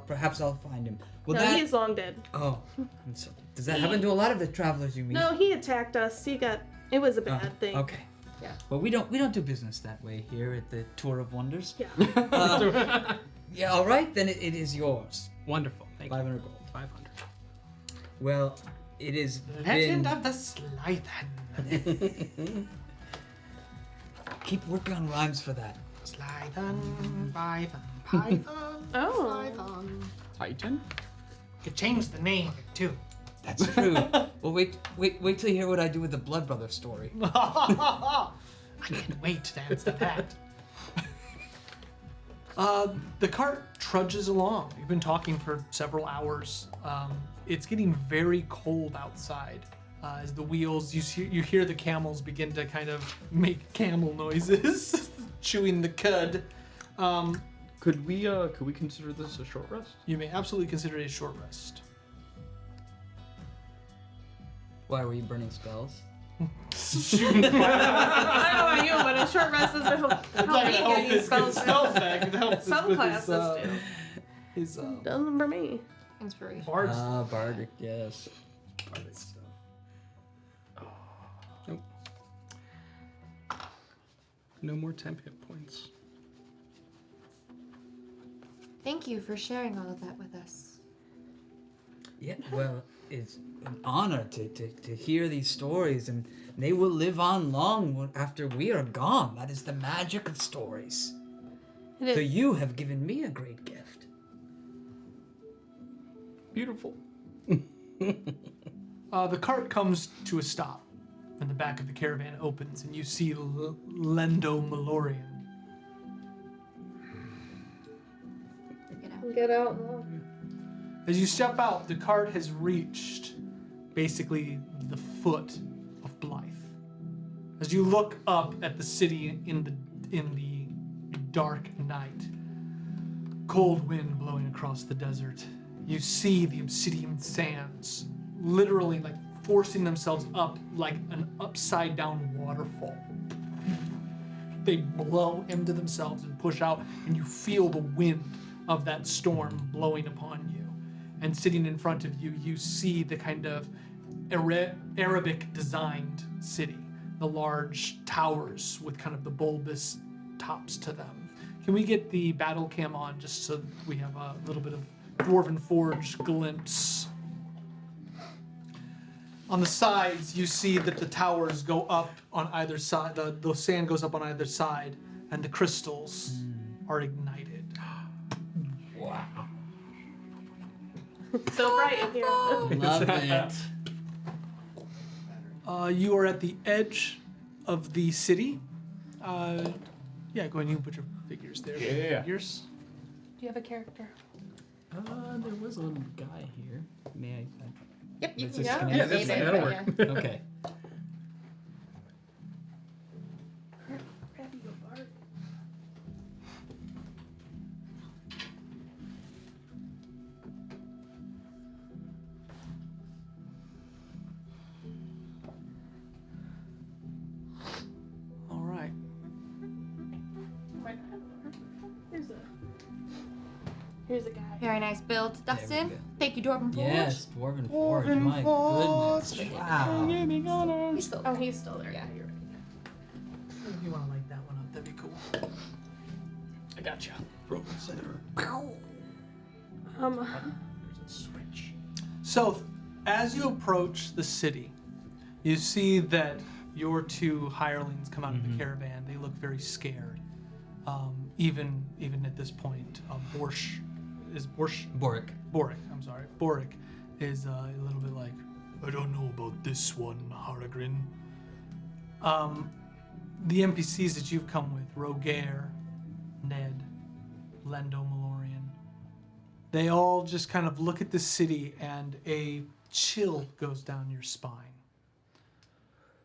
perhaps I'll find him. Well, No, that. he's long dead. Oh, I'm sorry. Does that happen to a lot of the travelers you meet? No, he attacked us. It was a Oh, bad thing. Okay. Yeah. Well, we don't do business that way here at the Tour of Wonders. Yeah. Yeah. All right, then it is yours. Wonderful. Thank you. 500 gold. 500. Well, it is Legend been... of the Slythan. Keep working on rhymes for that. Slythan, Python, Python, Oh. Slythan. Titan? Could change the name of it too. That's true. Well, wait till you hear what I do with the Blood Brother story. I can't wait to answer that. The cart trudges along. You've been talking for several hours. It's getting very cold outside. As the wheels, you hear the camels begin to kind of make camel noises, chewing the cud. Could we consider this a short rest? You may absolutely consider it a short rest. Why were you burning spells? I don't know about you, but a short rest is to help me get these spells back. It helps Some with classes do. his Doesn't for me. Inspiration. bards. Bardic, yes. Bardic stuff. Nope. No more temp hit points. Thank you for sharing all of that with us. Yeah, well, it's an honor to hear these stories, and they will live on long after we are gone. That is the magic of stories. It is. So you have given me a great gift. Beautiful. The cart comes to a stop, and the back of the caravan opens, and you see Lendo Malorian. Get out. As you step out, the cart has reached basically the foot of Blythe. As you look up at the city in the dark night, cold wind blowing across the desert, you see the obsidian sands literally like forcing themselves up like an upside down waterfall. They blow into themselves and push out, and you feel the wind of that storm blowing upon you. And sitting in front of you, you see the kind of Arabic designed city, the large towers with kind of the bulbous tops to them. Can we get the battle cam on just so we have a little bit of Dwarven Forge glimpse? On the sides, you see that the towers go up on either side, the sand goes up on either side, and the crystals are ignited. Wow. So bright in here. Love it. You are at the edge of the city. Yeah, go ahead and you can put your figures there. Yeah. Figures. Do you have a character? There was a guy here. May I? Yep, you Is can this go. connected? Yeah, that'll work. Okay. All right. Here's a guy. Very nice build. There we Dustin, go. thank you, Dwarven Forge. Yes, Dwarven Forge. My goodness. Wow. He's still Oh, he's still there. Yeah. You're right. If you want to light that one up, that'd be cool. I got you. Um, So, as you approach the city, you see that your two hirelings come out of the caravan. They look very scared. Even at this point, Boric. I'm sorry. Boric is a little bit like, I don't know about this one, Haragrin. The NPCs that you've come with, Rogaire, Ned, Lendo Malorian, they all just kind of look at the city and a chill goes down your spine.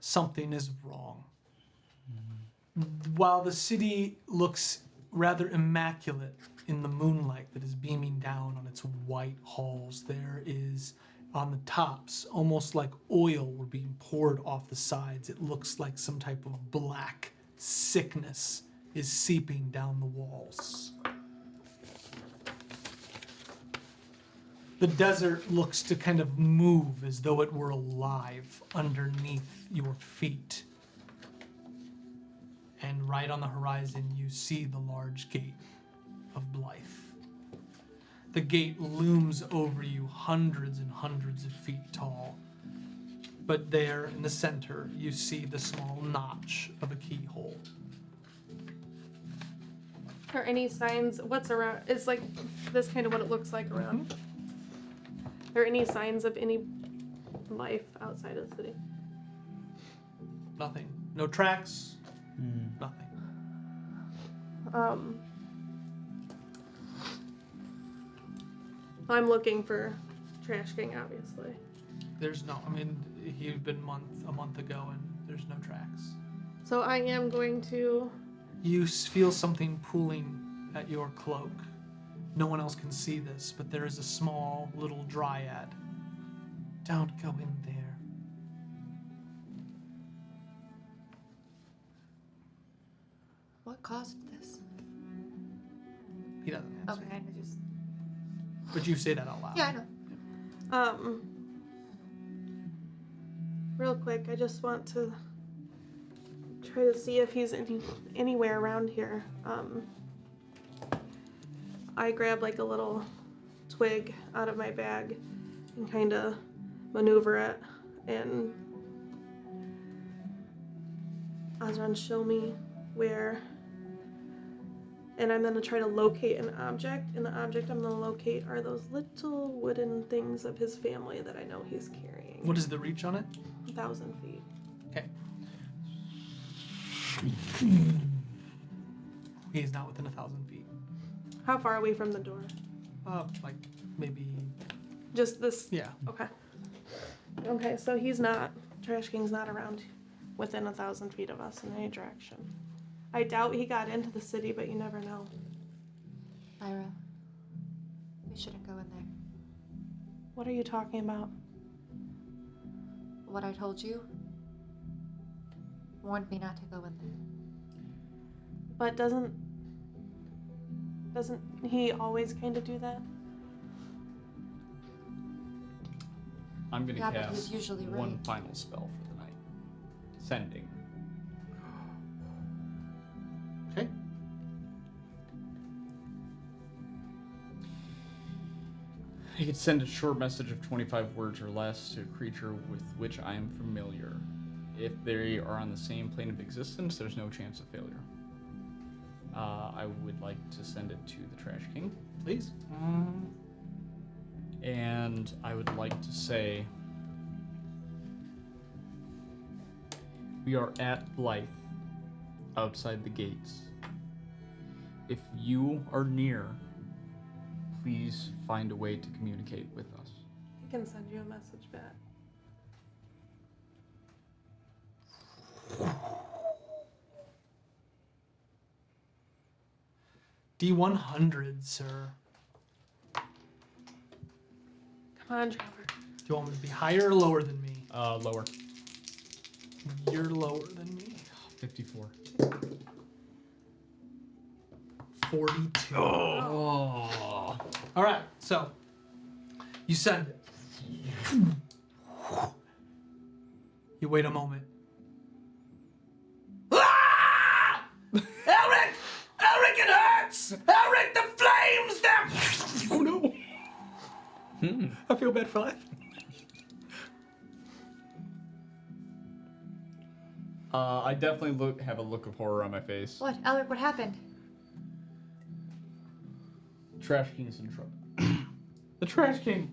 Something is wrong. While the city looks rather immaculate in the moonlight that is beaming down on its white halls, there is on the tops, almost like oil were being poured off the sides. It looks like some type of black sickness is seeping down the walls. The desert looks to kind of move as though it were alive underneath your feet. And right on the horizon, you see the large gate of Blythe. The gate looms over you, hundreds and hundreds of feet tall. But there in the center, you see the small notch of a keyhole. are any signs? What's around? Is like this kind of what it looks like around? Are there any signs of any life outside of the city? Nothing. No tracks. Nothing. I'm looking for Trash King, obviously. There's no. I mean, he'd been a month ago, and there's no tracks. So I am going to. You feel something pulling at your cloak. No one else can see this, but there is a small little dryad. Don't go in there. What caused this? He doesn't answer. Okay, I just. But you say that out loud. Yeah, I know. Real quick, I just want to try to see if he's anywhere around here. I grab like a little twig out of my bag and kind of maneuver it, and Azran, show me where. And I'm gonna try to locate an object, and the object I'm gonna locate are those little wooden things of his family that I know he's carrying. What is the reach on it? 1,000 feet. Okay. He's not within 1,000 feet. How far away from the door? Like maybe. Just this? Yeah. Okay. Okay, so he's not, Trash King's not around within 1,000 feet of us in any direction. I doubt he got into the city, but you never know. Lyra, we shouldn't go in there. What are you talking about? What I told you warned me not to go in there. But doesn't he always kind of do that? I'm gonna Yeah, but he's cast usually one right. final spell for the night. Sending. Okay. You could send a short message of 25 words or less to a creature with which I am familiar. If they are on the same plane of existence, there's no chance of failure. I would like to send it to the Trash King. Please. And I would like to say, we are at Blythe, outside the gates. If you are near, please find a way to communicate with us. I can send you a message back. D100, sir. Come on, Trevor. Do you want me to be higher or lower than me? Lower. You're lower than me. 54. 42. Oh. All right, so you send it. You wait a moment. Ah! Eric! Eric, it hurts! Eric, the flames! Oh no! I feel bad for laughing. I definitely have a look of horror on my face. What, Elric? What happened? Trash King is in trouble. The Trash King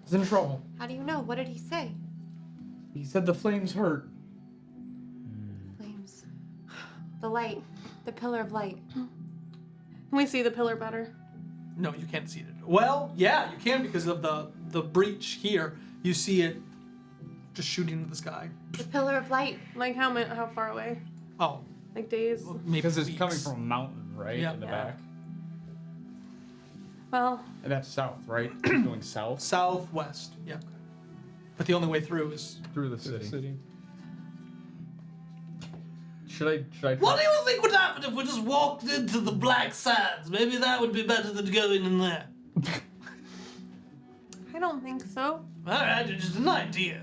is in trouble. How do you know? What did he say? He said the flames hurt. Flames. The light. The pillar of light. Can we see the pillar better? No, you can't see it. Well, yeah, you can because of the breach here. You see it just shooting into the sky. The pillar of light. Like how far away? Oh, Like days? maybe Because it's weeks. coming from a mountain, right? Yeah. In the Yeah. back. Well, And that's south, right? Going south Southwest. Yeah. But the only way through is. through the city. Should I? What do you think would happen if we just walked into the Black Sands? Maybe that would be better than going in there. I don't think so. All right, it's just an idea.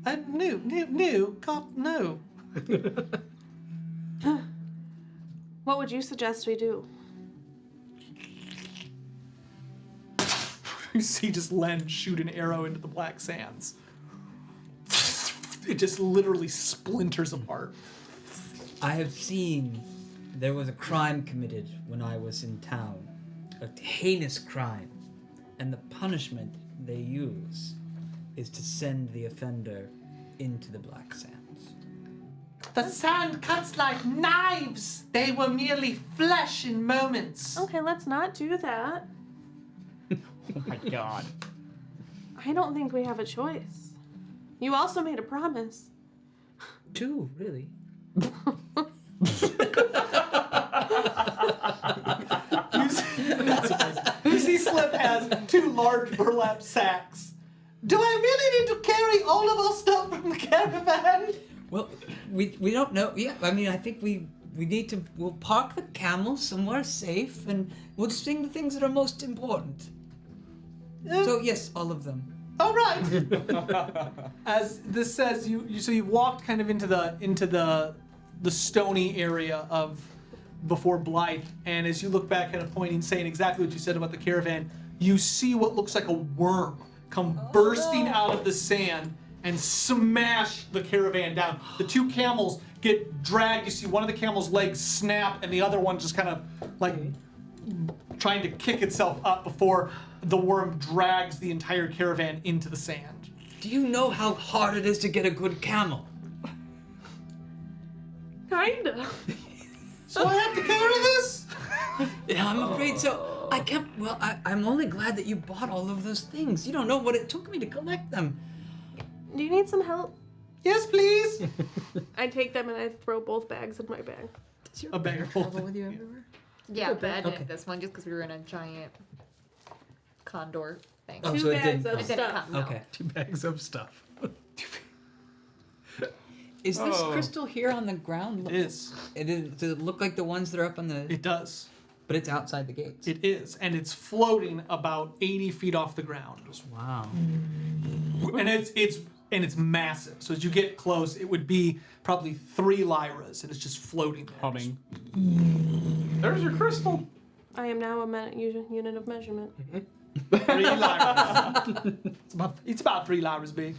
No. God, no. What would you suggest we do? You see just Len shoot an arrow into the Black Sands. It just literally splinters apart. I have seen there was a crime committed when I was in town. A heinous crime. And the punishment they use is to send the offender into the Black Sands. The sand cuts like knives. They were merely flesh in moments. Okay, let's not do that. Oh my god. I don't think we have a choice. You also made a promise. Two, really. You see Slip has 2 large burlap sacks. Do I really need to carry all of our stuff from the caravan? Well, we don't know. Yeah, I mean, I think we need to. We'll park the camels somewhere safe, and we'll just bring the things that are most important. So yes, all of them. All right. As this says, you walked kind of into the stony area of before Blythe, and as you look back, kind of pointing, saying exactly what you said about the caravan, you see what looks like a worm come bursting out of the sand and smash the caravan down. The 2 camels get dragged. You see one of the camel's legs snap, and the other one just kind of like trying to kick itself up before the worm drags the entire caravan into the sand. Do you know how hard it is to get a good camel? Kinda. So I have to carry this? Yeah, I'm afraid so. I can't. Well, I'm only glad that you bought all of those things. You don't know what it took me to collect them. Do you need some help? Yes, please. I take them and I throw both bags in my bag. A bag of holding. with you everywhere? Yeah, but I didn't Okay. this one just because we were in a giant condor thing. Oh, 2 so it bags didn't of come. It didn't stuff. come, no. Okay. 2 bags of stuff. Is this Oh. crystal here on the ground? It is. Does it look like the ones that are up on the? It does. But it's outside the gates. It is, and it's floating about 80 feet off the ground. Wow. And it's massive. So as you get close, it would be probably 3 lyras, and it's just floating there. Humming. There's your crystal. I am now a unit of measurement. 3 lyras. It's about 3 lyras big.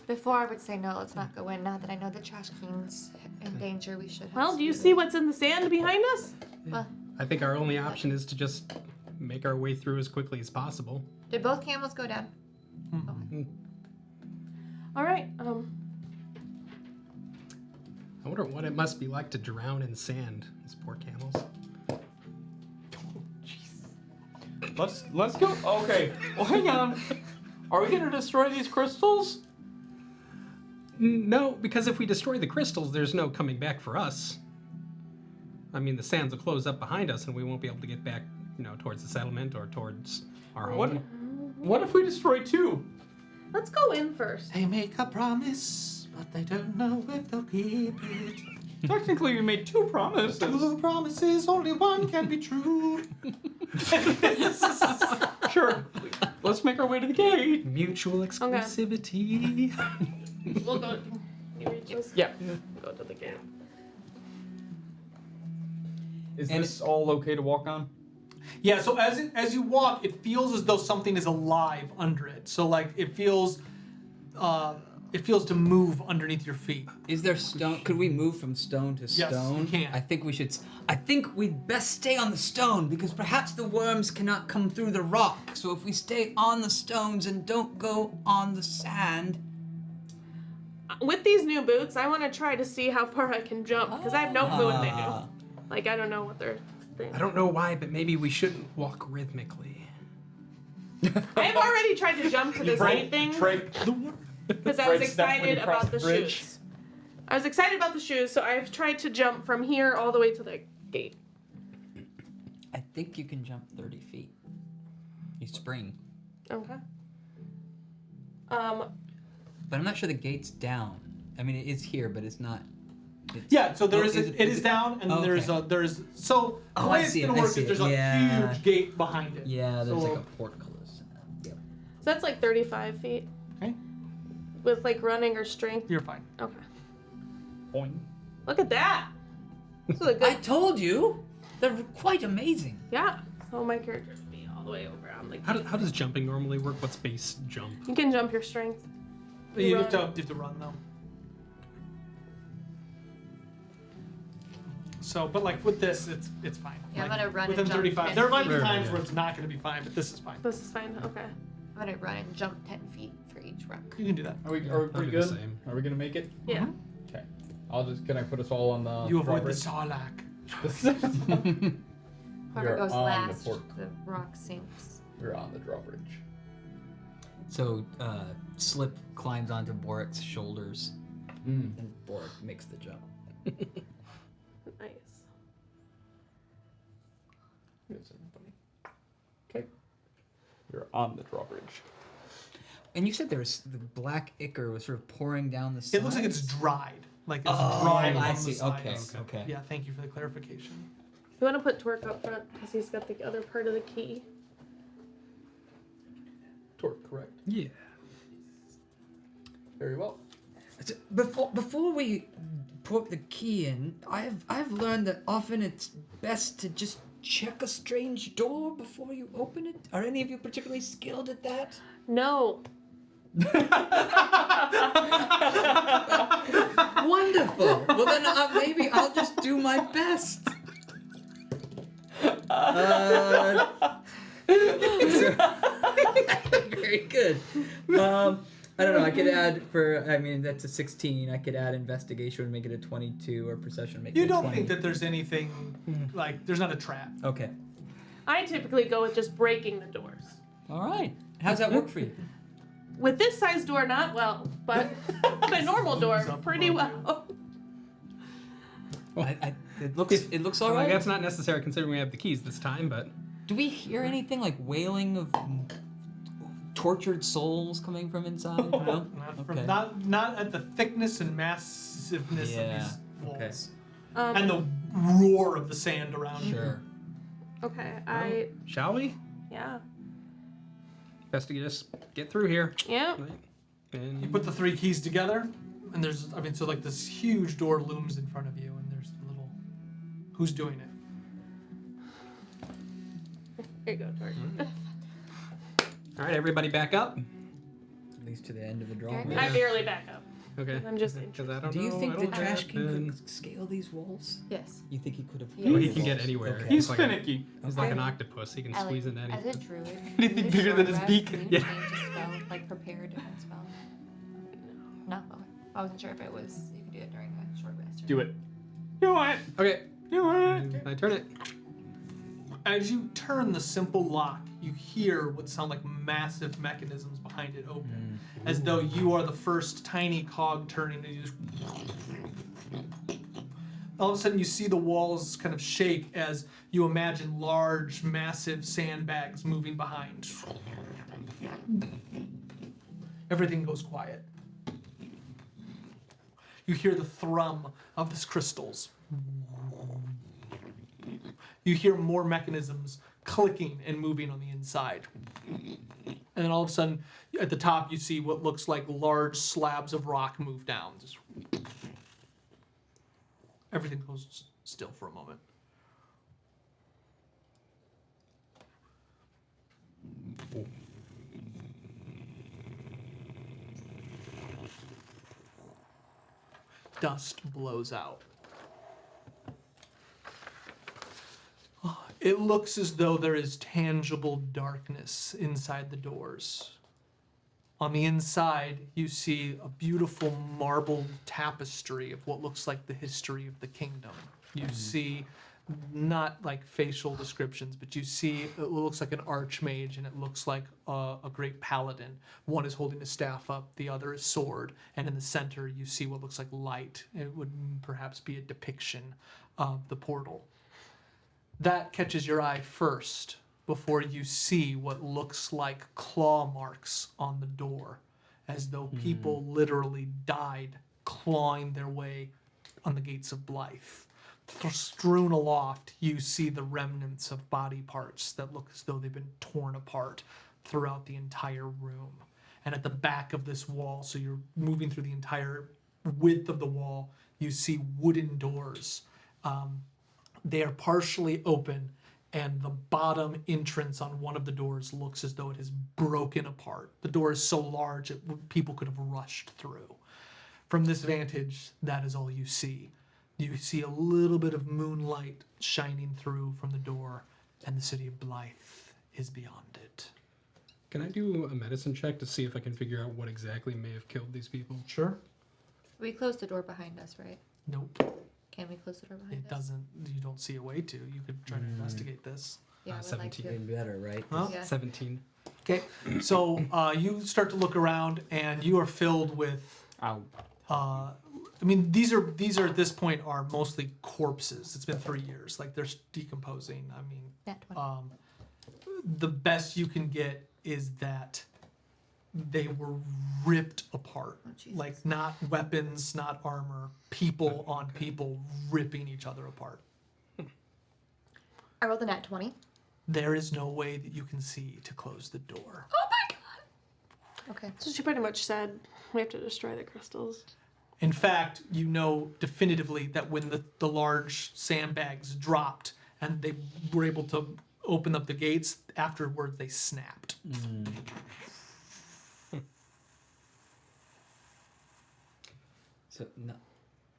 Before I would say no, let's not go in. Now that I know the Trash King's in danger, we should. Well, do you see what's in the sand behind us? Well, I think our only option is to just make our way through as quickly as possible. did both camels go down? All right. I wonder what it must be like to drown in sand. These poor camels. Let's go. Okay. Well, hang on. Are we gonna destroy these crystals? No, because if we destroy the crystals, there's no coming back for us. I mean, the sands will close up behind us, and we won't be able to get back, towards the settlement or towards our home. What if we destroy 2? Let's go in first. They make a promise, but they don't know if they'll keep it. Technically, we made 2 promises. 2 promises, only one can be true. Sure. Let's make our way to the gate. Mutual exclusivity. We'll go. Can you reach this? Yeah. Go to the gate. Is this all okay to walk on? Yeah, so as you walk, it feels as though something is alive under it. So like it feels to move underneath your feet. Is there stone? Could we move from stone to Yes, stone? we can. I think we should. I think we'd best stay on the stone because perhaps the worms cannot come through the rock. So if we stay on the stones and don't go on the sand. With these new boots, I want to try to see how far I can jump because I have no clue what they do. Like I don't know what they're. I don't know why, but maybe we shouldn't walk rhythmically. I've already tried to jump to this gate thing because I was excited about the shoes. I was excited about the shoes, so I've tried to jump from here all the way to the gate. I think you can jump 30 feet. You spring. Okay. But I'm not sure the gate's down. I mean, it is here, but it's not. Yeah, so it is it down, and okay. there's so the way it's gonna work is there's a huge gate behind it. Yeah, there's so, like a portcullis. Yep. So that's like 35 feet. Okay. With like running or strength. You're fine. Okay. Boing. Look at that. This is a good. I told you, they're quite amazing. Yeah. So my character would be all the way over. I'm like. How does jumping normally work? What's base jump? You can jump your strength. You have to run though. So, but like with this, it's fine. Yeah, I'm Like, gonna run within and jump 35. 10 There might be feet. times where it's not going to be fine, but this is fine. This is fine. Okay. I'm gonna run and jump 10 feet for each rock. You can do that. Are we I'll pretty do the good? same. Are we gonna make it? Yeah. Okay. Can I put us all on the You avoid the drawbridge? Sarlacc. Whoever goes on the last, port. the rock sinks. We're on the drawbridge. So Slip climbs onto Borik's shoulders, and Borik makes the jump. Nice. Yes, everybody. Okay. You're on the drawbridge. And you said there's the black ichor was sort of pouring down the sides. It looks like it's dried. Like it's Oh, dried I on see. the sides. Okay. Yeah, thank you for the clarification. You want to put Torque up front because he's got the other part of the key. Torque, correct. Yeah. Very well. Before we put the key in, I've learned that often it's best to just check a strange door before you open it. Are any of you particularly skilled at that? No. Wonderful. Well then, maybe I'll just do my best. Very good. I don't know. I could add that's a 16. I could add investigation and make it a 22, or perception make it You a don't 20. think that there's anything like there's not a trap? Okay. I typically go with just breaking the doors. All right. How's that work for you? With this size door, not well, but the normal door, pretty well. It looks all Well, right. that's not necessary considering we have the keys this time, but Do we hear anything like wailing of tortured souls coming from inside? No. Not at the thickness and massiveness Yeah, of these walls. okay. And the roar of the sand around you. Sure. Okay, shall we? yeah. Best to just get through here. Yeah. Right. And You put the 3 keys together, and so like this huge door looms in front of you, and there's the little. Who's doing it? Here you go, Torque. all right, everybody back up. At least to the end of the drawing. I barely back up. Okay. I'm just Because I don't Do you know, think I the don't Trash have King been- could scale these walls? Yes. You think he could have? Well, he can get anywhere. Okay. He's like finicky. He's like an octopus. He can squeeze into As anything. a druid, Anything with bigger than short his rest, beak. can you Yeah. change a spell, like prepare a different spell? No. Okay. I wasn't sure if it was you could do it during a short rest. Or Do it. Do it. Okay. Do it. I turn it. As you turn the simple lock, you hear what sound like massive mechanisms behind it open, as though you are the first tiny cog turning, and you just. All of a sudden, you see the walls kind of shake as you imagine large, massive sandbags moving behind. Everything goes quiet. You hear the thrum of the crystals. You hear more mechanisms clicking and moving on the inside. And then all of a sudden, at the top, you see what looks like large slabs of rock move down. Just everything goes still for a moment. Dust blows out. It looks as though there is tangible darkness inside the doors. On the inside, you see a beautiful marble tapestry of what looks like the history of the kingdom. You see not like facial descriptions, but you see it looks like an archmage and it looks like a great paladin. One is holding a staff up, the other is sword, and in the center you see what looks like light. It would perhaps be a depiction of the portal. That catches your eye first before you see what looks like claw marks on the door, as though people literally died clawing their way on the gates of Blythe. Strewn aloft, you see the remnants of body parts that look as though they've been torn apart throughout the entire room. And at the back of this wall, so you're moving through the entire width of the wall, you see wooden doors. They are partially open, and the bottom entrance on one of the doors looks as though it has broken apart. The door is so large people could have rushed through. From this vantage, that is all you see. You see a little bit of moonlight shining through from the door, and the city of Blythe is beyond it. Can I do a medicine check to see if I can figure out what exactly may have killed these people? Sure. We closed the door behind us, right? Nope. Can we close the door behind It us? doesn't. You don't see a way to. You could try to investigate this. Yeah, we'd like 17. to. Maybe better, right? Huh? Yeah. 17. Okay. So you start to look around, and you are filled with. I mean, these are at this point are mostly corpses. It's been 3 years. Like they're decomposing. I mean, That one. the best you can get is that they were ripped apart. Oh, Jesus. Like not weapons, not armor, people on people ripping each other apart. I rolled a nat 20. There is no way that you can see to close the door. Oh my god! Okay. So she pretty much said we have to destroy the crystals. In fact, you know definitively that when the large sandbags dropped and they were able to open up the gates, afterwards they snapped. So, no,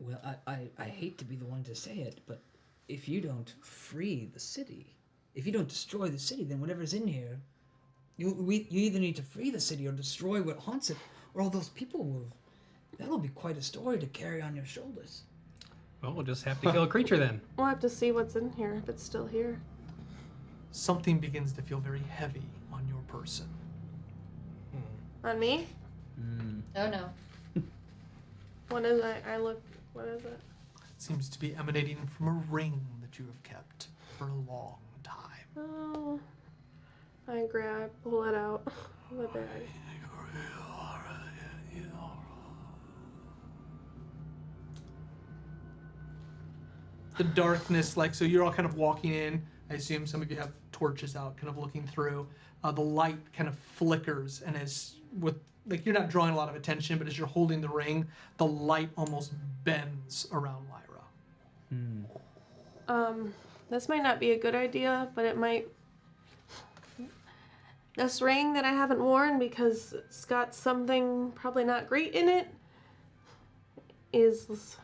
well, I hate to be the one to say it, but if you don't free the city, if you don't destroy the city, then whatever's in here, you either need to free the city or destroy what haunts it, or all those people will. That'll be quite a story to carry on your shoulders. Well, we'll just have to kill a creature then. We'll have to see what's in here if it's still here. Something begins to feel very heavy on your person. On me? Oh no. What is it? I look. What is it? It seems to be emanating from a ring that you have kept for a long time. Oh. I pull it out of the bag. The darkness, like, so you're all kind of walking in. I assume some of you have torches out, kind of looking through. The light kind of flickers, and like, you're not drawing a lot of attention, but as you're holding the ring, the light almost bends around Lyra. This might not be a good idea, but it might. This ring that I haven't worn because it's got something probably not great in it is.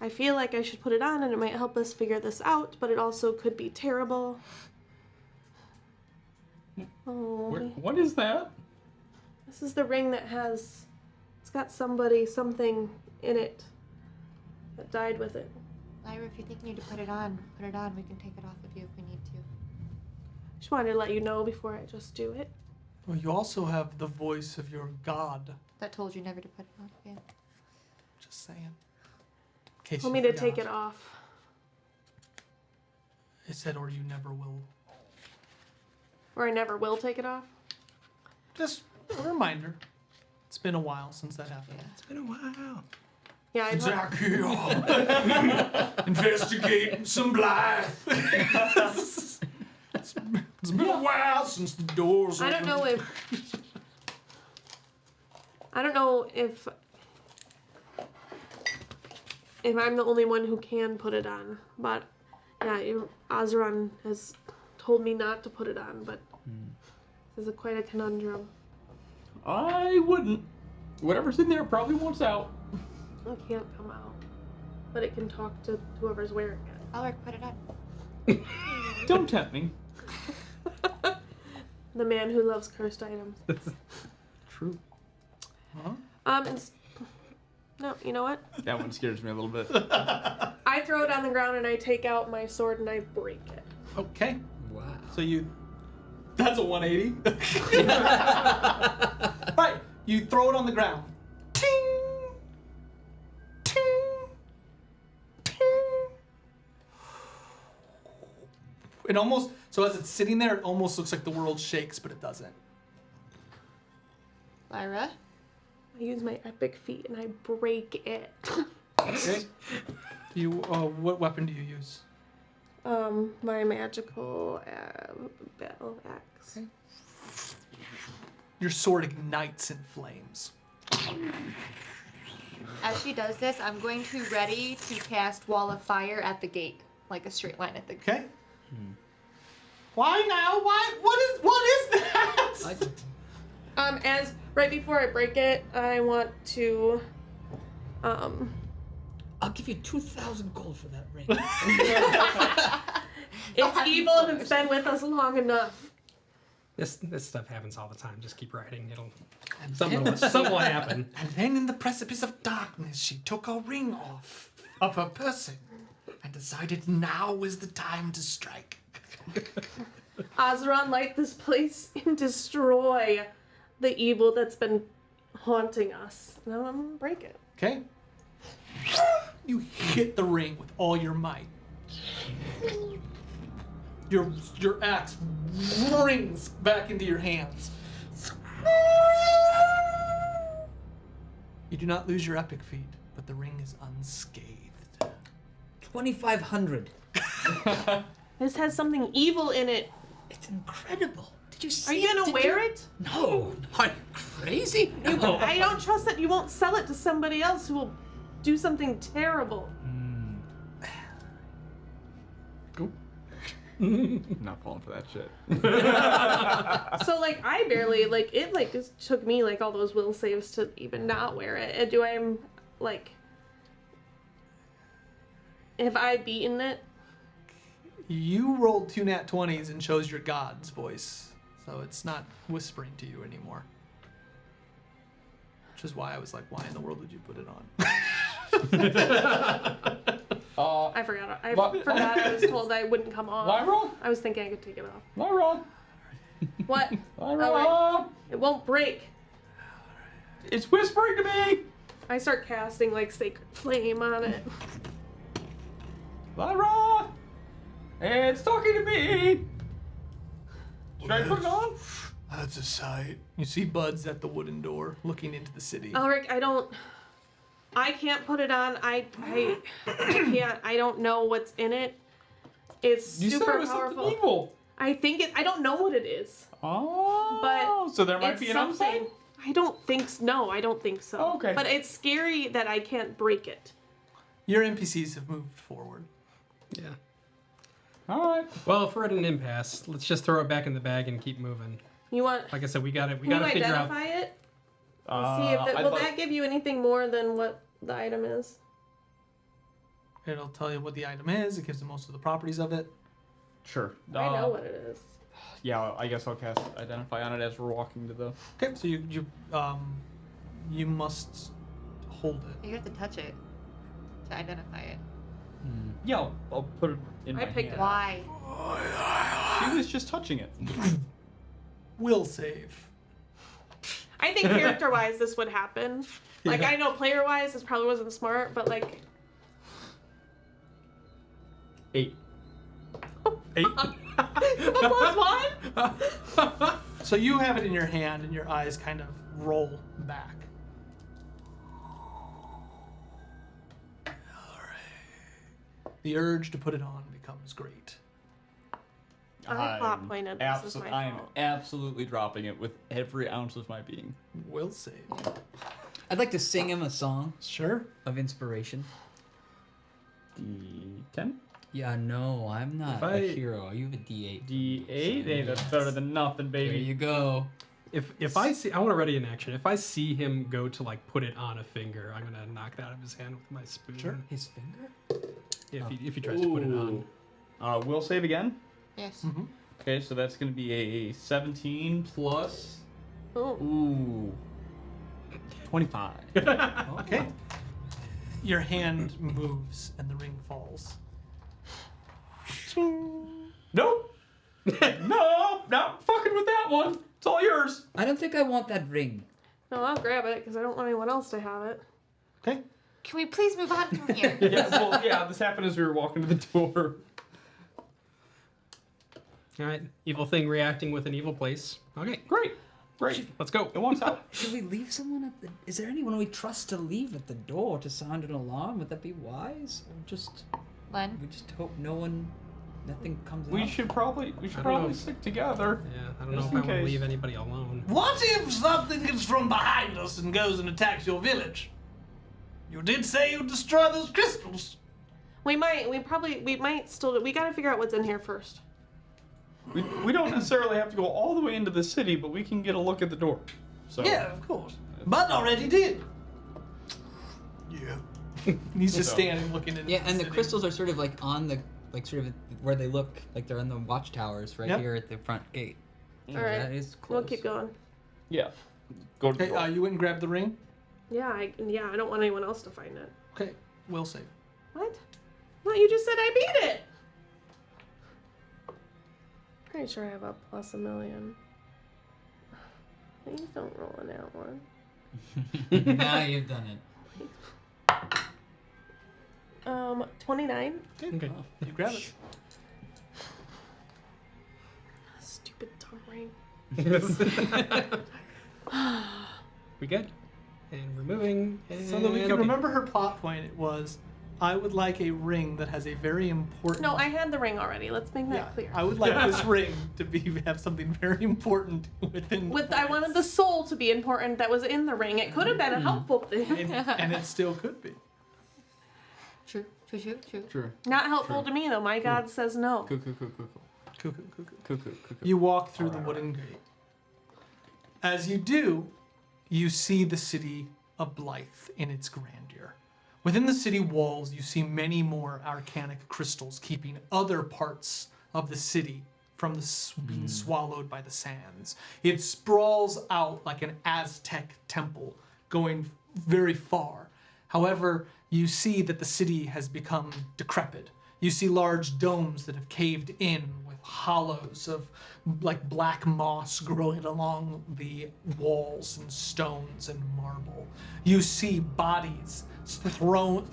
I feel like I should put it on and it might help us figure this out, but it also could be terrible. Oh. What is that? This is the ring that has. It's got something in it that died with it. Lyra, if you think you need to put it on. We can take it off of you if we need to. Just wanted to let you know before I just do it. Well, you also have the voice of your god. That told you never to put it on again. Just saying. In case Want you me to forgot. take it off? It said, or you never will. Or I never will take it off? Just a reminder. It's been a while since that happened. It's been a while. Yeah, I know. Back here. Investigate some Blythe. It's been a while since the doors I don't know opened. if I'm the only one who can put it on, but yeah, Ozeron has told me not to put it on, but this is quite a conundrum. I wouldn't. Whatever's in there probably wants out. It can't come out, but it can talk to whoever's wearing it. Alric, put it on. Don't tempt me. The man who loves cursed items. True. No, you know what? That one scares me a little bit. I throw it on the ground and I take out my sword and I break it. Okay. Wow. So you. That's a 180. Right. You throw it on the ground. Ting! Ting! Ting! It almost. So as it's sitting there, it almost looks like the world shakes, but it doesn't. Lyra? I use my epic feat and I break it. Okay. You. What weapon do you use? My magical battle axe. Okay. Your sword ignites in flames. As she does this, I'm going to ready to cast Wall of Fire at the gate. Like a straight line at the gate. Okay. Why now? Why? What is that? As right before I break it, I want to I'll give you 2,000 gold for that ring. it's evil and it's been with us long enough. This stuff happens all the time. Just keep writing. Something will happen. And then in the precipice of darkness, she took a ring off of her person and decided now is the time to strike. Ozeron, light this place and destroy the evil that's been haunting us. Now I'm gonna break it. Okay? You hit the ring with all your might. Your axe rings back into your hands. You do not lose your epic feat, but the ring is unscathed. 2,500. This has something evil in it. It's incredible. Did you see Are you gonna wear it? No. Are you crazy? No. I don't trust that you won't sell it to somebody else who will do something terrible. Not falling for that shit. So like I barely it just took me like all those will saves to even not wear it. And do I like have I beaten it? You rolled 2 nat 20s and chose your god's voice, so it's not whispering to you anymore. Which is why I was like, why in the world would you put it on? I forgot. I forgot I was told I wouldn't come off. Lyra? I was thinking I could take it off. Lyra? What? Lyra? Oh, wait. It won't break. It's whispering to me! I start casting like sacred flame on it. Lyra! It's talking to me! Should I put it on? That's a sight. You see Buds at the wooden door looking into the city. Ulrich, I can't put it on. I can't. I don't know what's in it. It's You said super it was powerful. something evil. I think I don't know what it is. Oh. But so there might it's be an something. upside? I don't think so. No, I don't think so. Oh, okay. But it's scary that I can't break it. Your NPCs have moved forward. Yeah. Alright. Well, if we're at an impasse, let's just throw it back in the bag and keep moving. You want? Like I said, we gotta Can you figure out. identify it? See if will that give you anything more than what the item is? It'll tell you what the item is. It gives you most of the properties of it. Sure. I know what it is. Yeah, I guess I'll cast Identify on it as we're walking to the... Okay, so you must hold it. You have to touch it to identify it. Yeah, I'll put it in my picked hand. Why? She was just touching it. Will save. I think character-wise this would happen. Like, I know player-wise this probably wasn't smart, but like... 8. 8. +1? So you have it in your hand and your eyes kind of roll back. the urge to put it on becomes great. I plot pointed. This is my I am fault. absolutely dropping it with every ounce of my being. Will save. I'd like to sing him a song Sure. of inspiration. D10? Yeah, no, I'm not If a I- hero. You have a D8. D8? Hey, that's better than nothing, There baby. you go. If I see, I want to ready an action. If I see him go to like put it on a finger, I'm gonna knock that out of his hand with my spoon. Sure. His finger? If he tries to put it on. Will save again? Yes. Mm-hmm. Okay, so that's going to be a 17 plus. Ooh. Ooh. 25. Okay. Your hand moves and the ring falls. Nope. No, not fucking with that one. It's all yours. I don't think I want that ring. No, I'll grab it because I don't want anyone else to have it. Okay. Can we please move on from here? This happened as we were walking to the door. All right, evil thing reacting with an evil place. Okay, Great. let's go. It walks out. Should we leave someone at the... Is there anyone we trust to leave at the door to sound an alarm? Would that be wise? Or just... Len? We just hope nothing comes We up? should probably stick together. Yeah, I don't know Just if I in want to case. leave anybody alone. What if something gets from behind us and goes and attacks your village? You did say you'd destroy those crystals. We might still. We gotta figure out what's in here first. We don't necessarily have to go all the way into the city, but we can get a look at the door. So Yeah, of course. Bud already did. Yeah. He's just standing looking into Yeah, and the city. crystals are sort of like on the... Like sort of where they look like they're on the watchtowers right Yep. here at the front gate. All right. That is close. We'll keep going. yeah, go to the Okay, door. you went and grabbed the ring? Yeah, I don't want anyone else to find it. Okay, will save. What? Well, you just said I beat it. Pretty sure I have a plus a million. Please don't roll an out one. Now you've done it. 29. Okay. You grab it. Stupid dumb ring. We good? And we're moving. So that we and can okay. remember her plot point, it was, I would like a ring that has a very important... No, I had the ring already. Let's make that clear. I would like this ring to have something very important within... I wanted the soul to be important that was in the ring. It could have been a helpful thing. and it still could be. True. Sure. Not helpful to me though. My God says no. Cuckoo. You walk through the wooden gate. As you do, you see the city of Blythe in its grandeur. Within the city walls, you see many more arcanic crystals keeping other parts of the city from being swallowed by the sands. It sprawls out like an Aztec temple, going very far. However, you see that the city has become decrepit. You see large domes that have caved in with hollows of like black moss growing along the walls and stones and marble. You see bodies spewed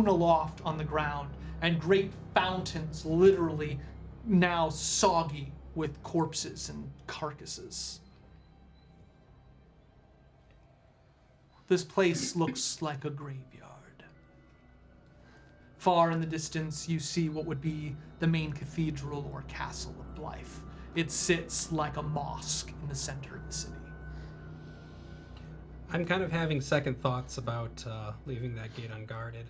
aloft on the ground and great fountains literally now soggy with corpses and carcasses. This place looks like a graveyard. Far in the distance, you see what would be the main cathedral or castle of Blythe. It sits like a mosque in the center of the city. I'm kind of having second thoughts about leaving that gate unguarded.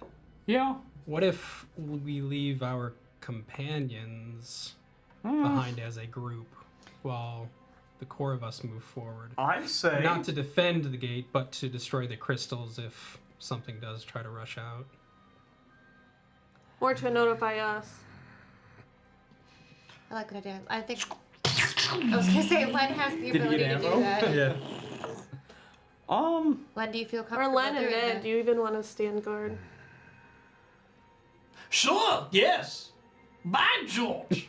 Yeah. What if we leave our companions behind as a group while the core of us move forward? I say Not to defend the gate, but to destroy the crystals if something does try to rush out. Or to notify us. I like that idea. I think... I was gonna say, Len has the ability to do that. Yeah. Len, do you feel Or comfortable Len and doing Ed, that? do you even want to stand guard? Sure, yes. By George.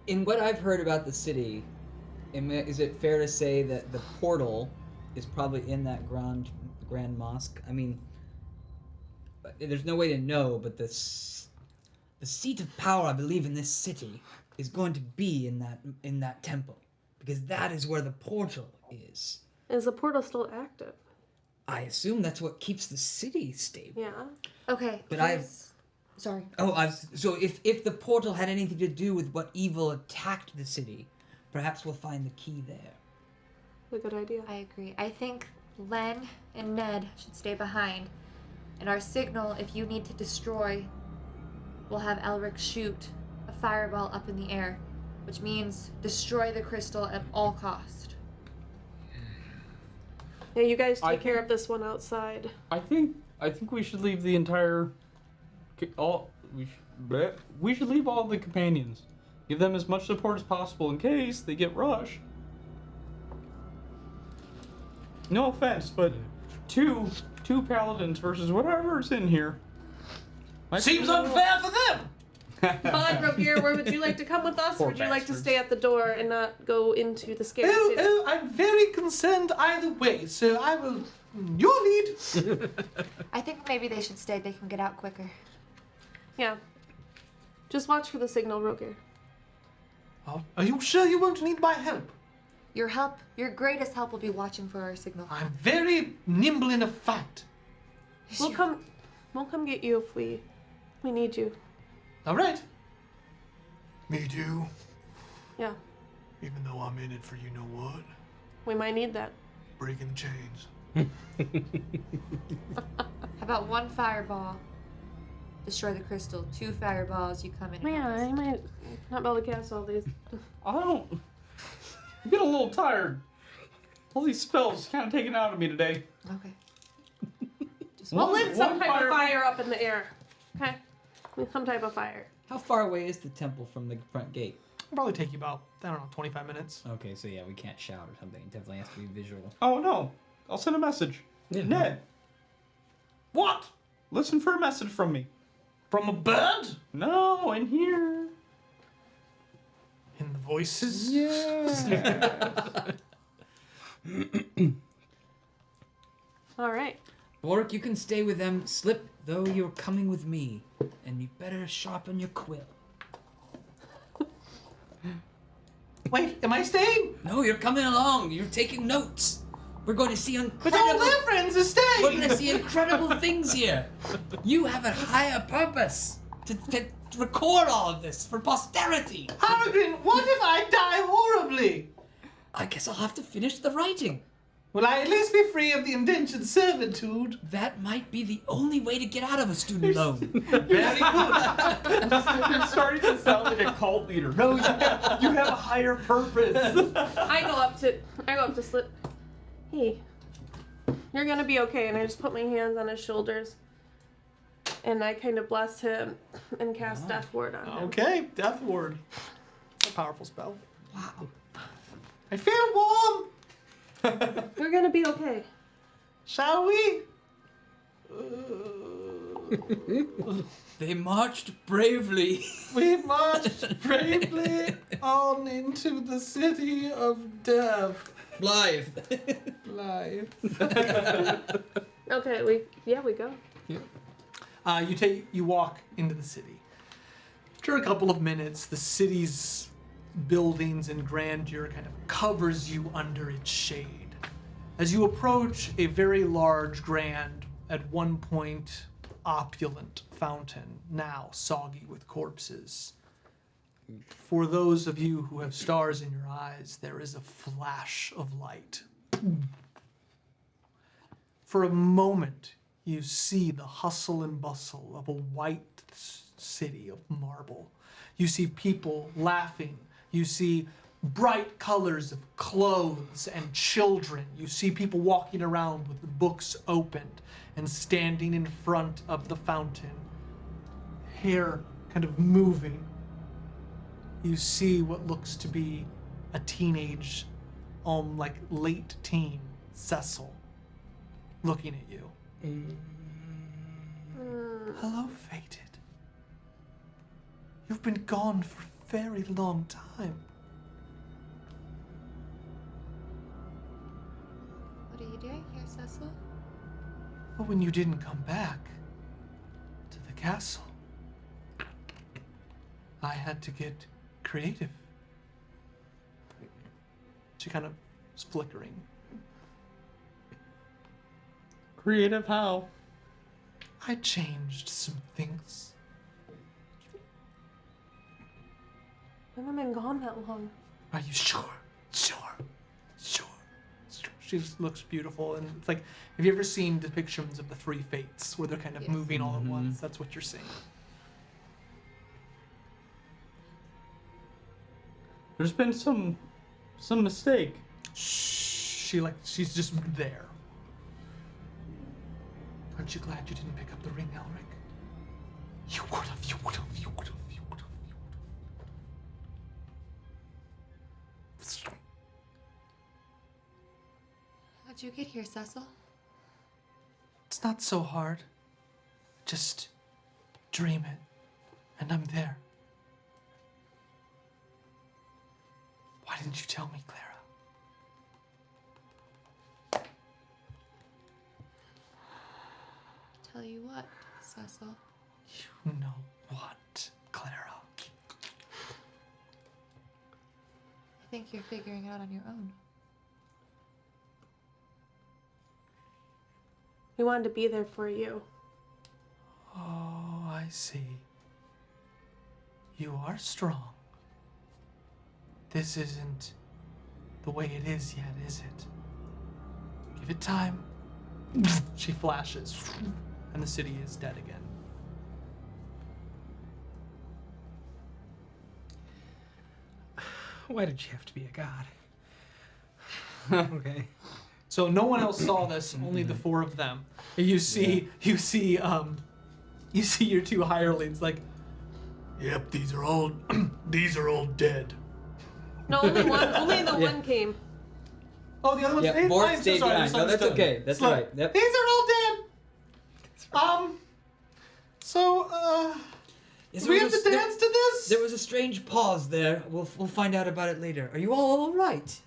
In what I've heard about the city, is it fair to say that the portal is probably in that grand mosque? I mean, there's no way to know, but the seat of power, I believe, in this city is going to be in that temple, because that is where the portal is. Is the portal still active? I assume that's what keeps the city stable. Yeah. Okay. But Sorry. So if the portal had anything to do with what evil attacked the city, perhaps we'll find the key there. A good idea. I agree. I think Len and Ned should stay behind. And our signal, if you need to destroy, we'll have Elric shoot a fireball up in the air, which means destroy the crystal at all cost. Yeah, you guys take care of this one outside. I think we should leave the entire. We should leave all the companions. Give them as much support as possible in case they get rushed. No offense, but two paladins versus whatever's in here. Seems unfair for them. Bud, Rogier, where would you like to come with us, or would you like to bastards. stay at the door and not go into the scary city? I'm very concerned either way, so I will. Your lead. I think maybe they should stay. They can get out quicker. Yeah. Just watch for the signal, Rogier. Oh, are you sure you won't need my help? Your greatest help will be watching for our signal. I'm very nimble in a fight. We'll come get you if we need you. All right. Me too. Yeah. Even though I'm in it for you know what? We might need that. Breaking the chains. How about one fireball? Destroy the crystal. 2 fireballs, you come in. and help Man, us. I might not be able to cast all these. I don't. I'm getting a little tired. All these spells kind of taken out of me today. Okay. We'll lit some one type fire- of fire up in the air. Okay? Some type of fire. How far away is the temple from the front gate? It'll probably take you about, 25 minutes. Okay, so yeah, we can't shout or something. It definitely has to be visual. Oh no! I'll send a message. Ned. What? Listen for a message from me. From a bird? No, in here. In the voices? Yeah. All right. Boric, you can stay with them. Slip, though, you're coming with me. And you better sharpen your quill. Wait, am I staying? No, you're coming along. You're taking notes. We're going to see But all their friends are staying! We're going to see incredible things here. You have a higher purpose to record all of this for posterity. Harrigan, what if I die horribly? I guess I'll have to finish the writing. Will I at least be free of the indentured servitude? That might be the only way to get out of a student loan. Very good. You're starting to sound like a cult leader. No, you have a higher purpose. I go up to Slip. Hey, you're gonna be okay. And I just put my hands on his shoulders, and I kind of bless him and cast Death Ward on him. Okay, Death Ward. A powerful spell. Wow. I feel warm. You're gonna be okay. Shall we? They marched bravely. We marched bravely on into the city of death. Blythe. Blythe. Okay, we go. You walk into the city. After a couple of minutes, the city's buildings and grandeur kind of covers you under its shade. As you approach a very large, grand, at one point opulent fountain, now soggy with corpses. For those of you who have stars in your eyes, there is a flash of light. For a moment, you see the hustle and bustle of a white city of marble. You see people laughing. You see bright colors of clothes and children. You see people walking around with the books opened and standing in front of the fountain, hair kind of moving. You see what looks to be a teenage, like late teen, Cecil, looking at you. Hello, Fated. You've been gone for a very long time. What are you doing here, Cecil? But when you didn't come back to the castle, I had to get creative. She kind of is flickering. Creative how? I changed some things. I haven't been gone that long. Are you sure? Sure. She just looks beautiful, and it's like, have you ever seen depictions of the three fates where they're kind of moving all at once? That's what you're seeing. There's been some mistake. She's just there. Aren't you glad you didn't pick up the ring, Elric? You would have. How'd you get here, Cecil? It's not so hard. Just dream it, and I'm there. Why didn't you tell me, Clara? Tell you what, Cecil. You know what, Clara? I think you're figuring it out on your own. We wanted to be there for you. Oh, I see. You are strong. This isn't the way it is yet, is it? Give it time. She flashes, and the city is dead again. Why did you have to be a god? Okay. So no one else saw this, only the four of them. You see your two hirelings like, Yep, these are all dead. No, only the one came. oh, the other one's dead? Bort I'm so stayed sorry, I behind. No, that's misunderstood. okay. That's Look, right. Yep. These are all dead. Yes, Do we there have was to a- there- dance to this? There was a strange pause there. We'll find out about it later. Are you all right?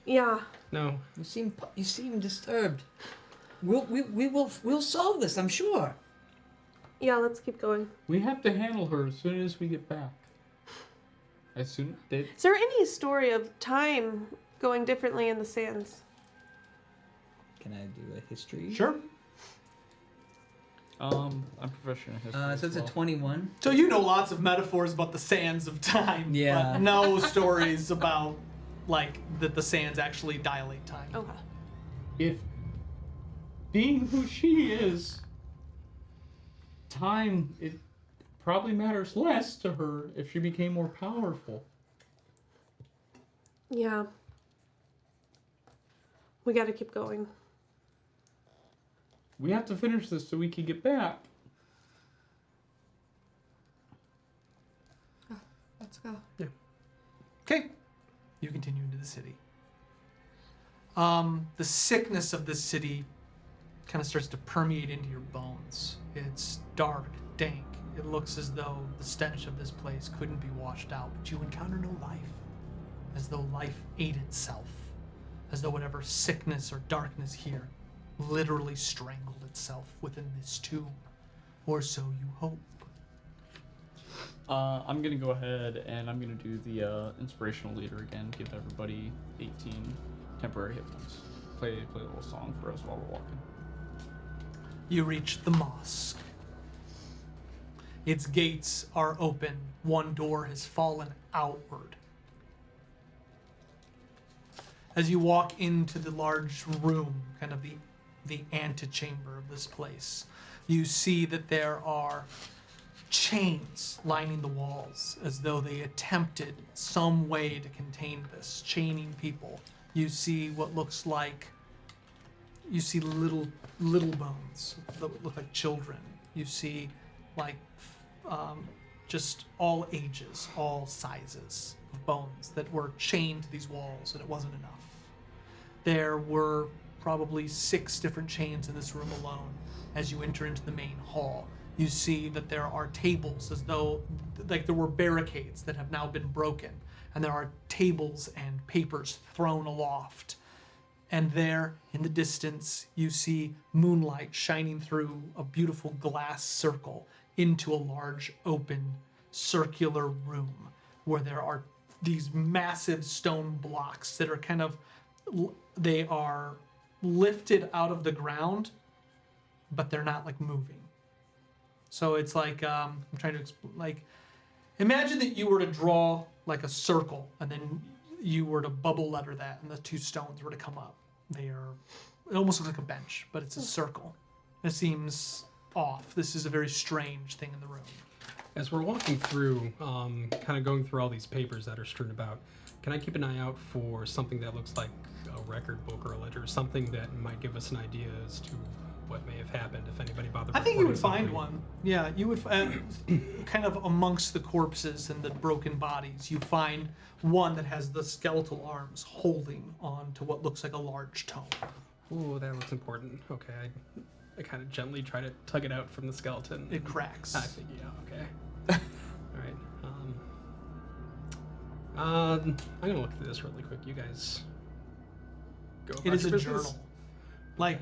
Yeah. No. You seem disturbed. We'll solve this, I'm sure. Yeah, let's keep going. We have to handle her as soon as we get back. As soon as Is there any story of time going differently in the sands? Can I do a history? Sure. I'm proficient in history. So it's as a well. 21. So you know lots of metaphors about the sands of time. Yeah. But no stories about like that the sands actually dilate time. Okay. If being who she is, time, it probably matters less to her if she became more powerful. Yeah. We gotta keep going. We have to finish this so we can get back. Let's go. Okay. You continue into the city. The sickness of this city kind of starts to permeate into your bones. It's dark, dank. It looks as though the stench of this place couldn't be washed out, but you encounter no life. As though life ate itself. As though whatever sickness or darkness here literally strangled itself within this tomb. Or so you hope. I'm gonna go ahead and I'm gonna do the inspirational leader again. Give everybody 18 temporary hit points. Play a little song for us while we're walking. You reach the mosque. Its gates are open. One door has fallen outward. As you walk into the large room, kind of the antechamber of this place, you see that there are chains lining the walls as though they attempted some way to contain this, chaining people. You see what looks like, you see little bones that look like children. You see like just all ages, all sizes of bones that were chained to these walls, and it wasn't enough. There were probably 6 different chains in this room alone. As you enter into the main hall, you see that there are tables as though like there were barricades that have now been broken, and there are tables and papers thrown aloft. And there in the distance you see moonlight shining through a beautiful glass circle into a large open circular room where there are these massive stone blocks that are they are lifted out of the ground but they're not like moving. So it's like I'm trying to explain. Like, imagine that you were to draw like a circle, and then you were to bubble letter that, and the two stones were to come up. It almost looks like a bench, but it's a circle. It seems off. This is a very strange thing in the room. As we're walking through, kind of going through all these papers that are strewn about, can I keep an eye out for something that looks like a record book or a ledger, something that might give us an idea as to what may have happened if anybody bothered? I think you would reporting find something? one. Yeah, you would kind of amongst the corpses and the broken bodies. You find one that has the skeletal arms holding on to what looks like a large tome. Ooh, that looks important. Okay, I kind of gently try to tug it out from the skeleton. It cracks. I figure, yeah, okay. All right. I'm gonna look through this really quick. You guys go. It is a business. journal. Like,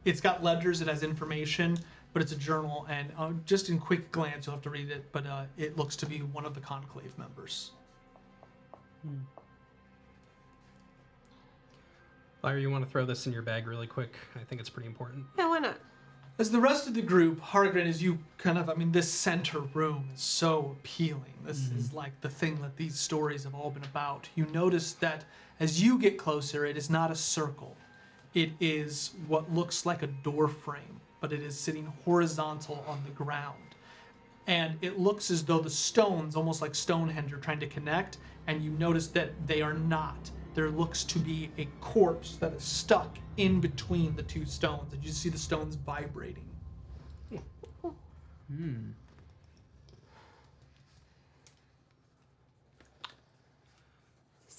it's got ledgers, it has information, but it's a journal, and just in quick glance, you'll have to read it, but it looks to be one of the conclave members. Lyra, you want to throw this in your bag really quick? I think it's pretty important. Yeah, why not? As the rest of the group, Hargren, as you kind of, this center room is so appealing. This is like the thing that these stories have all been about. You notice that as you get closer, it is not a circle. It is what looks like a door frame, but it is sitting horizontal on the ground. And it looks as though the stones, almost like Stonehenge, are trying to connect, and you notice that they are not. There looks to be a corpse that is stuck in between the two stones, and you see the stones vibrating.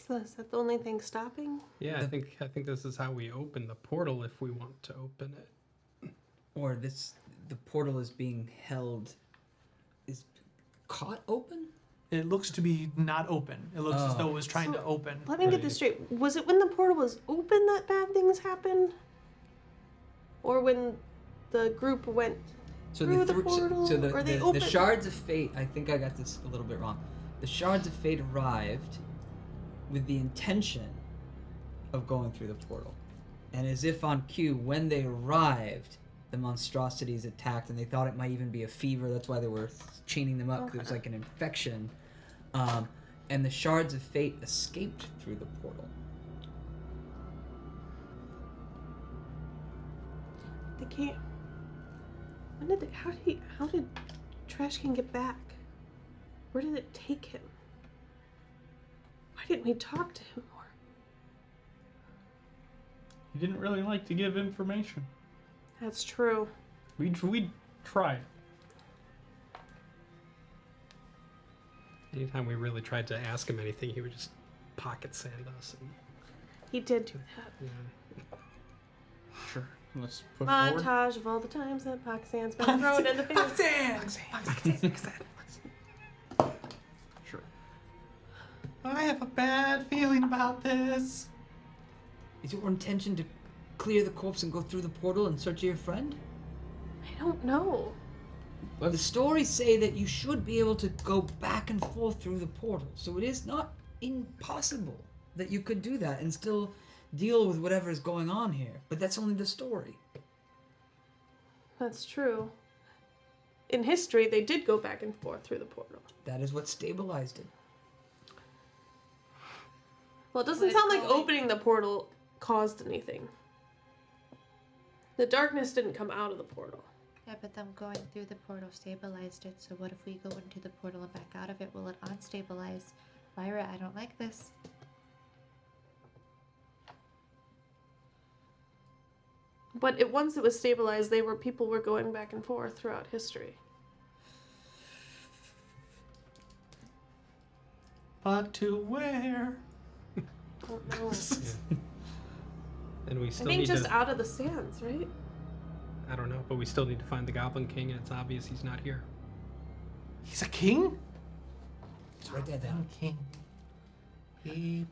Is that the only thing stopping? Yeah, I think this is how we open the portal if we want to open it. Or the portal is being held, is caught open? It looks to be not open. It looks as though it was trying to open. Let me get this straight. Was it when the portal was open that bad things happened? Or when the group went through the portal? So or they the opened? shards of fate, I think I got this a little bit wrong. The shards of fate arrived with the intention of going through the portal. And as if on cue, when they arrived, the monstrosities attacked, and they thought it might even be a fever. That's why they were chaining them up, because it was like an infection. And the shards of fate escaped through the portal. They can't. When did they? How did Trash King get back? Where did it take him? Why didn't we talk to him more? He didn't really like to give information. That's true. We tried. Anytime we really tried to ask him anything, he would just pocket sand us. And, He did do that. yeah. Sure. Let's put forward. Montage of all the times that Poxan's been thrown in the face. Sure. I have a bad feeling about this. Is your intention to clear the corpse and go through the portal in search of your friend? I don't know. The stories say that you should be able to go back and forth through the portal, so it is not impossible that you could do that and still deal with whatever is going on here. But that's only the story. That's true. In history, they did go back and forth through the portal. That is what stabilized it. Well, it doesn't sound like opening the portal caused anything. The darkness didn't come out of the portal. Yeah, but them going through the portal stabilized it, so what if we go into the portal and back out of it? Will it unstabilize? Lyra, I don't like this. But once it was stabilized, people were going back and forth throughout history. But to where? Don't know. And we I still think need just to. out of the sands, right? I don't know, but we still need to find the Goblin King, and it's obvious he's not here. He's a king? Let's write that down. King.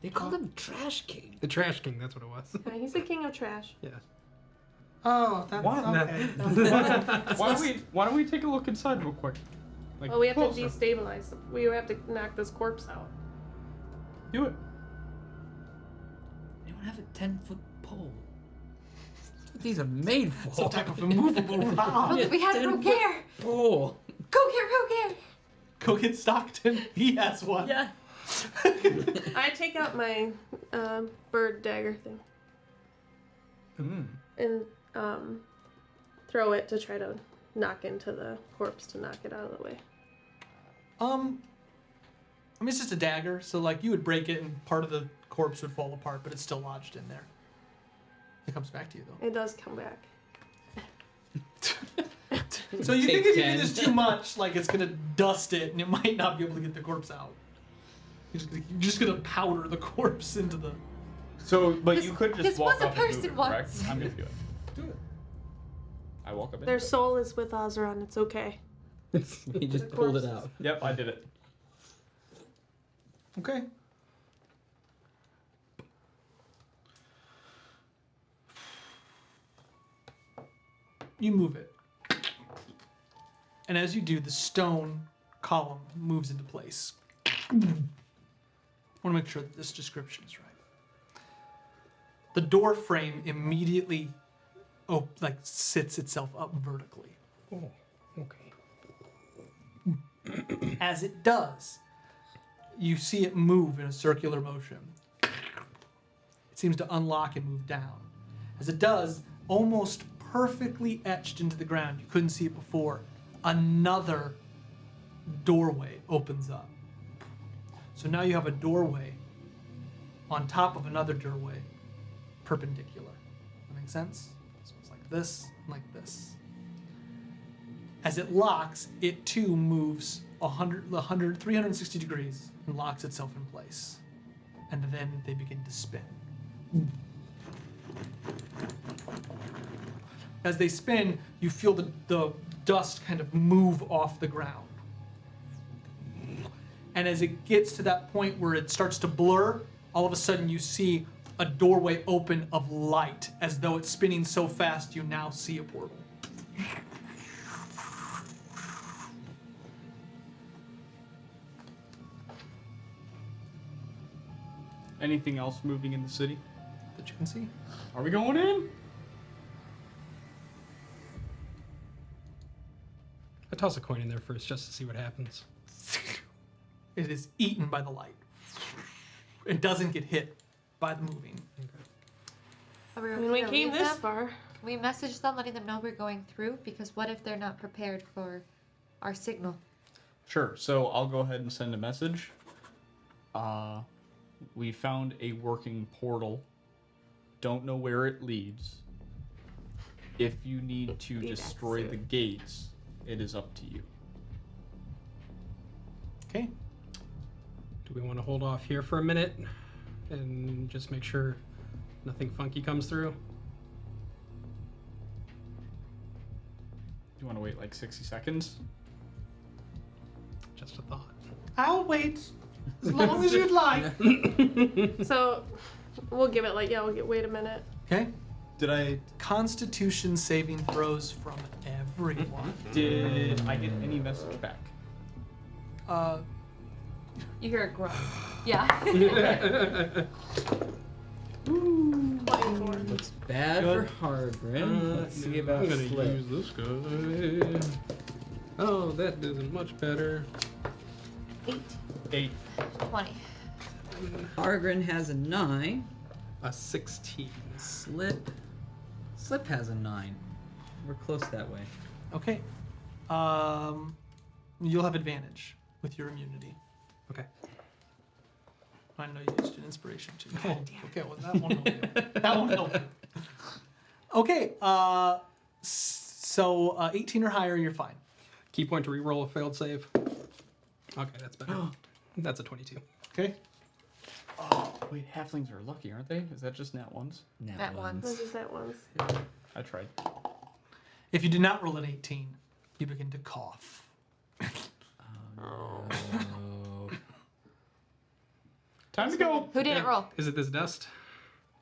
They called him Trash King. The Trash King, that's what it was. Yeah, he's the king of trash. Yeah. Oh, that's Why? okay. Why don't we take a look inside real quick? Like, Well, we have closer. to destabilize them. We have to knock this corpse out. Do it. Anyone have a 10-foot pole? These are made for. Some type of immovable rock. We had Rogaire. Oh. Rogaire. Go get Stockton. He has one. Yeah. I take out my bird dagger thing and throw it to try to knock into the corpse to knock it out of the way. I mean, it's just a dagger, so like you would break it and part of the corpse would fall apart, but it's still lodged in there. It comes back to you though. It does come back. So you Take think if you 10. do this too much, like it's gonna dust it and it might not be able to get the corpse out. You're just gonna powder the corpse into the. So, but you could just this walk was a up and move person it, correct? once. I'm gonna do it. Do it. I walk up and Their do it. soul is with Ozeron. It's okay. He just pulled it out. Yep, I did it. Okay. You move it. And as you do, the stone column moves into place. I want to make sure that this description is right. The door frame immediately sits itself up vertically. Oh, okay. As it does, you see it move in a circular motion. It seems to unlock and move down. As it does, almost perfectly etched into the ground, you couldn't see it before, another doorway opens up. So now you have a doorway on top of another doorway, perpendicular. That makes sense? So it's like this, and like this. As it locks, it too moves 360 degrees and locks itself in place. And then they begin to spin. As they spin, you feel the dust kind of move off the ground. And as it gets to that point where it starts to blur, all of a sudden you see a doorway open of light, as though it's spinning so fast you now see a portal. Anything else moving in the city That you can see. Are we going in? I toss a coin in there first just to see what happens. It is eaten by the light. It doesn't get hit by the moving. Are we I mean, we okay to came leave this them? far. Can we message them, letting them know we're going through? Because what if they're not prepared for our signal? Sure. So I'll go ahead and send a message. We found a working portal. Don't know where it leads. If you need to destroy the gates, it is up to you. Okay. Do we want to hold off here for a minute and just make sure nothing funky comes through? You want to wait like 60 seconds? Just a thought. I'll wait as long as you'd like. So we'll give it wait a minute. Okay. Did I Constitution saving throws from everyone. Did I get any message back? You hear a grunt. Yeah. 24. Looks bad for Hargrim. Let's see about I'm gonna Flip. use this guy. Oh, that isn't much better. 8. 20. Hargrim has a 9. A 16. Slip has a 9. We're close that way. Okay. You'll have advantage with your immunity. Okay. I know you used an inspiration too. Oh, okay, well that one helped you. That one helped you. Okay, so 18 or higher, you're fine. Key point to reroll a failed save. Okay, that's better. That's a 22. Okay. Oh, wait, halflings are lucky, aren't they? Is that just nat ones? Nat ones. This is that one. I tried. If you did not roll an 18, you begin to cough. Oh. Time to go. Who didn't roll? Is it this dust?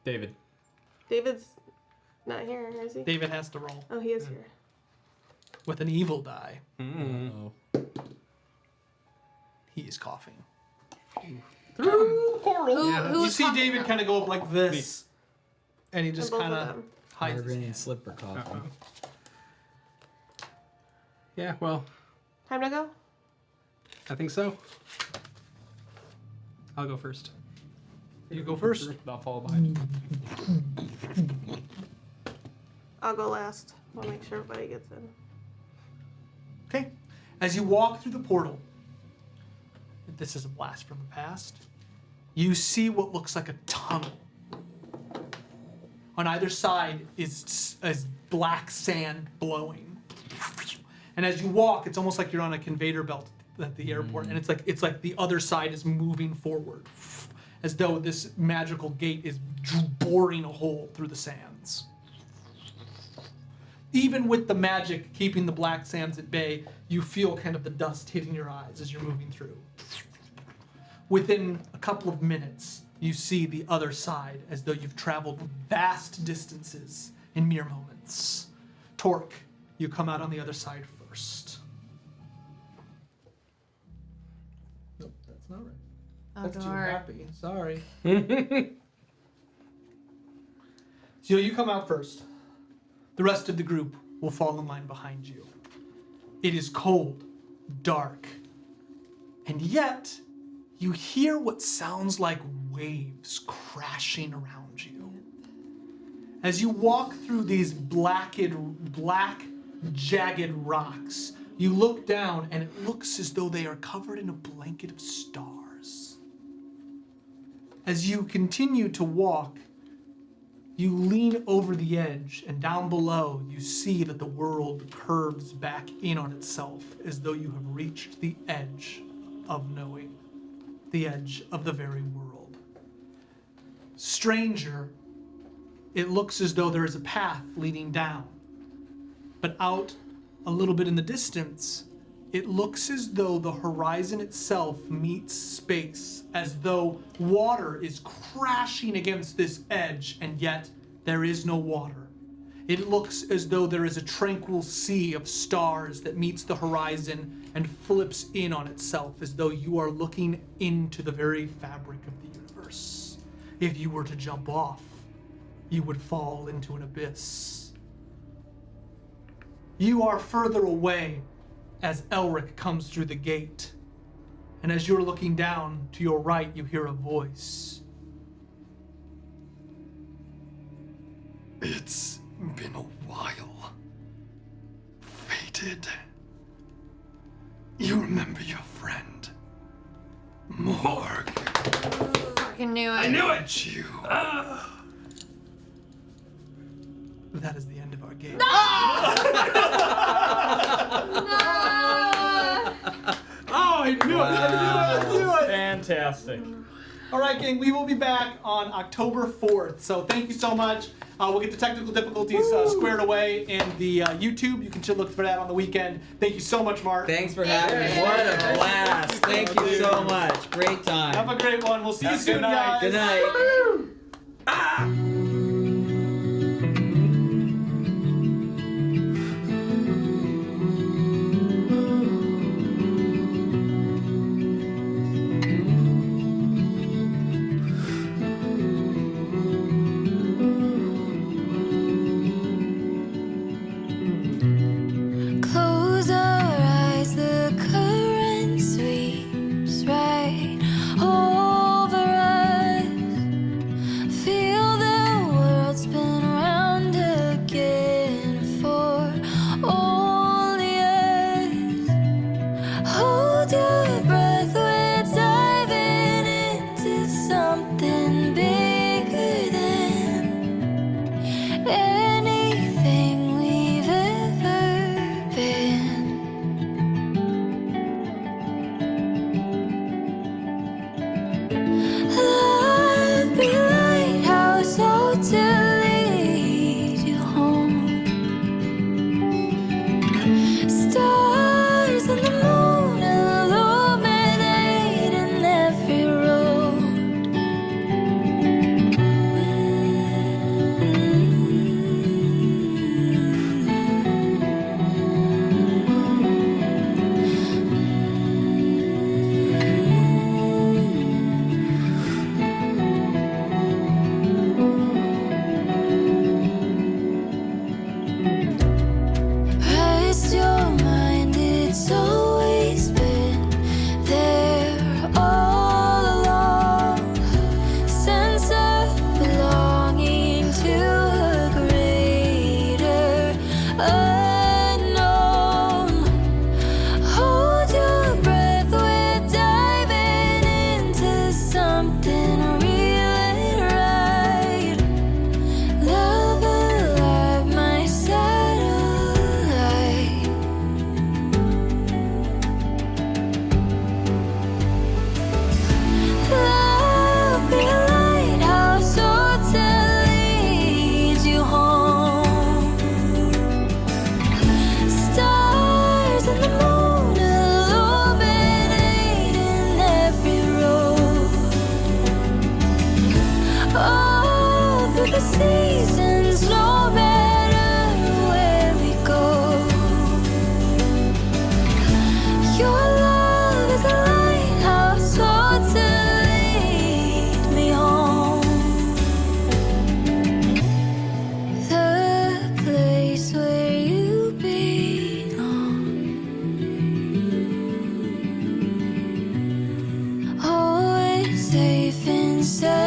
David. David's not here, is he? David has to roll Oh, he is here. with an evil die. Mm. He is coughing. Through portal. Who, Yeah. who's You see coughing David now? kind of go up like this, and he just both kind of of them. Paizo's Hargren and hand. Slipper Coughlin. Yeah, well, Time to go? I think so. I'll go first. You go first. I'll follow behind you. I'll go last. I'll make sure everybody gets in. Okay. As you walk through the portal, this is a blast from the past. You see what looks like a tunnel. On either side is black sand blowing. And as you walk, it's almost like you're on a conveyor belt at the airport, and it's like the other side is moving forward, as though this magical gate is boring a hole through the sands. Even with the magic keeping the black sands at bay, you feel kind of the dust hitting your eyes as you're moving through. Within a couple of minutes, you see the other side as though you've traveled vast distances in mere moments. Torque, you come out on the other side first. Nope, that's not right. That's too happy. Sorry. So you come out first. The rest of the group will fall in line behind you. It is cold, dark, and yet you hear what sounds like waves crashing around you. As you walk through these black, jagged rocks, you look down and it looks as though they are covered in a blanket of stars. As you continue to walk, you lean over the edge, and down below you see that the world curves back in on itself as though you have reached the edge of knowing, the edge of the very world. Stranger, it looks as though there is a path leading down, but out a little bit in the distance, it looks as though the horizon itself meets space, as though water is crashing against this edge, and yet there is no water. It looks as though there is a tranquil sea of stars that meets the horizon and flips in on itself, as though you are looking into the very fabric of the universe. If you were to jump off, you would fall into an abyss. You are further away as Elric comes through the gate. And as you're looking down to your right, you hear a voice. It's been a while. Fated. You remember your friend, Morg. Fucking knew it. I knew it! You. That is the end of our game. Oh, I knew it! I knew it! Fantastic. All right, gang, we will be back on October 4th. So thank you so much. We'll get the technical difficulties squared away in the YouTube. You can look for that on the weekend. Thank you so much, Mark. Thanks for having me. What a blast. Thank you so much. Great time. Have a great one. We'll see you soon, guys. Good night. Woo! Close our eyes, the current sweeps right over us. Feel the safe inside.